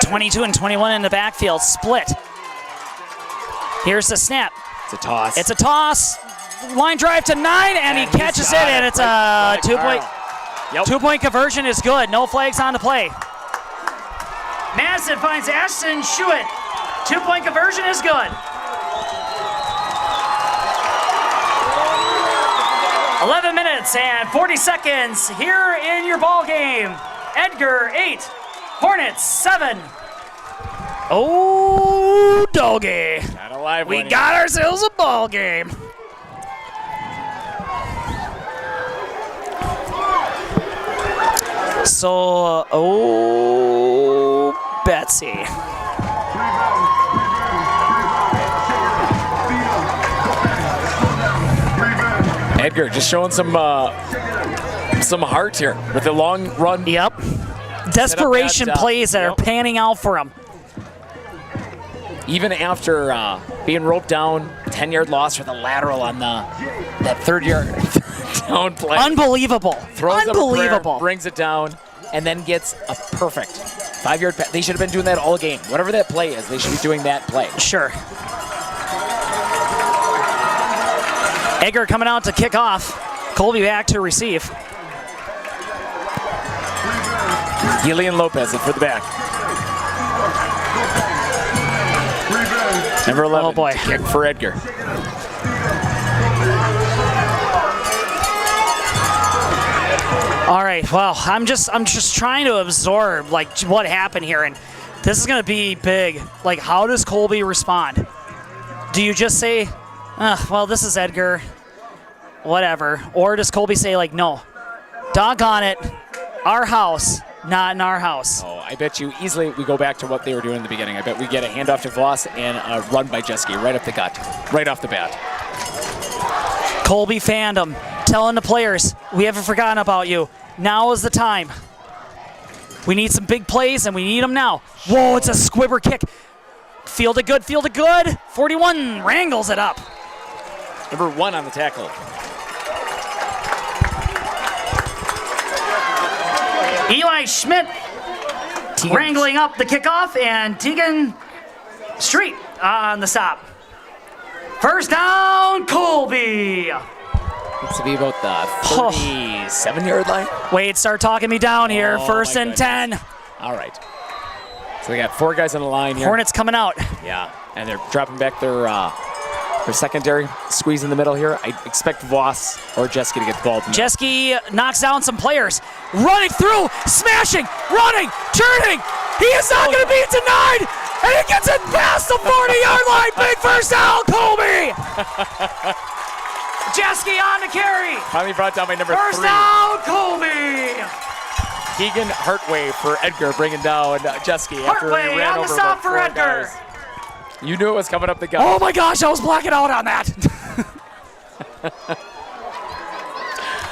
22 and 21 in the backfield, split. Here's the snap. It's a toss. It's a toss. Line drive to 9, and he catches it, and it's a 2-point. Yep. 2-point conversion is good. No flags on the play. Madison finds Ashton Schuett. 2-point conversion is good. 11 minutes and 40 seconds here in your ball game. Edgar 8, Hornets 7. Oh, doggy. Not alive. We got ourselves a ball game. So, Betsy. Edgar just showing some heart here with the long run. Yep. Desperation plays that are panning out for him. Even after being roped down, 10-yard loss for the lateral on that third-yard down play. Unbelievable. Throws Unbelievable. Up a prayer, brings it down, and then gets a perfect 5-yard pass. They should have been doing that all game. Whatever that play is, they should be doing that play. Sure. Edgar coming out to kick off. Colby back to receive. Gillian Lopez for the back. Number 11, oh boy. Kick for Edgar. All right, well, I'm just trying to absorb like what happened here, and this is gonna be big. Like, how does Colby respond? Do you just say, well, this is Edgar, whatever, or does Colby say like, no, doggone it, our house, not in our house? Oh, I bet you easily we go back to what they were doing in the beginning. I bet we get a handoff to Voss and a run by Jeske right up the gut, right off the bat. Colby fandom telling the players, we haven't forgotten about you. Now is the time. We need some big plays, and we need them now. Whoa, it's a squibber kick. Fielded good, fielded good. 41 wrangles it up. Number 1 on the tackle. Eli Schmidt wrangling up the kickoff, and Tegan Street on the stop. First down, Colby. Looks to be about the 37-yard line. Wait, start talking me down here. Oh, First and 10. All right. So we got 4 guys on the line here. Hornets coming out. Yeah, and they're dropping back their secondary, squeeze in the middle here. I expect Voss or Jeske to get the ball. Jeske knocks down some players. Running through, smashing, running, turning. He is not going to be denied. And he gets it past the 40-yard line. Big first down, Colby. Jeske on the carry. Finally brought down by number 3. First down, Colby. Keegan Hartway for Edgar, bringing down Jeske after he Hartway ran on the over stop about for 4 Edgar. guys. You knew it was coming up the gut. Oh my gosh, I was blacking out on that.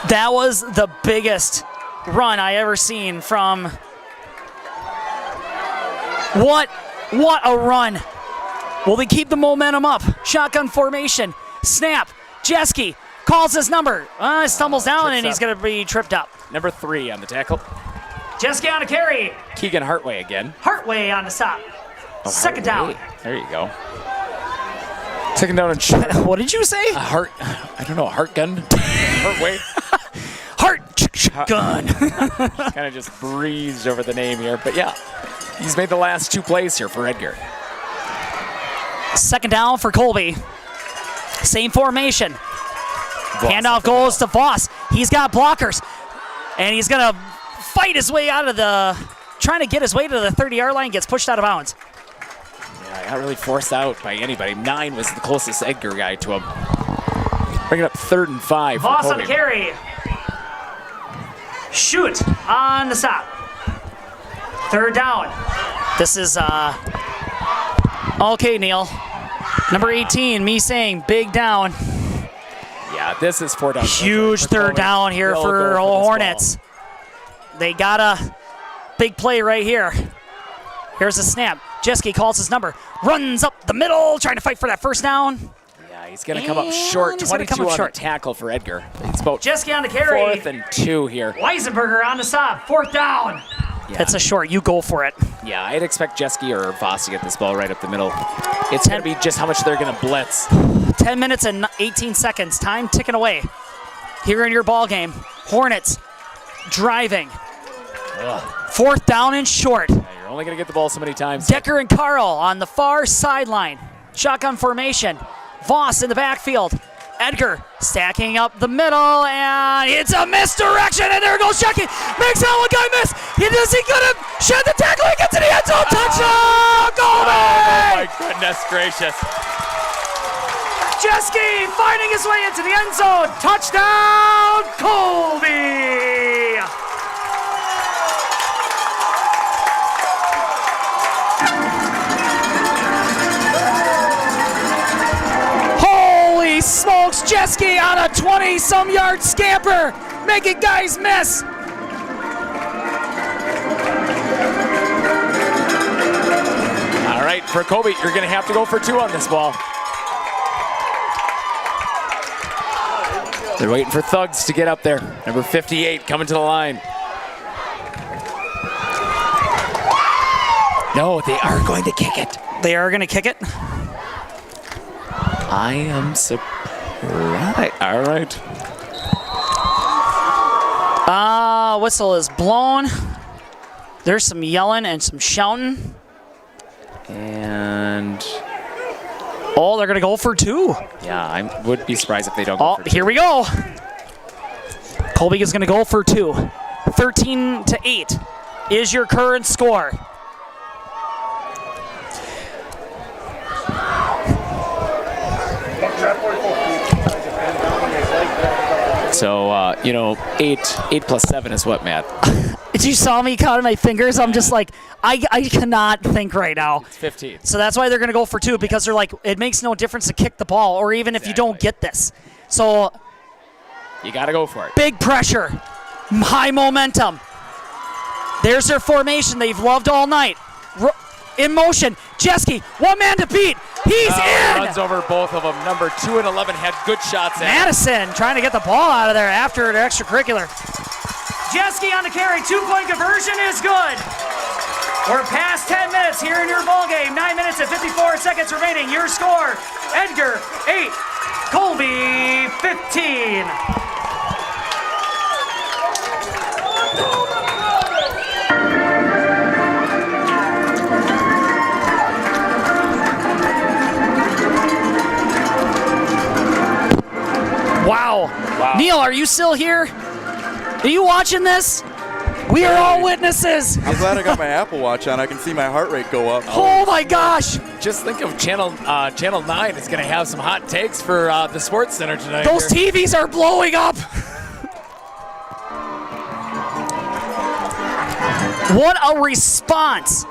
That was the biggest run I ever seen from. What a run. Will they keep the momentum up? Shotgun formation, snap. Jeske calls his number. Stumbles down and he's going to be tripped up. Number 3 on the tackle. Jeske on a carry. Keegan Hartway again. Hartway on the stop. Oh, Second Hartway. down. There you go. Second down and short. What did you say? I don't know, a heart gun? Hartway? Heart gun. Kind of just breezed over the name here. But yeah, he's made the last 2 plays here for Edgar. Second down for Colby. Same formation. Voss. Handoff goes to Voss. He's got blockers. And he's going to fight his way out of trying to get his way to the 30-yard line, gets pushed out of bounds. Yeah, not really forced out by anybody. 9 was the closest Edgar guy to him. Bringing up 3rd and 5 for Voss on Colby. the carry. Shoot on the stop. 3rd down. This is, okay, Neil. Number 18, me saying big down. Yeah, this is 4 down. Huge 3rd down here for Hornets. They got a big play right here. Here's the snap. Jeske calls his number. Runs up the middle, trying to fight for that first down. Yeah, he's going to come up short. 22 on the tackle for Edgar. It's about Jeske on the carry. 4th and 2 here. Weisenberger on the stop. 4th down. Yeah. That's a short. You go for it. Yeah, I'd expect Jeske or Voss to get this ball right up the middle. It's going to be just how much they're going to blitz. 10 minutes and 18 seconds. Time ticking away. Here in your ball game. Hornets driving. Ugh. 4th down and short. Yeah, you're only going to get the ball so many times. Decker and Carl on the far sideline. Shotgun formation. Voss in the backfield. Edgar stacking up the middle, and it's a misdirection, and there goes Jeske. Makes that one guy miss. Is he going to shed the tackle? He gets to the end zone. Touchdown, Colby! Oh, my goodness gracious. Jeske finding his way into the end zone. Touchdown, Colby! Holy smokes, Jeske on a 20-some yard scamper, making guys miss. for Colby, you're going to have to go for 2 on this ball. They're waiting for Thugs to get up there. Number 58 coming to the line. No, they are going to kick it. They are going to kick it? I am surprised. All right. Whistle is blown. There's some yelling and some shouting. And... oh, they're going to go for 2. Yeah, I would be surprised if they don't go for 2. Here we go. Colby is going to go for 2. 13-8 is your current score. So, 8 plus 7 is what, Matt? You saw me counting my fingers. I'm just like, I cannot think right now. It's 15. So that's why they're going to go for 2, because they're like, it makes no difference to kick the ball, or even if you don't get this. So you got to go for it. Big pressure, high momentum. There's their formation they've loved all night. In motion, Jeske, one man to beat. He's in! Runs over both of them. Number 2 and 11 had good shots at Madison trying to get the ball out of there after their extracurricular. Jeske on the carry, 2-point conversion is good. We're past 10 minutes here in your ball game. 9 minutes and 54 seconds remaining. Your score, Edgar 8, Colby 15. Wow. Neil, are you still here? Are you watching this? We are all witnesses. I'm glad I got my Apple Watch on. I can see my heart rate go up. Oh my gosh. Just think of Channel 9 is going to have some hot takes for the Sports Center tonight. Those TVs are blowing up. What a response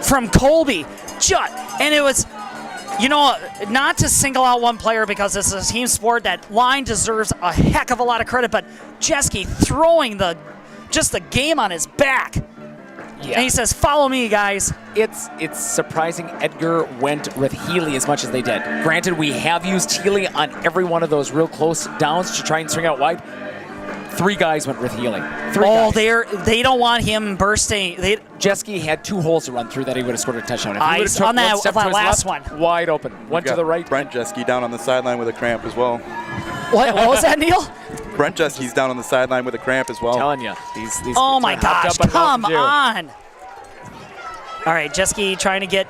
from Colby. And it was, not to single out one player because this is a team sport. That line deserves a heck of a lot of credit, but Jeske throwing just the game on his back. Yeah. And he says, follow me, guys. It's surprising Edgar went with Healy as much as they did. Granted, we have used Healy on every one of those real close downs to try and swing out wide. 3 guys went with Healy. They don't want him bursting. Jeske had 2 holes to run through that he would have scored a touchdown. If he Ice on that last one. Wide open. One to the right. Brent Jeske down on the sideline with a cramp as well. What was that, Neil? Brent Jeske's down on the sideline with a cramp as well. I'm telling you. These oh my gosh, come on. All right, Jeske trying to get,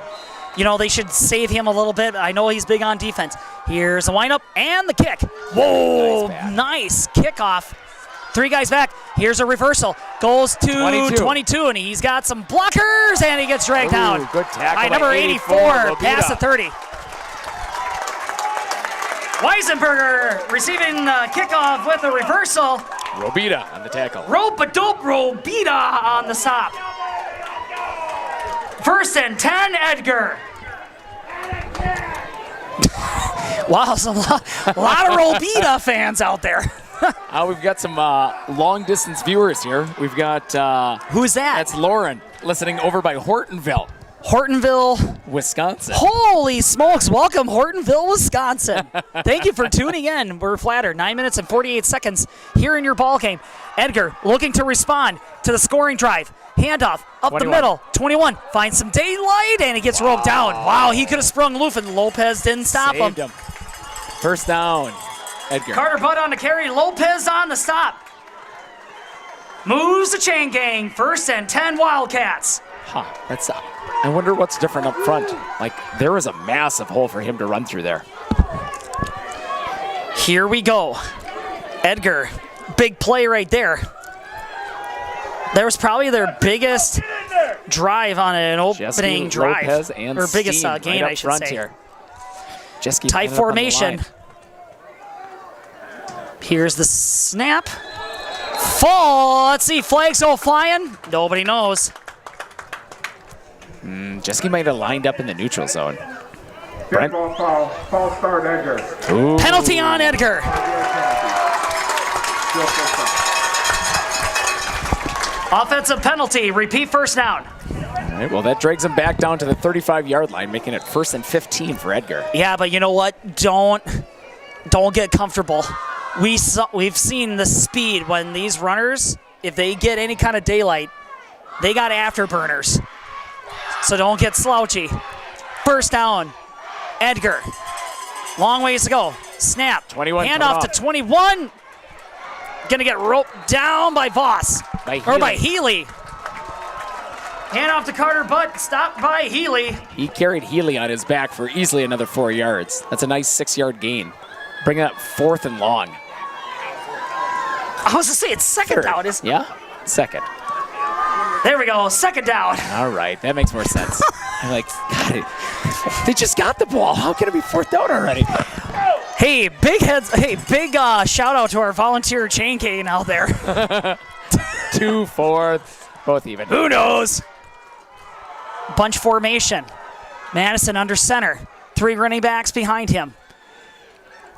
they should save him a little bit. I know he's big on defense. Here's a windup and the kick. Whoa, nice kickoff. 3 guys back. Here's a reversal. Goes to 22, and he's got some blockers, and he gets dragged down. Good tackle by number 84, past the 30. Weisenberger receiving the kickoff with a reversal. Robita on the tackle. Rope-a-dope Robita on the stop. 1st and 10, Edgar. Wow, a lot of Robita fans out there. We've got some long-distance viewers here. We've got... who's that? That's Lauren, listening over by Hortonville. Hortonville, Wisconsin. Holy smokes. Welcome, Hortonville, Wisconsin. Thank you for tuning in. We're flattered. 9 minutes and 48 seconds here in your ball game. Edgar looking to respond to the scoring drive. Handoff up 21. The middle. 21 finds some daylight, and he gets roped down. Wow, he could have sprung loose, and Lopez didn't stop him. 1st down, Edgar. Carter Butt on the carry. Lopez on the stop. Moves the chain gang. 1st and 10, Wildcats. That's I wonder what's different up front. Like, there was a massive hole for him to run through there. Here we go. Edgar, big play right there. That was probably their biggest drive on an opening drive. Lopez and or biggest gain, right I should say. Here. Jeske tight formation. Here's the snap. Fall. Let's see. Flags go flying. Nobody knows. Jeske might have lined up in the neutral zone. Brent. Fall start Edgar. Ooh. Penalty on Edgar. Offensive penalty. Repeat 1st down. All right, well, that drags him back down to the 35-yard line, making it 1st and 15 for Edgar. Yeah, but you know what? Don't get comfortable. We've seen the speed when these runners, if they get any kind of daylight, they got afterburners. So don't get slouchy. First down, Edgar. Long ways to go. Snap. 21. Handoff to 21. Gonna get roped down by Voss. By Healy. Handoff to Carter, but stopped by Healy. He carried Healy on his back for easily another 4 yards. That's a nice 6-yard gain. Bringing up 4th and long. I was to say it's second down, isn't it? Yeah, second. There we go, second down. All right, that makes more sense. I'm like, God, they just got the ball. How can it be 4th down already? Hey, big shout out to our volunteer chain cane out there. 2, 4, both even. Who knows? Bunch formation. Madison under center. 3 running backs behind him.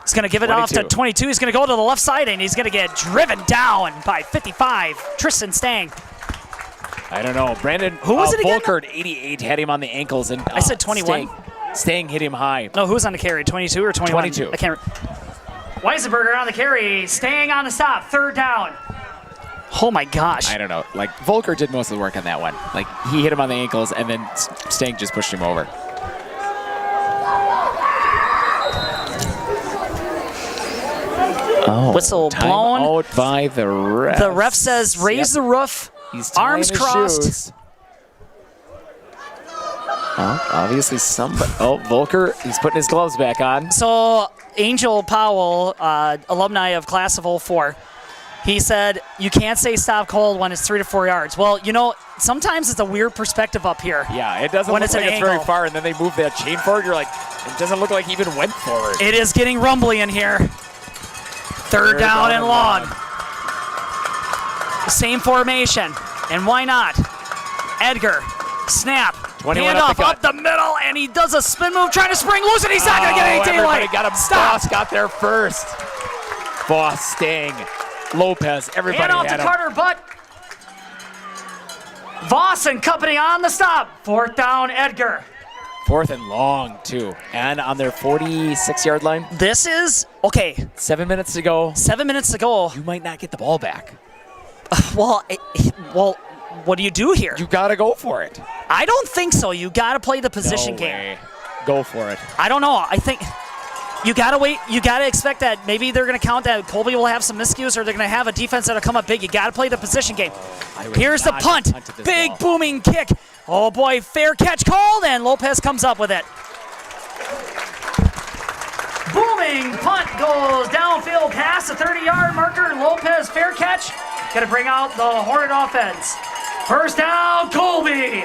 He's going to give it off to 22. He's going to go to the left side, and he's going to get driven down by 55. Tristan Stang. I don't know. Brandon Who was it again? Volker, 88, had him on the ankles. And I said 21. Stang hit him high. No, who was on the carry? 22 or 21? 22. I can't Weisenberger on the carry. Stang on the stop. 3rd down. Oh, my gosh. I don't know. Like, Volker did most of the work on that one. Like, he hit him on the ankles, and then Stang just pushed him over. Oh, whistle blown. Out by the ref. The ref says raise the roof. He's arms crossed. Shoes. Oh, obviously somebody. Oh, Volker, he's putting his gloves back on. So Angel Powell, alumni of class of 04, he said you can't say stop cold when it's 3 to 4 yards. Well, you know, sometimes it's a weird perspective up here. Yeah, it doesn't when look it's like an it's angle. very far, and then they move that chain forward. You're like, it doesn't look like he even went forward. It is getting rumbly in here. Third down and long. Same formation, and why not? Edgar, snap, handoff up the middle, and he does a spin move trying to spring loose, and he's not going to get any daylight. Everybody got him. Stop. Voss got there first. Voss, Stang, Lopez, everybody handoff had to him. Carter, but Voss and company on the stop. 4th down, Edgar. 4th and long, too. And on their 46-yard line. This is, okay. 7 minutes to go. 7 minutes to go. You might not get the ball back. Well, what do you do here? You got to go for it. I don't think so. You got to play the position No game. way. Go for it. I don't know. I think you got to wait. You got to expect that maybe they're going to count that Colby will have some miscues, or they're going to have a defense that'll come up big. You got to play the position game. Here's the punt. Big booming kick. Oh boy, fair catch called, and Lopez comes up with it. Booming punt goes downfield past the 30-yard marker. Lopez, fair catch. Going to bring out the Hornet offense. First down, Colby.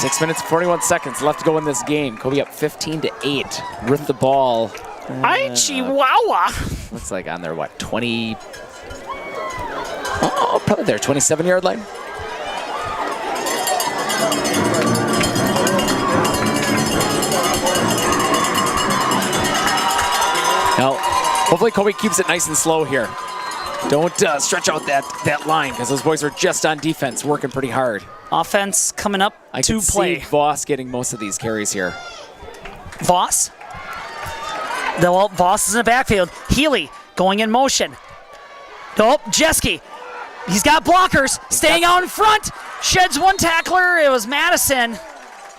6 minutes and 41 seconds left to go in this game. Colby up 15-8 with the ball. Chihuahua. Looks like on their, 20? Oh, probably their 27-yard line. Now, hopefully Colby keeps it nice and slow here. Don't stretch out that line, because those boys are just on defense, working pretty hard. Offense coming up to play. I see Voss getting most of these carries here. Voss? Well, Voss is in the backfield. Healy going in motion. Nope, Jeske. He's got blockers. Staying out in front. Sheds one tackler. It was Madison.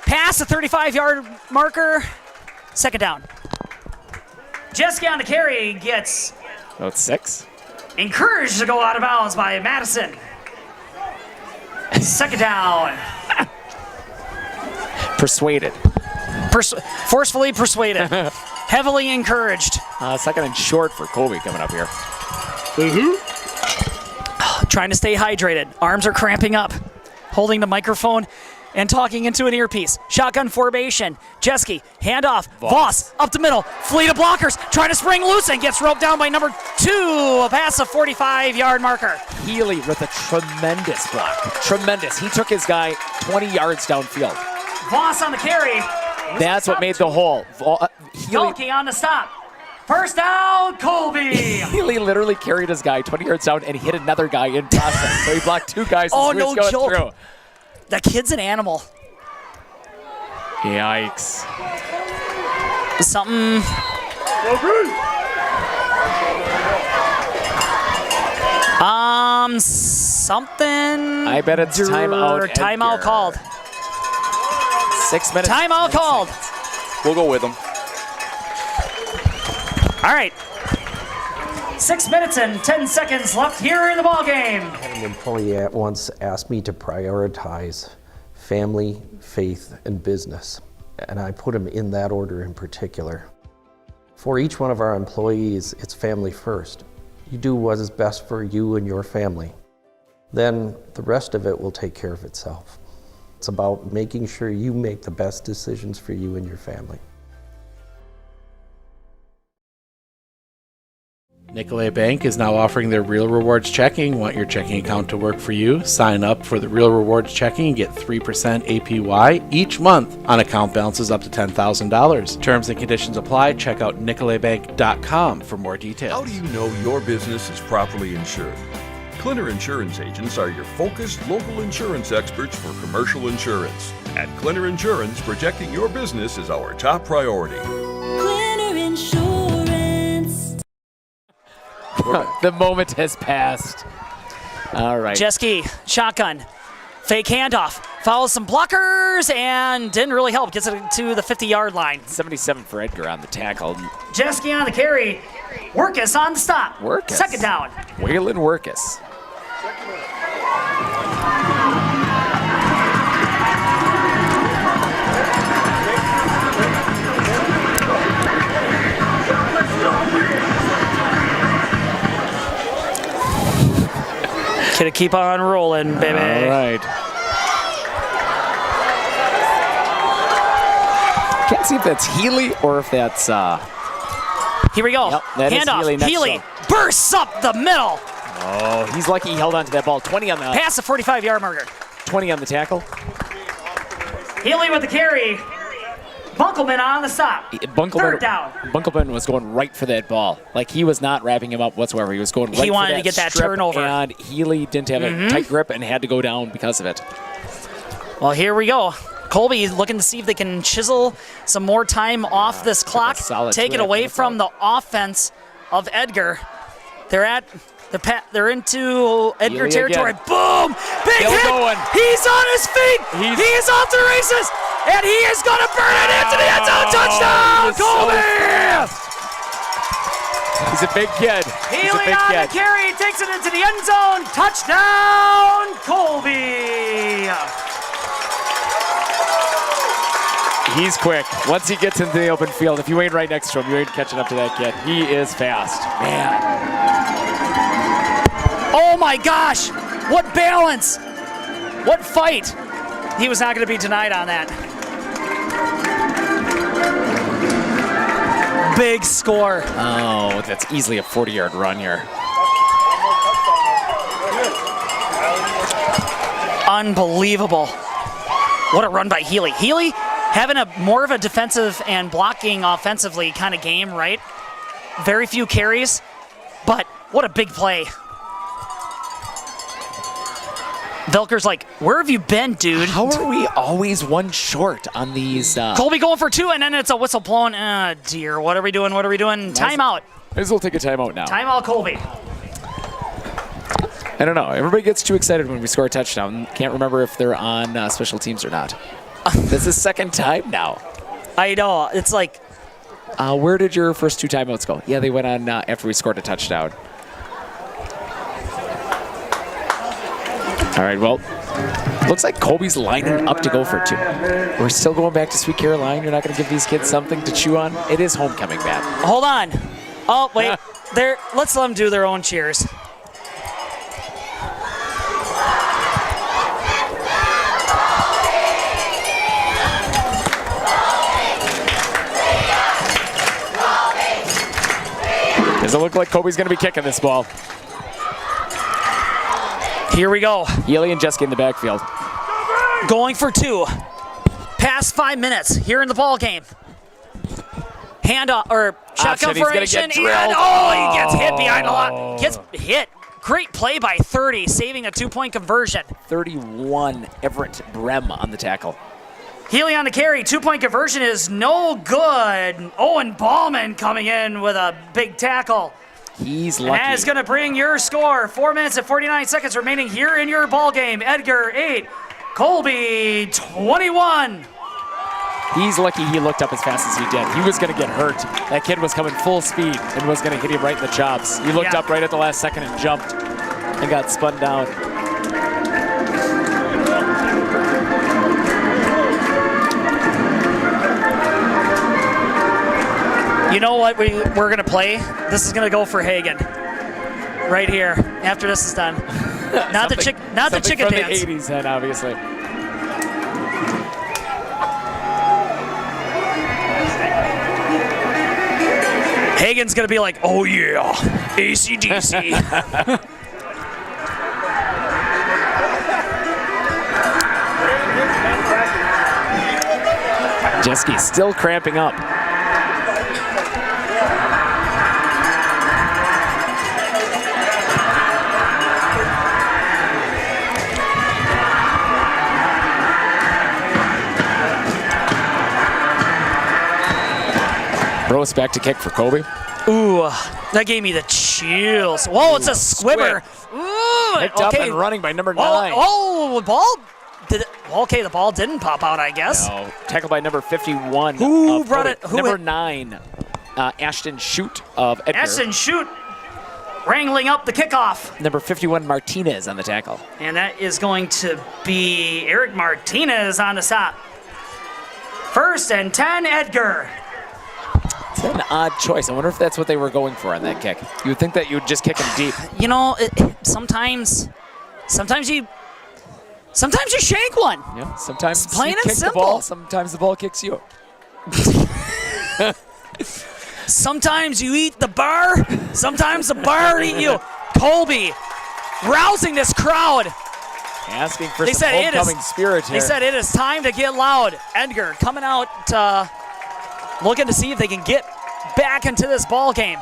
Past the 35-yard marker. Second down. Jeske on the carry gets About 6. encouraged to go out of bounds by Madison. Second down. Persuaded. Forcefully persuaded. Heavily encouraged. Second and short for Colby coming up here. Trying to stay hydrated. Arms are cramping up. Holding the microphone and talking into an earpiece. Shotgun formation. Jeske, handoff. Voss up the middle. Fleet of blockers. Trying to spring loose and gets roped down by number 2. Past the 45-yard marker. Healy with a tremendous block. Tremendous. He took his guy 20 yards downfield. Voss on the carry. That's what made the hole. Yolke on the stop. First down, Colby. Healy literally carried his guy 20 yards down and hit another guy in process. So he blocked 2 guys as he was going through. That kid's an animal. Yikes. Something. Something. I bet it's timeout. Timeout called. 6 minutes. Timeout called. We'll go with them. All right. 6 minutes and 10 seconds left here in the ball game. An employee at once asked me to prioritize family, faith, and business, and I put them in that order in particular. For each one of our employees, it's family first. You do what is best for you and your family. Then the rest of it will take care of itself. It's about making sure you make the best decisions for you and your family. Nicolet Bank is now offering their Real Rewards checking. Want your checking account to work for you? Sign up for the Real Rewards checking and get 3% APY each month on account balances up to $10,000. Terms and conditions apply. Check out nicoletbank.com for more details. How do you know your business is properly insured? Clinner Insurance Agents are your focused local insurance experts for commercial insurance. At Clinner Insurance, protecting your business is our top priority. Clinner Insurance. The moment has passed. All right. Jeske, shotgun, fake handoff, follows some blockers, and didn't really help. Gets it to the 50-yard line. 77 for Edgar on the tackle. Jeske on the carry. Workus on the stop. Workus. Second down. Waylon Workus. Gonna keep on rolling, baby. All right. Can't see if that's Healy or if that's. Here we go. Yep, that is handoff. Healy. Healy bursts up the middle. Oh, he's lucky he held on to that ball. 20 on the. Past the 45-yard marker. 20 on the tackle. Healy with the carry. Bunkelman on the stop. Third down. Bunkelman was going right for that ball. Like, he was not wrapping him up whatsoever. He was going right for that. He wanted to get that strip, turnover. And Healy didn't have a tight grip and had to go down because of it. Well, here we go. Colby looking to see if they can chisel some more time off this clock. Take it away from the offense of Edgar. They're into Edgar territory. Again. Boom! Big Still hit! going. He's on his feet! He is off the races! And he is going to burn it into the end zone! Touchdown, Colby! He's a big kid. Healy on the carry, takes it into the end zone. Touchdown, Colby! He's quick. Once he gets into the open field, if you ain't right next to him, you ain't catching up to that kid. He is fast. Man. Oh my gosh! What balance! What fight! He was not going to be denied on that. Big score. Oh, that's easily a 40-yard run here. Unbelievable. What a run by Healy. Healy having a more of a defensive and blocking offensively kind of game, right? Very few carries, but what a big play. Velker's like, where have you been, dude? How are we always one short on these? Colby going for two, and then it's a whistle blown. Dear, what are we doing? What are we doing? Timeout. Might as well take a timeout now. Timeout, Colby. I don't know. Everybody gets too excited when we score a touchdown. Can't remember if they're on special teams or not. This is second time now. I know. It's like. Where did your first two timeouts go? Yeah, they went on after we scored a touchdown. All right, well, looks like Colby's lining up to go for two. We're still going back to Sweet Caroline. You're not going to give these kids something to chew on? It is homecoming, man. Hold on. Oh, wait. Let's let them do their own cheers. Doesn't look like Colby's going to be kicking this ball. Here we go. Healy and Jeske in the backfield. Going for two. Past 5 minutes here in the ball game. Handoff or shotgun formation, and he gets hit behind a lot. Gets hit great play by 30, saving a 2-point conversion. 31, Everett Brem on the tackle. Healy on the carry, 2-point conversion is no good. Owen Ballman coming in with a big tackle. He's And lucky. that is going to bring your score. 4 minutes and 49 seconds remaining here in your ball game. Edgar 8, Colby 21. He's lucky he looked up as fast as he did. He was going to get hurt. That kid was coming full speed and was going to hit him right in the chops. He looked up right at the last second and jumped and got spun down. You know what we're going to play? This is going to go for Hagen. Right here, after this is done. Not the chicken from dance. The 80s then, obviously. Hagen's going to be like, oh yeah, AC/DC. Jeske still cramping up. Rose back to kick for Colby. Ooh, that gave me the chills. Whoa, it's a squibber. Ooh, Picked up and running by number 9. Oh, the ball. Okay, the ball didn't pop out, I guess. No, tackled by number 51. Who brought it? Who number hit? 9, Ashton Shute of Edgar. Ashton Shute wrangling up the kickoff. Number 51, Martinez on the tackle. And that is going to be Eric Martinez on the stop. 1st and 10, Edgar. It's an odd choice. I wonder if that's what they were going for on that kick. You would think that you would just kick him deep. You know, sometimes you shank one. Yeah, sometimes It's plain you and kick simple. the ball, sometimes the ball kicks you. Sometimes you eat the bar, sometimes the bar eat you. Colby rousing this crowd. Asking for They some said it is- homecoming spirit here. They said it is time to get loud. Edgar coming out, looking to see if they can get back into this ball game.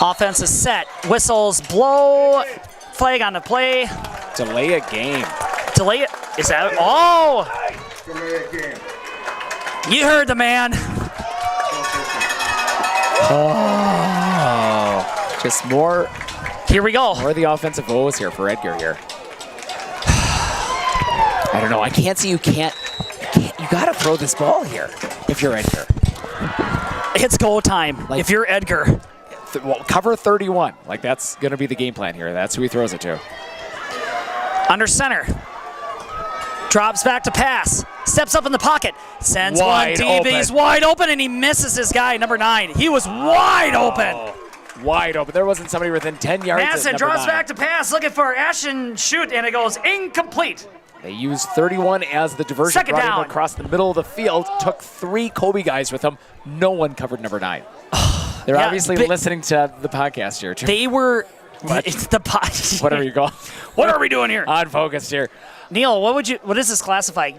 Offense is set. Whistles blow. Flag on the play. Delay a game. Delay it. Is that? Oh! You heard the man. Oh, just more. Here we go. More of the offensive woes here for Edgar here. I don't know. I can't see you can't. You gotta throw this ball here if you're Edgar. It's go time. Like, if you're Edgar. Well, cover 31. Like, that's gonna be the game plan here. That's who he throws it to. Under center. Drops back to pass. Steps up in the pocket. Sends Wide one deep. open. He's wide open and he misses his guy, number 9. He was wide open. Wide open. There wasn't somebody within 10 yards. Madison drops back to pass, looking for Ashton Shute, and it goes incomplete. They used 31 as the diversion. Second brought him down. across the middle of the field. Took 3 Colby guys with him. No one covered number 9. They're Yeah, obviously listening to the podcast here, too. They were. What? It's the podcast. Whatever you call. What are we doing here? Unfocused here. Neil, what does this classify?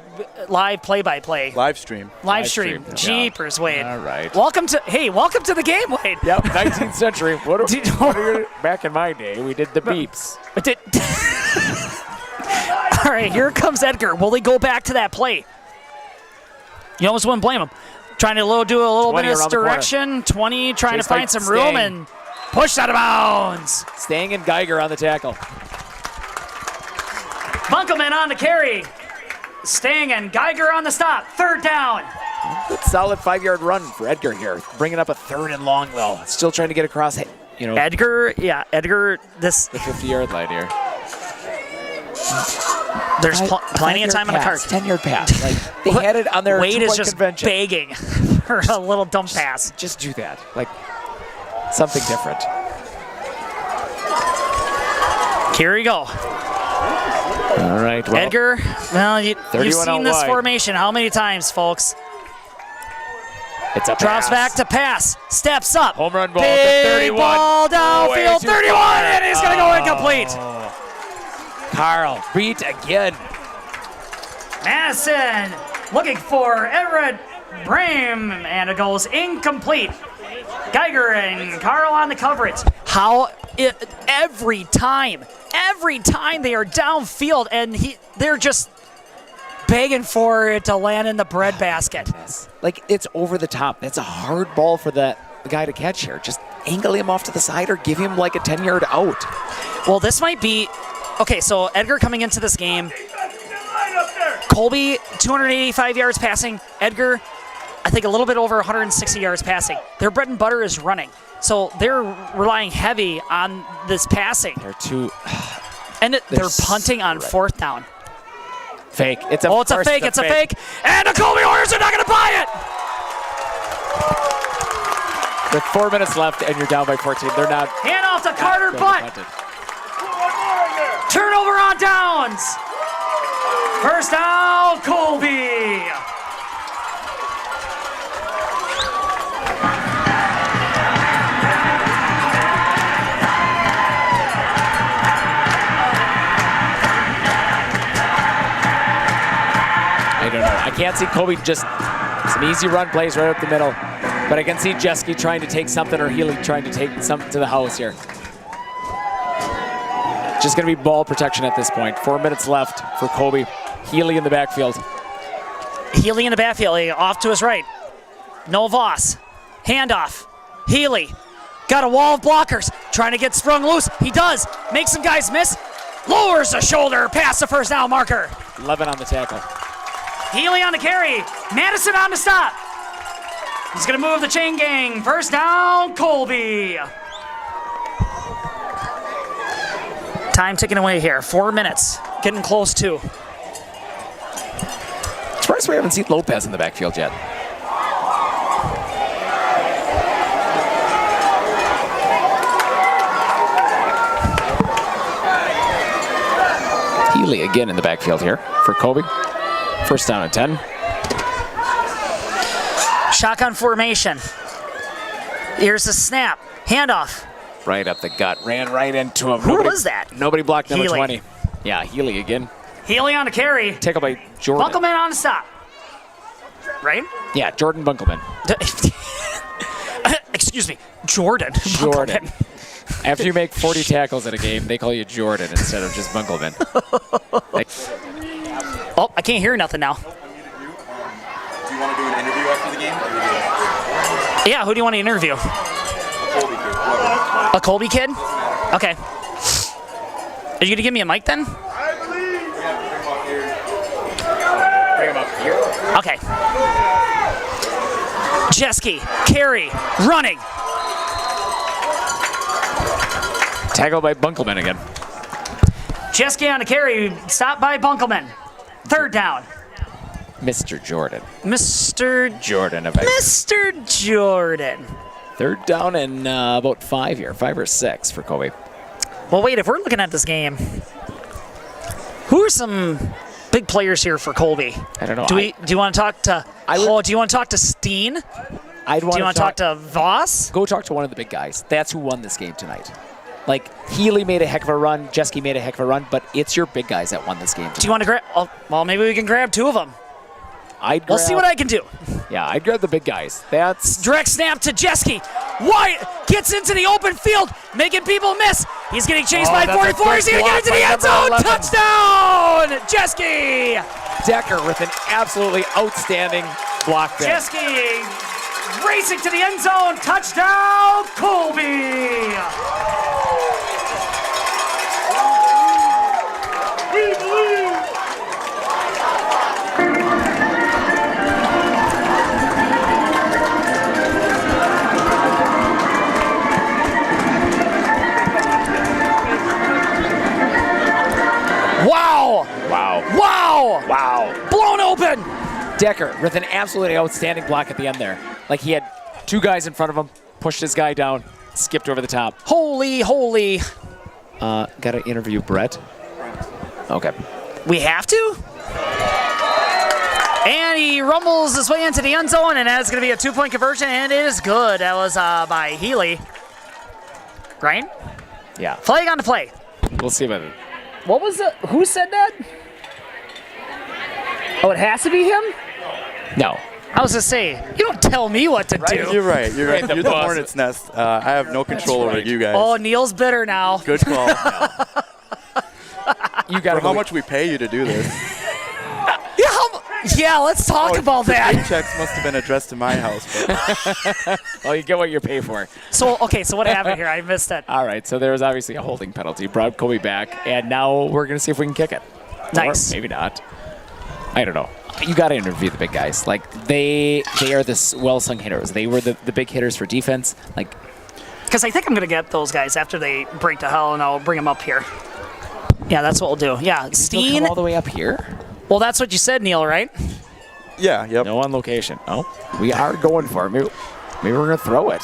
Live play-by-play. Live stream. Live stream. Jeepers, Wade. All right. Welcome to the game, Wade. Yep, 19th century. What are you, back in my day, we did the beeps. All right, here comes Edgar. Will he go back to that play? You almost wouldn't blame him. Trying to do a little bit of misdirection. 20, trying to find some room and pushed out of bounds. Stang and Geiger on the tackle. Bunkelman on the carry. Stang and Geiger on the stop. 3rd down. Good solid 5-yard run for Edgar here. Bringing up a 3rd and long, though. Still trying to get across, Edgar, the 50-yard line here. There's plenty of time on the card. 10-yard pass. Like, they had it on their Wade is just convention. begging for a little dump pass. Just do that. Like, something different. Here we go. All right. Well, Edgar, well, you've 31 seen out this wide. formation how many times, folks? It's a Drops pass. back to pass. Steps up. Home run ball Big to 31. ball downfield. Way too 31, far. and he's going to go incomplete. Carl beat again. Madison looking for Everett Brame, and it goes incomplete. Geiger and Carl on the coverage. Every time they are downfield and they're just begging for it to land in the breadbasket. Like, it's over the top. That's a hard ball for the guy to catch here. Just angle him off to the side or give him like a 10-yard out. Well, this might be... Okay, so Edgar coming into this game. Colby, 285 yards passing. Edgar, I think a little bit over 160 yards passing. Their bread and butter is running. So they're relying heavy on this passing. They're too... And they're punting on fourth down. Fake. It's a fake. It's a fake. And the Colby Hornets are not going to buy it. With 4 minutes left and you're down by 14. They're not... Hand off to Carter Butt. Turnover on downs. First down, Colby. I don't know. I can't see Colby just some easy run plays right up the middle. But I can see Jeske trying to take something or Healy trying to take something to the house here. Just going to be ball protection at this point. 4 minutes left for Colby. Healy in the backfield. Healy in the backfield, off to his right. No Voss. Handoff. Healy. Got a wall of blockers. Trying to get sprung loose. He does. Makes some guys miss. Lowers the shoulder past the first down marker. 11 on the tackle. Healy on the carry. Madison on the stop. He's going to move the chain gang. First down, Colby. Time ticking away here. 4 minutes. Getting close to. Surprised we haven't seen Lopez in the backfield yet. Healy again in the backfield here for Colby. First down and 10. Shotgun formation. Here's the snap. Handoff. Right up the gut. Ran right into him. Who was that? Nobody blocked number Healy. 20. Yeah, Healy again. Healy on the carry. Tackled by Jordan. Bunkelman on the stop. Right? Yeah, Jordan Bunkelman. Excuse me, Jordan. Jordan. After you make 40 tackles in a game, they call you Jordan instead of just Bunkelman. Oh, I can't hear nothing now. Do you want to do an interview after the game? Yeah, who do you want to interview? A Colby kid? Okay. Are you going to give me a mic then? Bring him up here. Okay. Jeske, carry, running. Tackled by Bunkelman again. Jeske on the carry, stopped by Bunkelman. Third down. Mr. Jordan. Mr. Jordan. Mr. Jordan. Third down and about 5 here. 5 or 6 for Colby. Well, wait, if we're looking at this game, who are some big players here for Colby? I don't know. Do you want to talk to do you want to talk to Steen? Do you want to talk to Voss? Go talk to one of the big guys. That's who won this game tonight. Like, Healy made a heck of a run, Jeske made a heck of a run, but it's your big guys that won this game tonight. Do you want to grab? Well, maybe we can grab two of them. We'll see what I can do. Yeah, I'd grab the big guys. That's direct snap to Jeske. White gets into the open field, making people miss. He's getting chased by 44. He's going to get into the end zone. Touchdown, Jeske. Decker with an absolutely outstanding block there. Jeske racing to the end zone. Touchdown, Colby. We believe. Wow! Wow. Wow! Wow. Blown open! Decker with an absolutely outstanding block at the end there. Like, he had two guys in front of him, pushed his guy down, skipped over the top. Holy. Got to interview Brett. Okay. We have to? And he rumbles his way into the end zone, and that's going to be a 2-point conversion, and it is good. That was by Healy. Right? Yeah. Flag on the play. We'll see about it. What was the... Who said that? Oh, it has to be him? No. I was going to say, you don't tell me what to do. You're right. You're right. Right, the You're the boss. hornet's nest. I have no control over you guys. Oh, Neil's bitter now. Good call. You got For how much we pay you to do this. Yeah, let's talk about the that. paychecks must have been addressed to my house. But. Well, you get what you pay for. So what happened here? I missed it. All right, so there was obviously a holding penalty. Brought Colby back, and now we're going to see if we can kick it. Nice. Or maybe not. I don't know. You got to interview the big guys. Like, they are the well-sung hitters. They were the big hitters for defense. Like, because I think I'm going to get those guys after they break to hell, and I'll bring them up here. Yeah, that's what we'll do. Yeah, Steen. all the way up here? Well, that's what you said, Neil, right? Yeah, yep. No on location. Oh, we are going for it. Maybe we're going to throw it.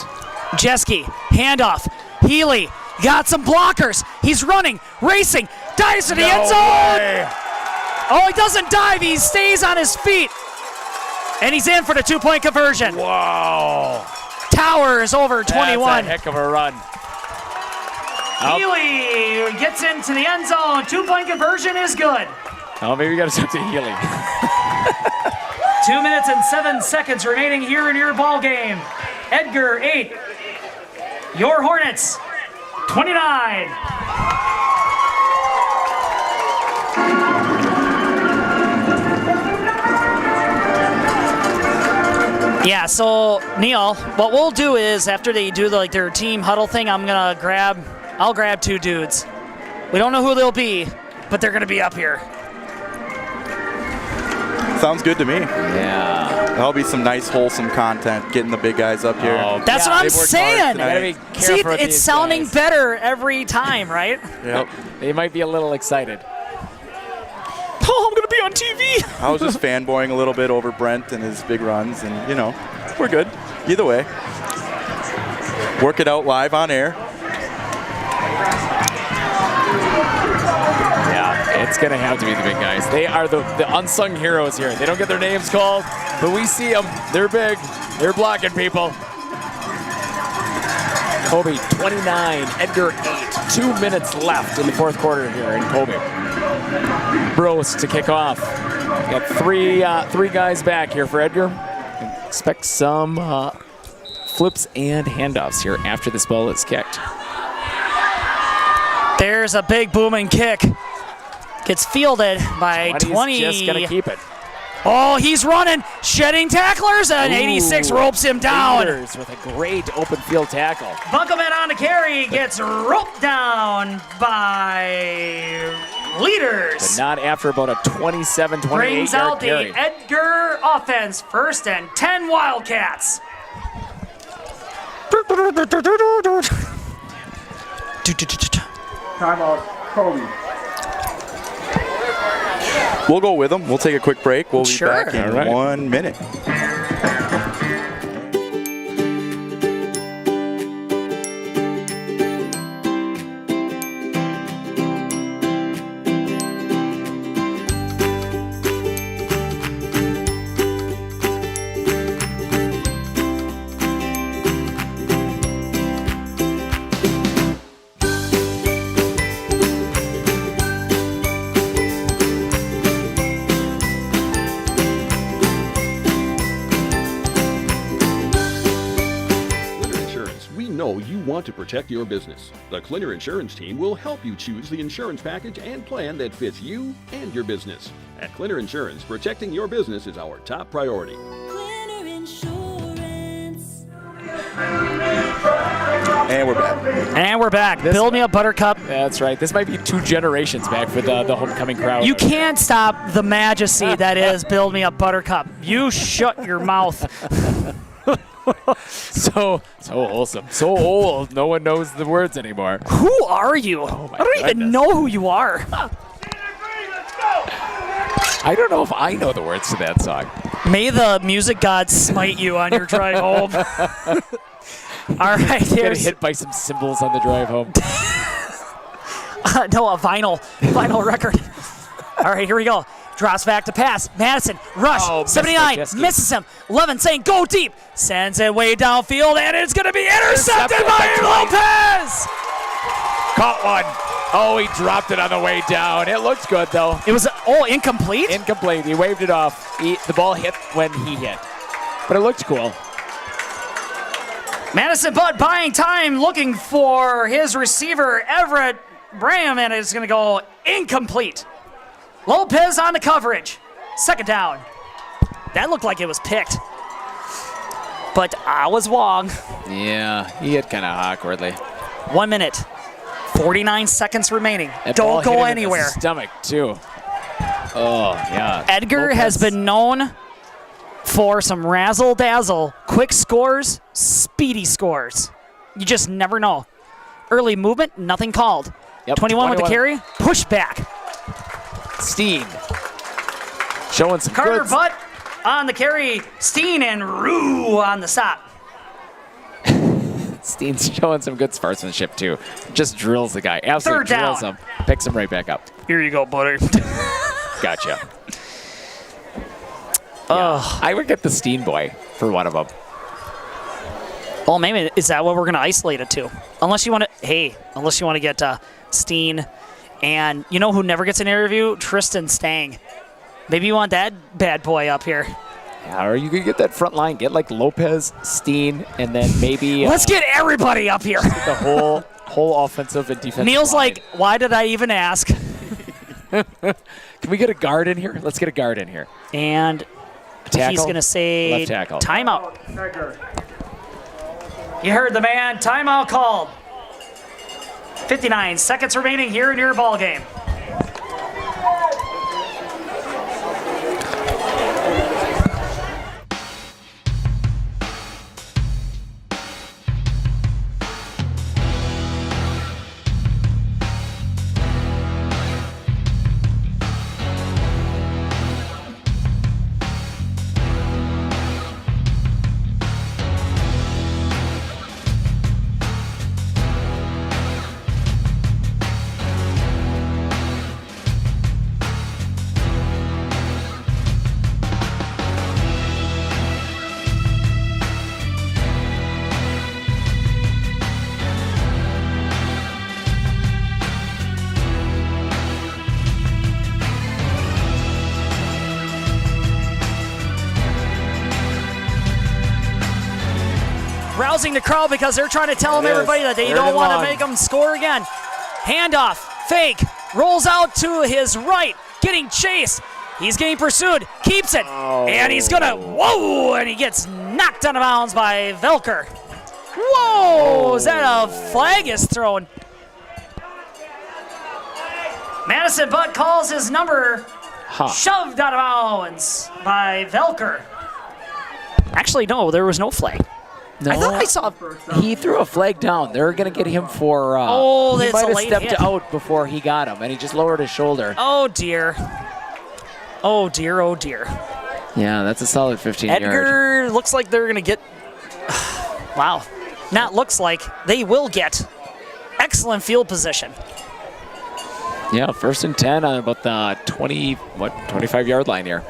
Jeske, handoff. Healy got some blockers. He's running, racing, dives to the end zone. Way. Oh, he doesn't dive. He stays on his feet. And he's in for the 2-point conversion. Whoa. Towers over 21. That's a heck of a run. Healy gets into the end zone. 2-point conversion is good. Oh, maybe we got to talk to Healy. 2 minutes and 7 seconds remaining here in your ball game. Edgar 8. Your Hornets 29. Yeah, so Neil, what we'll do is after they do their team huddle thing, I'll grab 2 dudes. We don't know who they'll be, but they're gonna be up here. Sounds good to me. Yeah. That'll be some nice, wholesome content, getting the big guys up here. Oh, That's what I'm saying. See, with it's these sounding guys. better every time, right? Yep. They might be a little excited. Oh, I'm going to be on TV. I was just fanboying a little bit over Brent and his big runs, and, we're good. Either way. Work it out live on air. It's going to have to be the big guys. They are the unsung heroes here. They don't get their names called, but we see them. They're big. They're blocking people. Colby, 29. Edgar, 8. 2 minutes left in the fourth quarter here in Colby. Bros to kick off. Got three guys back here for Edgar. Expect some flips and handoffs here after this ball is kicked. There's a big booming kick. Gets fielded by 20. Just going to keep it. Oh, he's running, shedding tacklers, and 86 ropes him down. Leaders with a great open field tackle. Bunkelman on the carry gets roped down by Leaders. But not after about a 27-28 Brings out carry. the Edgar offense, 1st and 10 Wildcats. Timeout, Colby. We'll go with them. We'll take a quick break. We'll be back in All right. 1 minute. To protect your business, the Clinner Insurance team will help you choose the insurance package and plan that fits you and your business. At Clinner Insurance, protecting your business is our top priority. Clinner Insurance. And we're back. And we're back. Build me a Buttercup. That's right. This might be 2 generations back for the homecoming crowd. You can't stop the majesty that is Build Me a Buttercup. You shut your mouth. So wholesome. So old, no one knows the words anymore. Who are you? I don't even know who you are. I don't know if I know the words to that song. May the music gods smite you on your drive home. All right, Get hit by some cymbals on the drive home. No, a vinyl record. All right, here we go. Drops back to pass. Madison, rush, 79, misses him. Levin saying, go deep. Sends it way downfield, and it's going to be intercepted by Lopez. Caught one. Oh, he dropped it on the way down. It looks good, though. It was, incomplete? Incomplete. He waved it off. The ball hit when he hit. but it looked cool. Madison Butt buying time, looking for his receiver, Everett Bram, and it's going to go incomplete. Lopez on the coverage. Second down. That looked like it was picked. But I was wrong. Yeah, he hit kind of awkwardly. 1 minute, 49 seconds remaining. That ball Don't go hit him in the anywhere. stomach, too. Oh, yeah. Edgar has been known for some razzle-dazzle, quick scores, speedy scores. You just never know. Early movement, nothing called. Yep, 21 with the carry, push back. Steen showing some Carter goods. Butt on the carry, Steen and Rue on the stop. Steen's showing some good sportsmanship, too. Just drills the guy. Absolutely Third drills down. him. Picks him right back up. Here you go, buddy. Gotcha. I would get the Steen boy for one of them. Well, maybe is that what we're going to isolate it to? Unless you want to get Steen, and you know who never gets an interview? Tristan Stang. Maybe you want that bad boy up here. Yeah, or you could get that front line. Get like Lopez, Steen, and then maybe... Let's get everybody up here. The whole offensive and defensive Neil's line. like, why did I even ask? Can we get a guard in here? Let's get a guard in here. And tackle? he's going to say Left tackle. timeout. You heard the man. Timeout called. 59 seconds remaining here in your ball game. Rousing the crowd because they're trying to tell them, everybody, that they don't want to make them score again. Handoff, fake, rolls out to his right, getting chased. He's getting pursued, keeps it, and he's gonna, and he gets knocked out of bounds by Velker. Whoa, is that a flag is thrown? Madison Butt calls his number shoved out of bounds by Velker. Actually, no, there was no flag. No, I thought I saw. He threw a flag down. They're going to get him for. Oh, he that's might a have late stepped hit. out before he got him, and he just lowered his shoulder. Oh dear. Oh dear. Oh dear. Yeah, that's a solid 15-yard. Edgar looks like they're going to get. Wow. Not looks like, they will get excellent field position. Yeah, 1st and 10 on about the 25-yard line here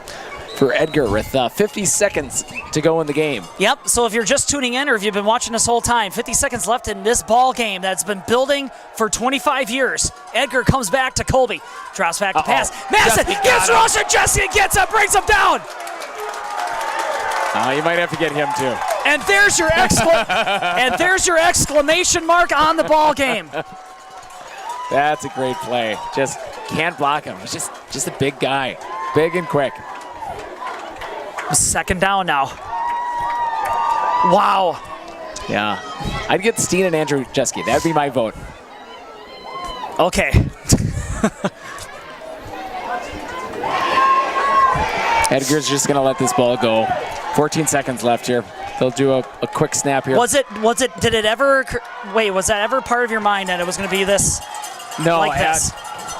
for Edgar with 50 seconds to go in the game. Yep, so if you're just tuning in or if you've been watching this whole time, 50 seconds left in this ball game that's been building for 25 years. Edgar comes back to Colby, drops back to pass. Madison gets Rush, and Jesse gets up, brings him down. You might have to get him too. And there's your exclamation mark on the ball game. That's a great play. Just can't block him. He's just a big guy, big and quick. Second down now. Wow. Yeah, I'd get Steen and Andrew Jeske. That'd be my vote. Okay. Edgar's just gonna let this ball go. 14 seconds left here. They'll do a quick snap here. Was it, was that ever part of your mind that it was going to be this? No, like this?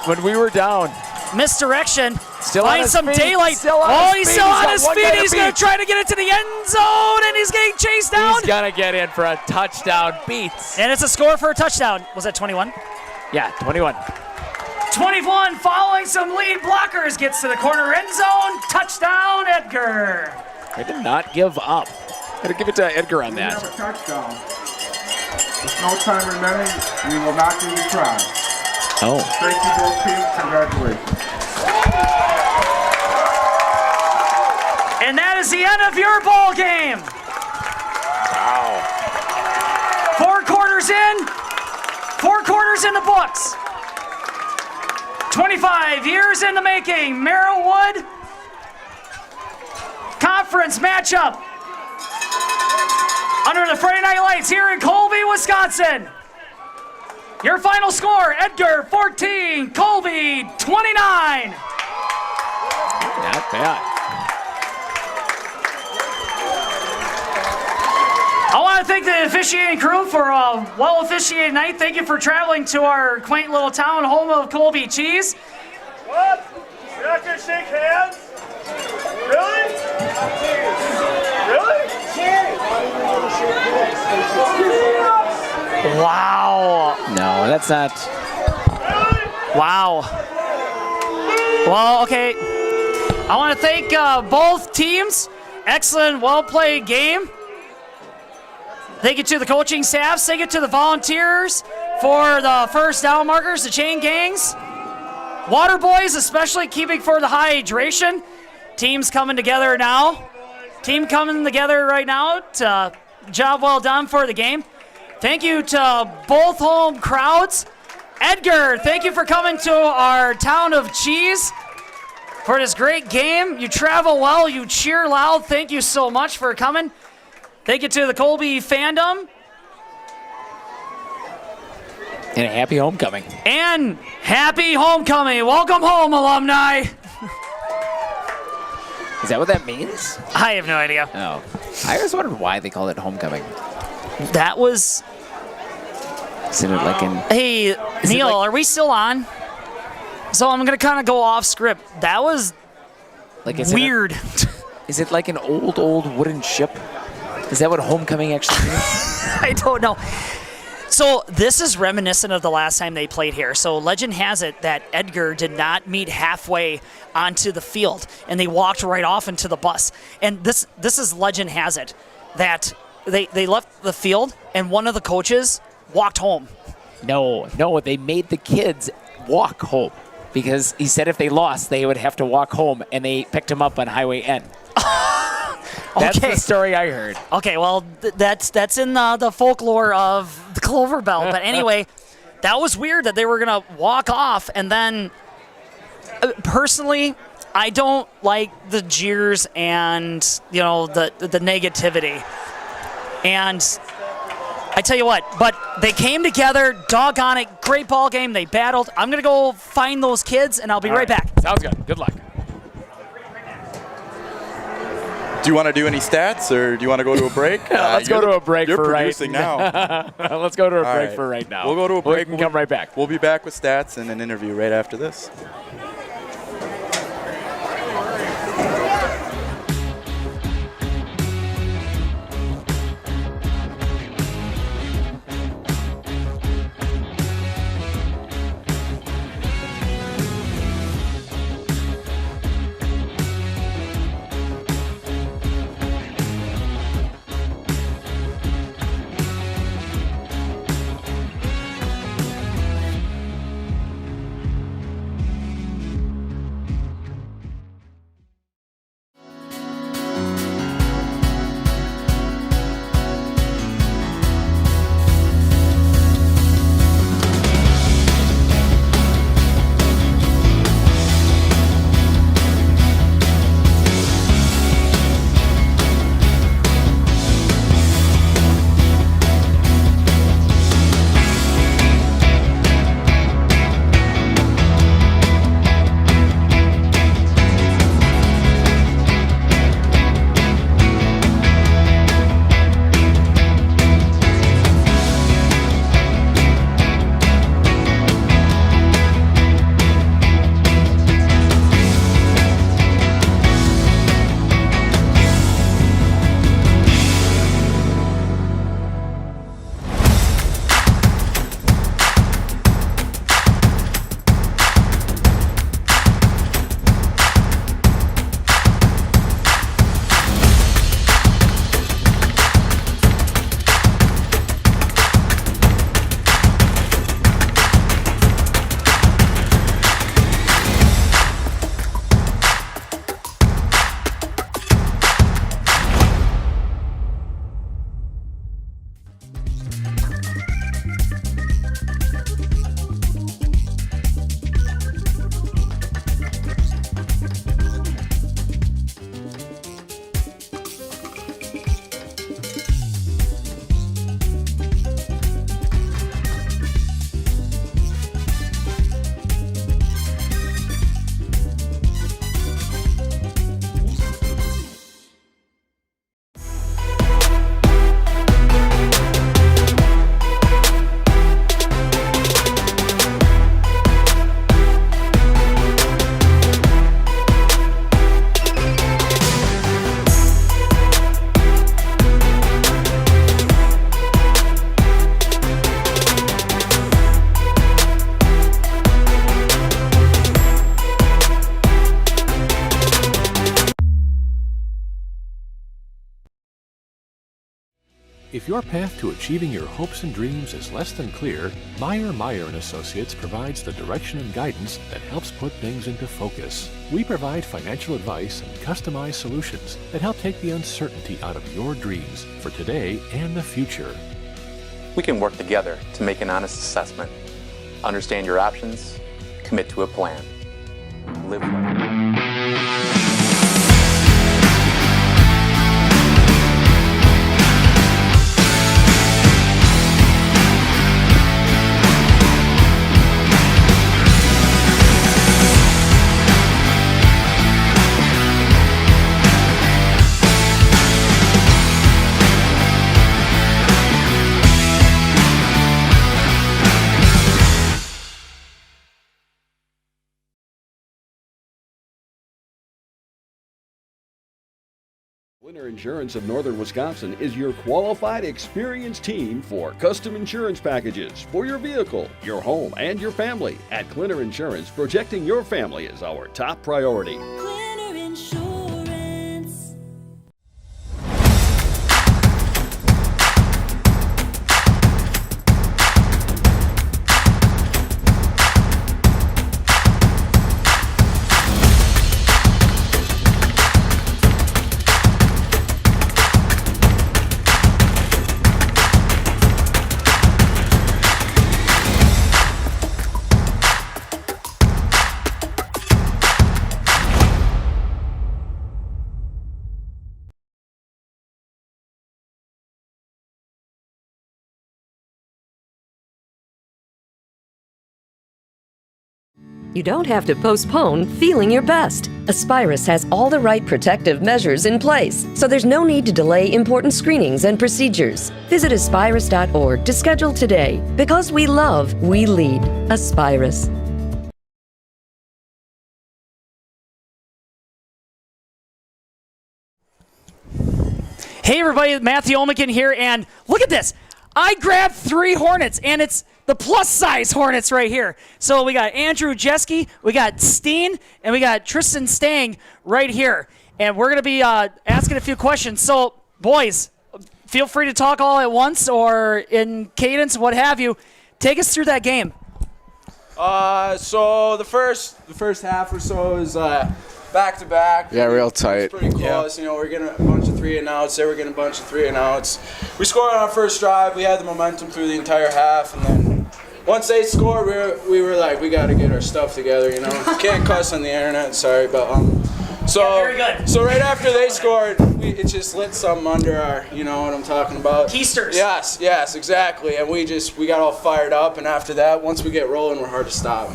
When we were down. Misdirection. Still on Find his some feet. daylight. He's still on He's his still feet. on his He's got one feet. guy to He's going beat. to try to get into the end zone, and he's getting chased down. He's gonna get in for a touchdown. Beats. And it's a score for a touchdown. Was that 21? Yeah, 21. 21, following some lead blockers, gets to the corner end zone. Touchdown, Edgar. They did not give up. Gotta give it to Edgar on We have that. a touchdown. With no time remaining, we will not do the try. Oh. Thank you, both teams. Congratulations. And that is the end of your ball game. Wow. 4 quarters in, 4 quarters in the books. 25 years in the making. Marawood conference matchup under the Friday Night Lights here in Colby, Wisconsin. Your final score, Edgar 14, Colby 29. Not bad. I want to thank the officiating crew for a well-officiated night. Thank you for traveling to our quaint little town, home of Colby cheese. What? You're not going to shake hands? Really? Really? Wow. No, that's not. Wow. Well, okay. I want to thank both teams. Excellent, well-played game. Thank you to the coaching staffs. Thank you to the volunteers for the first down markers, the chain gangs. Water boys, especially keeping for the hydration. Teams coming together now. Team coming together right now. Job well done for the game. Thank you to both home crowds. Edgar, thank you for coming to our town of cheese for this great game. You travel well, you cheer loud. Thank you so much for coming. Thank you to the Colby fandom. And a happy homecoming. And happy homecoming. Welcome home, alumni. Is that what that means? I have no idea. Oh. I always wondered why they call it homecoming. That was... Isn't it like in... Hey, Neil, are we still on? So I'm going to kind of go off script. That was like weird. Is it like an old wooden ship? Is that what homecoming actually means? I don't know. So this is reminiscent of the last time they played here. So legend has it that Edgar did not meet halfway onto the field, and they walked right off into the bus. And this is legend has it that they left the field, and one of the coaches walked home. No, they made the kids walk home because he said if they lost, they would have to walk home, and they picked him up on Highway N. That's the story I heard. Okay, well, that's in the folklore of the Clover Belt. But anyway, that was weird that they were going to walk off. And then, personally, I don't like the jeers and, the negativity. And I tell you what, but they came together, doggone it, great ball game. They battled. I'm going to go find those kids, and I'll be right back. Sounds good. Good luck. Do you want to do any stats, or do you want to go to a break? Let's go to a break you're for right producing now. Let's go to a break for right now. We'll go to a break. We can come right back. We'll be back with stats and an interview right after this. If your path to achieving your hopes and dreams is less than clear, Meyer & Associates provides the direction and guidance that helps put things into focus. We provide financial advice and customized solutions that help take the uncertainty out of your dreams for today and the future. We can work together to make an honest assessment, understand your options, commit to a plan, live life. Winter Insurance of Northern Wisconsin is your qualified, experienced team for custom insurance packages for your vehicle, your home, and your family. At Clinner Insurance, protecting your family is our top priority. Clinner Insurance. You don't have to postpone feeling your best. Aspirus has all the right protective measures in place, so there's no need to delay important screenings and procedures. Visit aspirus.org to schedule today. Because we love, we lead. Aspirus. Hey everybody, Matthew Olmican here, and look at this. I grabbed 3 Hornets, and it's the plus size Hornets right here. So we got Andrew Jeske, we got Steen, and we got Tristan Stang right here. And we're going to be asking a few questions. So, boys, feel free to talk all at once or in cadence, what have you. Take us through that game. So the first half or so is back to back. Yeah, real tight. It's pretty close. Yeah. You know, we're getting a bunch of 3-and-outs. They were getting a bunch of 3-and-outs. We scored on our first drive. We had the momentum through the entire half, and then once they scored, we were like, we got to get our stuff together. You know, can't cuss on the internet. Sorry, but so yeah, very good. So right after they scored, it just lit something under our, you know what I'm talking about. Keisters. Yes, exactly. And we got all fired up. And after that, once we get rolling, we're hard to stop.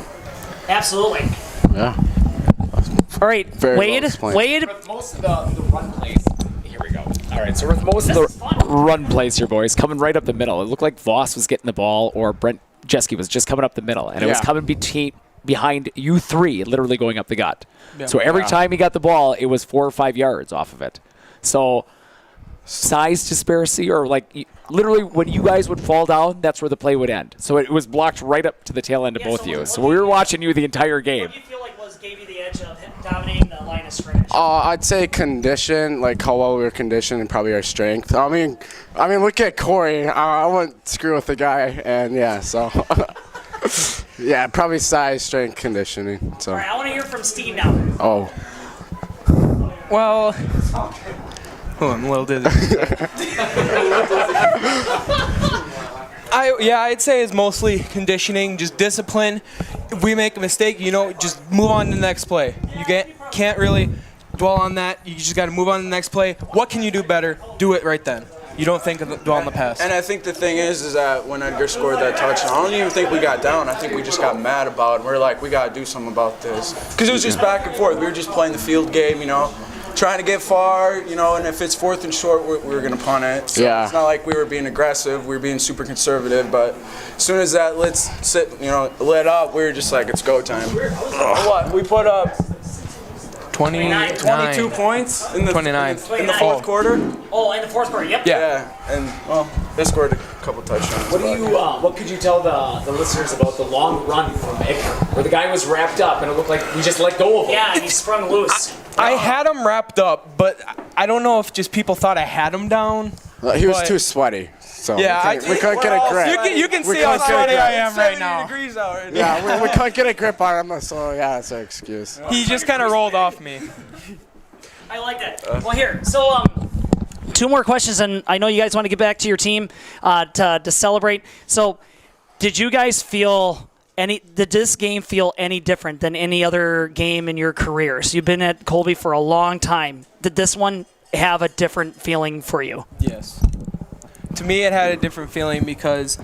Absolutely. Yeah. All right, Very Wade. With most of the run plays, here we go. All right, so with most of the run plays here, boys, coming right up the middle. It looked like Voss was getting the ball, or Brent Jeske was just coming up the middle, and it was coming behind you 3, literally going up the gut. Yeah. So every time he got the ball, it was 4 or 5 yards off of it. So size disparity, or like literally when you guys would fall down, that's where the play would end. So it was blocked right up to the tail end of both of you. So we were watching you the entire game. What do you feel like gave you the edge of dominating the line of scrimmage? I'd say condition, like how well we were conditioned, and probably our strength. I mean, look at Corey. I wouldn't screw with the guy, and yeah, so yeah, probably size, strength, conditioning. So. All right, I want to hear from Steve now. Oh. Well, I'm a little dizzy. I'd say it's mostly conditioning, just discipline. If we make a mistake, just move on to the next play. You can't really dwell on that. You just got to move on to the next play. What can you do better? Do it right then. You don't dwell on the past. And I think the thing is that when Edgar scored that touchdown, I don't even think we got down. I think we just got mad about it. We're like, we got to do something about this. Because it was just back and forth. We were just playing the field game, trying to get far, and if it's 4th and short, we're going to punt it. So it's not like we were being aggressive. We were being super conservative. But as soon as that lit up, we were just like, it's go time. What? We put up 22 points in the 29 in the fourth quarter. Oh, in the fourth quarter. Yep. Yeah, and they scored a couple touchdowns. What could you tell the listeners about the long run from Edgar, where the guy was wrapped up and it looked like we just let go of him? Yeah, he sprung loose. I had him wrapped up, but I don't know if just people thought I had him down He was But- too sweaty. So Yeah, we couldn't get a grip. You can We see how couldn't get a sweaty grip. I am right 70 now. degrees out right now. Yeah, we couldn't get a grip on him, so yeah, that's our excuse. He just kind of rolled off me. I like that. Well, here. So, 2 more questions, and I know you guys want to get back to your team to celebrate. So, did you guys feel did this game feel any different than any other game in your careers? You've been at Colby for a long time. Did this one have a different feeling for you? Yes. To me, it had a different feeling because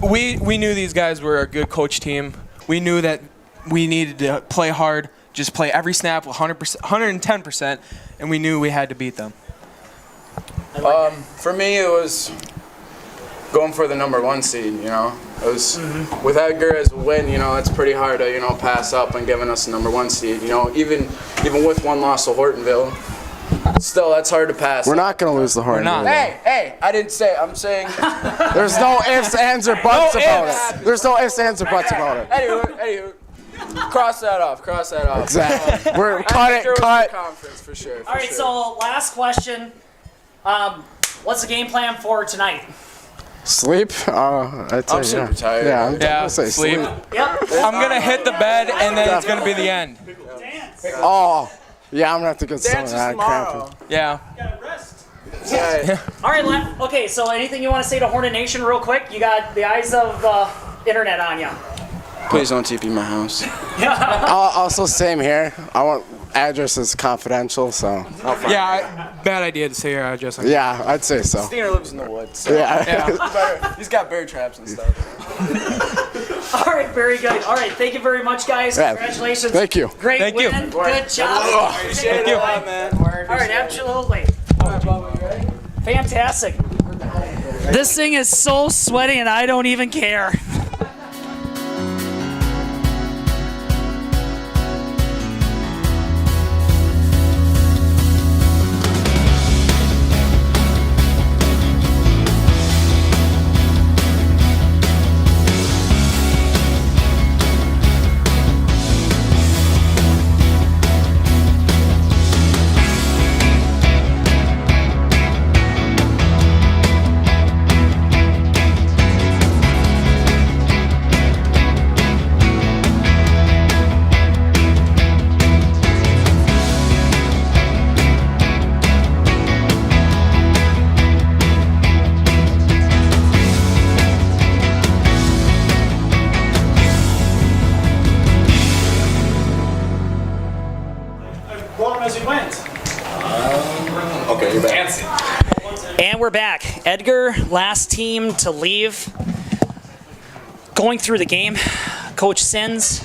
we knew these guys were a good coach team. We knew that we needed to play hard, just play every snap 100%, 110%, and we knew we had to beat them. For me, it was going for the #1 seed. You know, it was with Edgar as a win. You know, it's pretty hard to pass up on giving us the #1 seed. You know, even with one loss to Hortonville, still that's hard to pass. We're not going to lose the Horn. Hey, I didn't say. I'm saying. There's no ifs, ands, or buts No about ifs. it. There's no ifs, ands, or buts about it. Anywho, cross that off. Exactly. We're I cut think it. there was Cut. a conference for sure. All right, so last question. What's the game plan for tonight? Sleep. I'd say, I'm super tired. Yeah, I'm Yeah, gonna say sleep. Yep. I'm gonna hit the bed, and then it's gonna be the end. Oh, yeah, I'm gonna have to get some of Dance that tomorrow. cramping. Yeah. Yeah. All right, okay, so anything you want to say to Hornet Nation real quick? You got the eyes of internet on you. Please don't TP my house. Also, same here. I want addresses confidential, so. Yeah, bad idea to say your address. Yeah, I'd say so. Steiner lives in the woods. So Yeah. He's got bear traps and stuff. All right, very good. All right, thank you very much, guys. Yeah. Congratulations. Thank you. Great Thank you. win. Good job. Appreciate it a lot, man. All right, absolutely. Fantastic. This thing is so sweaty, and I don't even care. As he went. Okay, you're back. And we're back. Edgar, last team to leave. Going through the game, Coach Sins,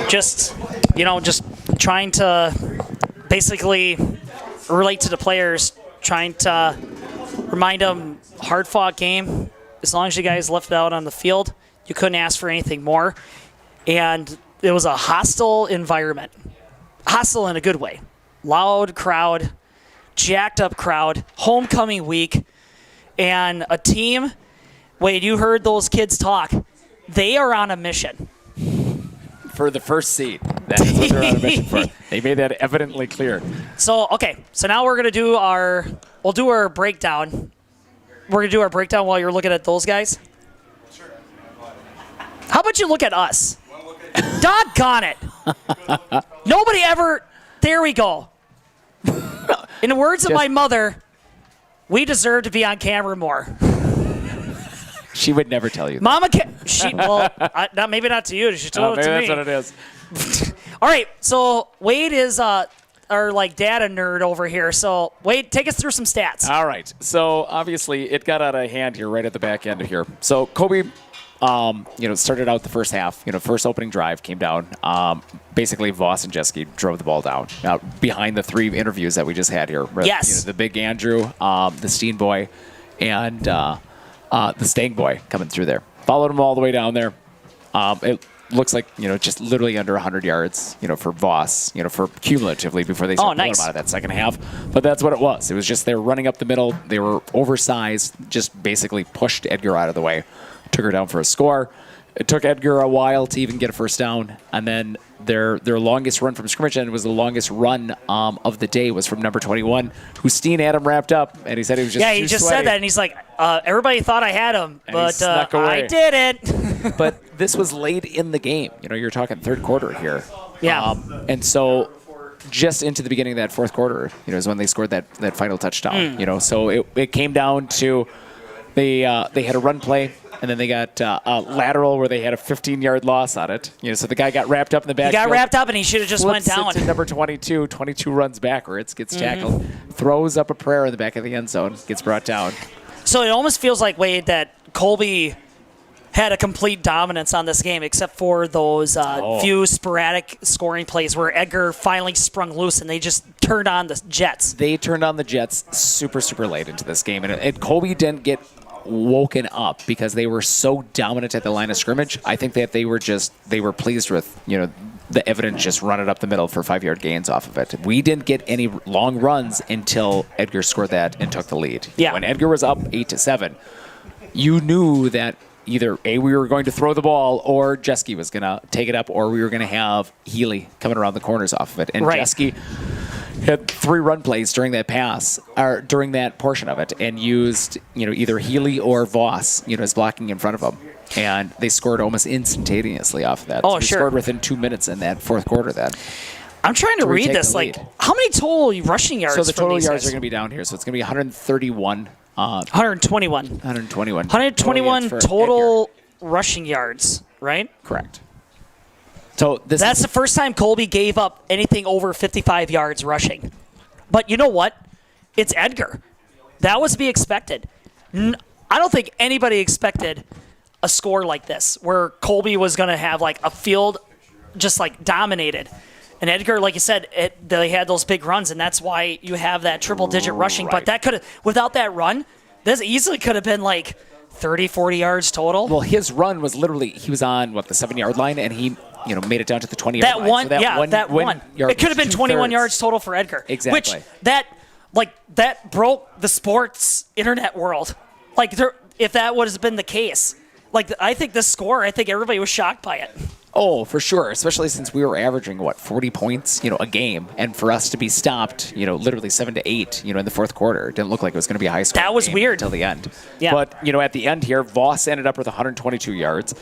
just trying to basically relate to the players, trying to remind them hard-fought game. As long as you guys left it out on the field, you couldn't ask for anything more. And it was a hostile environment. Hostile in a good way. Loud crowd, jacked up crowd, homecoming week, and a team. Wade, you heard those kids talk. They are on a mission. For the first seed. That is what they're on a mission for. They made that evidently clear. So now we're going to do our breakdown. We're going to do our breakdown while you're looking at those guys. How about you look at us? Doggone it. Nobody ever. There we go. In the words of my mother, we deserve to be on camera more. She would never tell you that. Mama maybe not to you. She told it to me. That's what it is. All right, so Wade is our data nerd over here. So Wade, take us through some stats. All right. So obviously it got out of hand here right at the back end of here. So Colby, started out the first half. First opening drive came down. Basically, Voss and Jeske drove the ball down. Now behind the 3 interviews that we just had here. Yes. The big Andrew, the Steen boy, and the Stang boy coming through there. Followed him all the way down there. It looks like just literally under 100 yards. For Voss. For cumulatively before they started pulling him out of that second half. But that's what it was. It was just they were running up the middle. They were oversized. Just basically pushed Edgar out of the way. Took her down for a score. It took Edgar a while to even get a first down, and then their longest run from scrimmage, and it was the longest run of the day, was from number 21, who Steen had him wrapped up, and he said he was just he just said that, and he's like, everybody thought I had him, And he but snuck away. I didn't. But this was late in the game. You're talking third quarter here. Yeah. And so just into the beginning of that fourth quarter, is when they scored that final touchdown. So it came down to they had a run play, and then they got a lateral where they had a 15-yard loss on it. So the guy got wrapped up in the backfield. He got wrapped up, and he should have just went down. To number 22 runs backwards, gets tackled, throws up a prayer in the back of the end zone, gets brought down. So it almost feels like, Wade, that Colby had a complete dominance on this game, except for those few sporadic scoring plays where Edgar finally sprung loose and they just turned on the Jets. They turned on the Jets super, super late into this game, and Colby didn't get woken up because they were so dominant at the line of scrimmage. I think that they were pleased with, the evidence just running up the middle for 5-yard gains off of it. We didn't get any long runs until Edgar scored that and took the lead. Yeah. When Edgar was up 8-7, you knew that either we were going to throw the ball or Jeske was going to take it up, or we were going to have Healy coming around the corners off of it. And Jeske had 3 run plays during that pass, or during that portion of it, and used either Healy or Voss as blocking in front of him. And they scored almost instantaneously off of that. Oh, so they sure. scored within 2 minutes in that fourth quarter then. I'm trying to read this. Like, how many total rushing yards? So the total these yards guys? are going to be down here. So it's going to be 131. 121. 121 total rushing yards, right? Correct. So that's the first time Colby gave up anything over 55 yards rushing. But you know what? It's Edgar. That was to be expected. I don't think anybody expected a score like this, where Colby was going to have like a field just like dominated. And Edgar, like you said, they had those big runs, and that's why you have that triple-digit rushing. But that could have, without that run, this easily could have been like 30, 40 yards total. Well, his run was literally, he was on, the 7-yard line, and he made it down to the 20-yard line. That one. It could have been 21 yards total for Edgar. Exactly. Which, that broke the sports internet world. If that would have been the case. I think this score, everybody was shocked by it. Oh, for sure, especially since we were averaging, 40 points, a game. And for us to be stopped, literally 7 to 8, in the fourth quarter, it didn't look like it was going to be a high score. That was weird. Until the end. Yeah. But, at the end here, Voss ended up with 122 yards.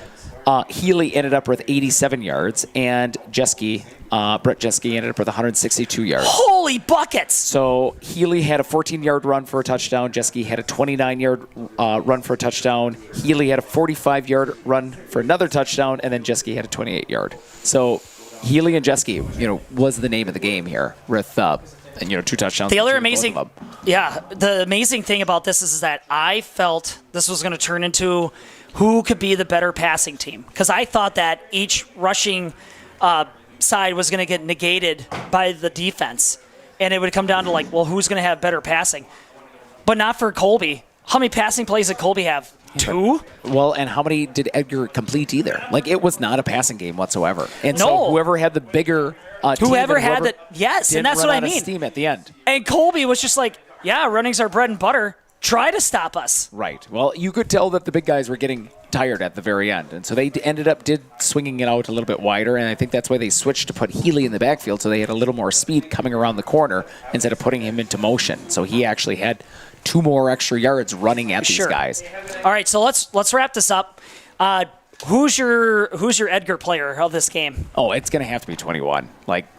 Healy ended up with 87 yards. And Brett Jeske ended up with 162 yards. Holy buckets! So Healy had a 14-yard run for a touchdown. Jeske had a 29-yard run for a touchdown. Healy had a 45-yard run for another touchdown. And then Jeske had a 28-yard. So Healy and Jeske, was the name of the game here with, 2 touchdowns. The other amazing, the amazing thing about this is that I felt this was going to turn into who could be the better passing team. Because I thought that each rushing side was going to get negated by the defense. And it would come down to who's going to have better passing. But not for Colby. How many passing plays did Colby have? 2? Well, and how many did Edgar complete either? It was not a passing game whatsoever. And so whoever had the bigger whoever had the and that's what I mean. Steam at the end. And Colby was just running's our bread and butter. Try to stop us. Right. Well, you could tell that the big guys were getting tired at the very end. And so they ended up swinging it out a little bit wider. And I think that's why they switched to put Healy in the backfield so they had a little more speed coming around the corner instead of putting him into motion. So he actually had 2 more extra yards running at these guys. All right, so let's wrap this up. Who's your Edgar player of this game? Oh, it's going to have to be 21.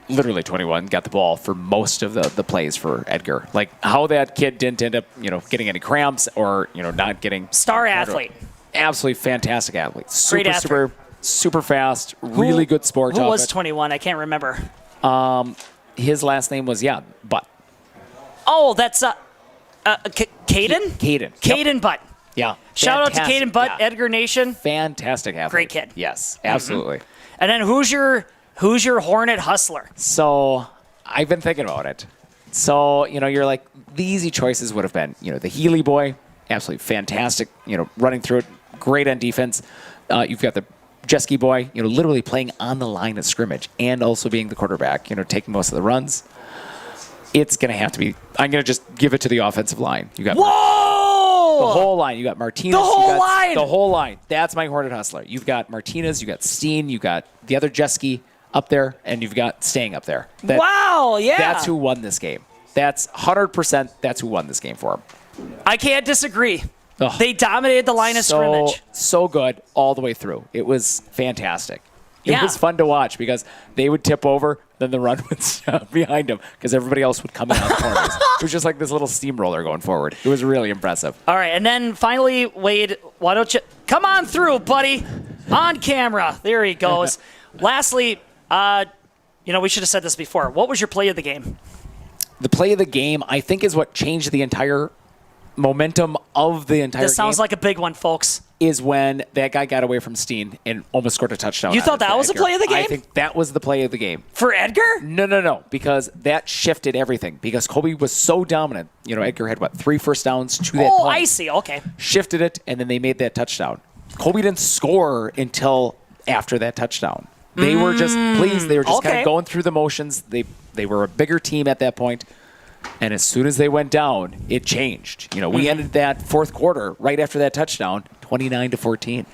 Literally 21 got the ball for most of the plays for Edgar. How that kid didn't end up, getting any cramps or, not getting... Star athlete. Absolutely fantastic athlete. Great athlete. Super fast, really good sport. Who was 21? I can't remember. His last name was, Butt. Oh, that's Caden? Caden. Caden Butt. Yeah. Shout out to Caden Butt, Edgar Nation. Fantastic athlete. Great kid. Yes, absolutely. Mm-hmm. And then who's your Hornet hustler? So I've been thinking about it. So, you're the easy choices would have been, the Healy boy, absolutely fantastic, running through it, great on defense. You've got the Jeske boy, literally playing on the line of scrimmage and also being the quarterback, taking most of the runs. It's going to have to be, I'm going to just give it to the offensive line. You got Whoa! whole line. You got Martinez. The whole you got line. The whole line. That's my Hornet Hustler. You've got Martinez. You got Steen. You got the other Jeske up there, and you've got Stang up there. Wow, yeah. That's who won this game. That's 100%. That's who won this game for him. I can't disagree. They dominated the line of scrimmage. So good all the way through. It was fantastic. It Yeah. was fun to watch because they would tip over, then the run would stop behind them because everybody else would come in on the corners. It was just like this little steamroller going forward. It was really impressive. All right, and then finally, Wade, why don't you come on through, buddy? On camera. There he goes. Lastly, we should have said this before. What was your play of the game? The play of the game, I think, is what changed the entire momentum of the entire game. This sounds like a big one, folks. Is when that guy got away from Steen and almost scored a touchdown. You thought that was the play of the game? I think that was the play of the game. For Edgar? No. Because that shifted everything. Because Colby was so dominant. Edgar had, 3 first downs to that point. Oh, I see. Okay. Shifted it, and then they made that touchdown. Colby didn't score until after that touchdown. They were just pleased. They were just kind of going through the motions. They were a bigger team at that point. And as soon as they went down, it changed. We ended that fourth quarter right after that touchdown, 29-14.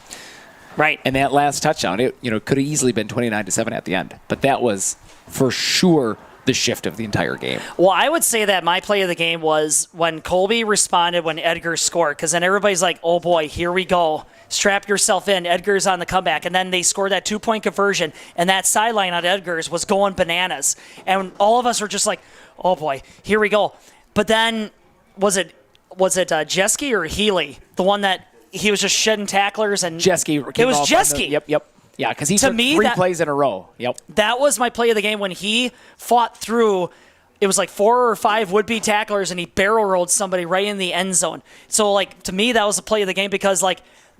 Right. And that last touchdown, it could have easily been 29-7 at the end. But that was for sure the shift of the entire game. Well, I would say that my play of the game was when Colby responded when Edgar scored, because then everybody's like, oh boy, here we go. Strap yourself in. Edgar's on the comeback. And then they scored that 2-point conversion, and that sideline on Edgar's was going bananas. And all of us were just like, oh boy, here we go. But then was it Jeske or Healy? The one that he was just shedding tacklers and Jeske. It was Jeske. Yep. Yeah, because he took 3 plays in a row. Yep. That was my play of the game when he fought through. It was like 4 or 5 would-be tacklers, and he barrel rolled somebody right in the end zone. So, to me, that was the play of the game because,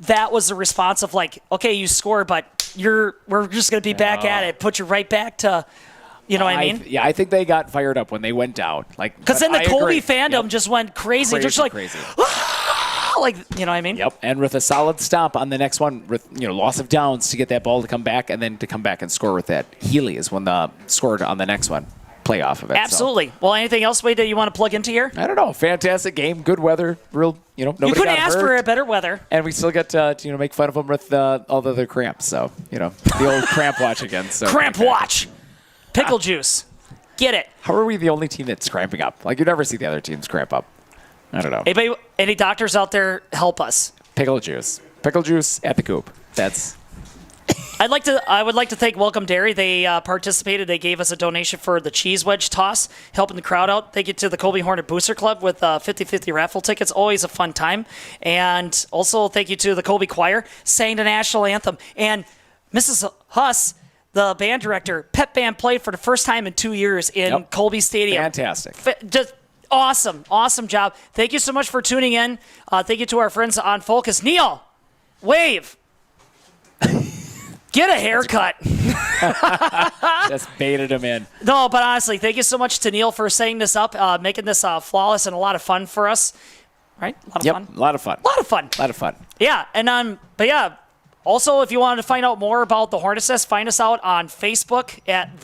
that was the response of okay, you score, but we're just going to be back at it, put you right back to, what I mean? Yeah, I think they got fired up when they went down. Because then the Colby agree. fandom just went crazy. Just crazy. You know what I mean? Yep. And with a solid stop on the next one, with loss of downs to get that ball to come back, and then to come back and score with that. Healy is when the scored on the next one. Play off of it. Absolutely. So. Well, anything else, Wade, that you want to plug into here? I don't know. Fantastic game. Good weather. Real, nobody you couldn't got ask hurt. for a better weather. And we still get to, make fun of them with all the other cramps. So, the old cramp watch again. So cramp watch. Pickle juice. Get it. How are we the only team that's cramping up? You never see the other teams cramp up. I don't know. Anybody, any doctors out there, help us. Pickle juice. Pickle juice at the coop. That's... I would like to thank Welcome Dairy. They participated. They gave us a donation for the cheese wedge toss, helping the crowd out. Thank you to the Colby Hornet Booster Club with 50/50 raffle tickets. Always a fun time. And also thank you to the Colby Choir, sang the national anthem. And Mrs. Huss, the band director, pep band played for the first time in 2 years in Colby Stadium. Fantastic. Just awesome job. Thank you so much for tuning in. Thank you to our friends on Focus. Neil, wave. Get a haircut. Just baited him in. No, but honestly, thank you so much to Neil for setting this up, making this flawless and a lot of fun for us. Right? A lot of fun. A lot of fun. A lot of fun. Yeah, and but yeah. Also, if you wanted to find out more about the Hornets Nest, find us out on Facebook at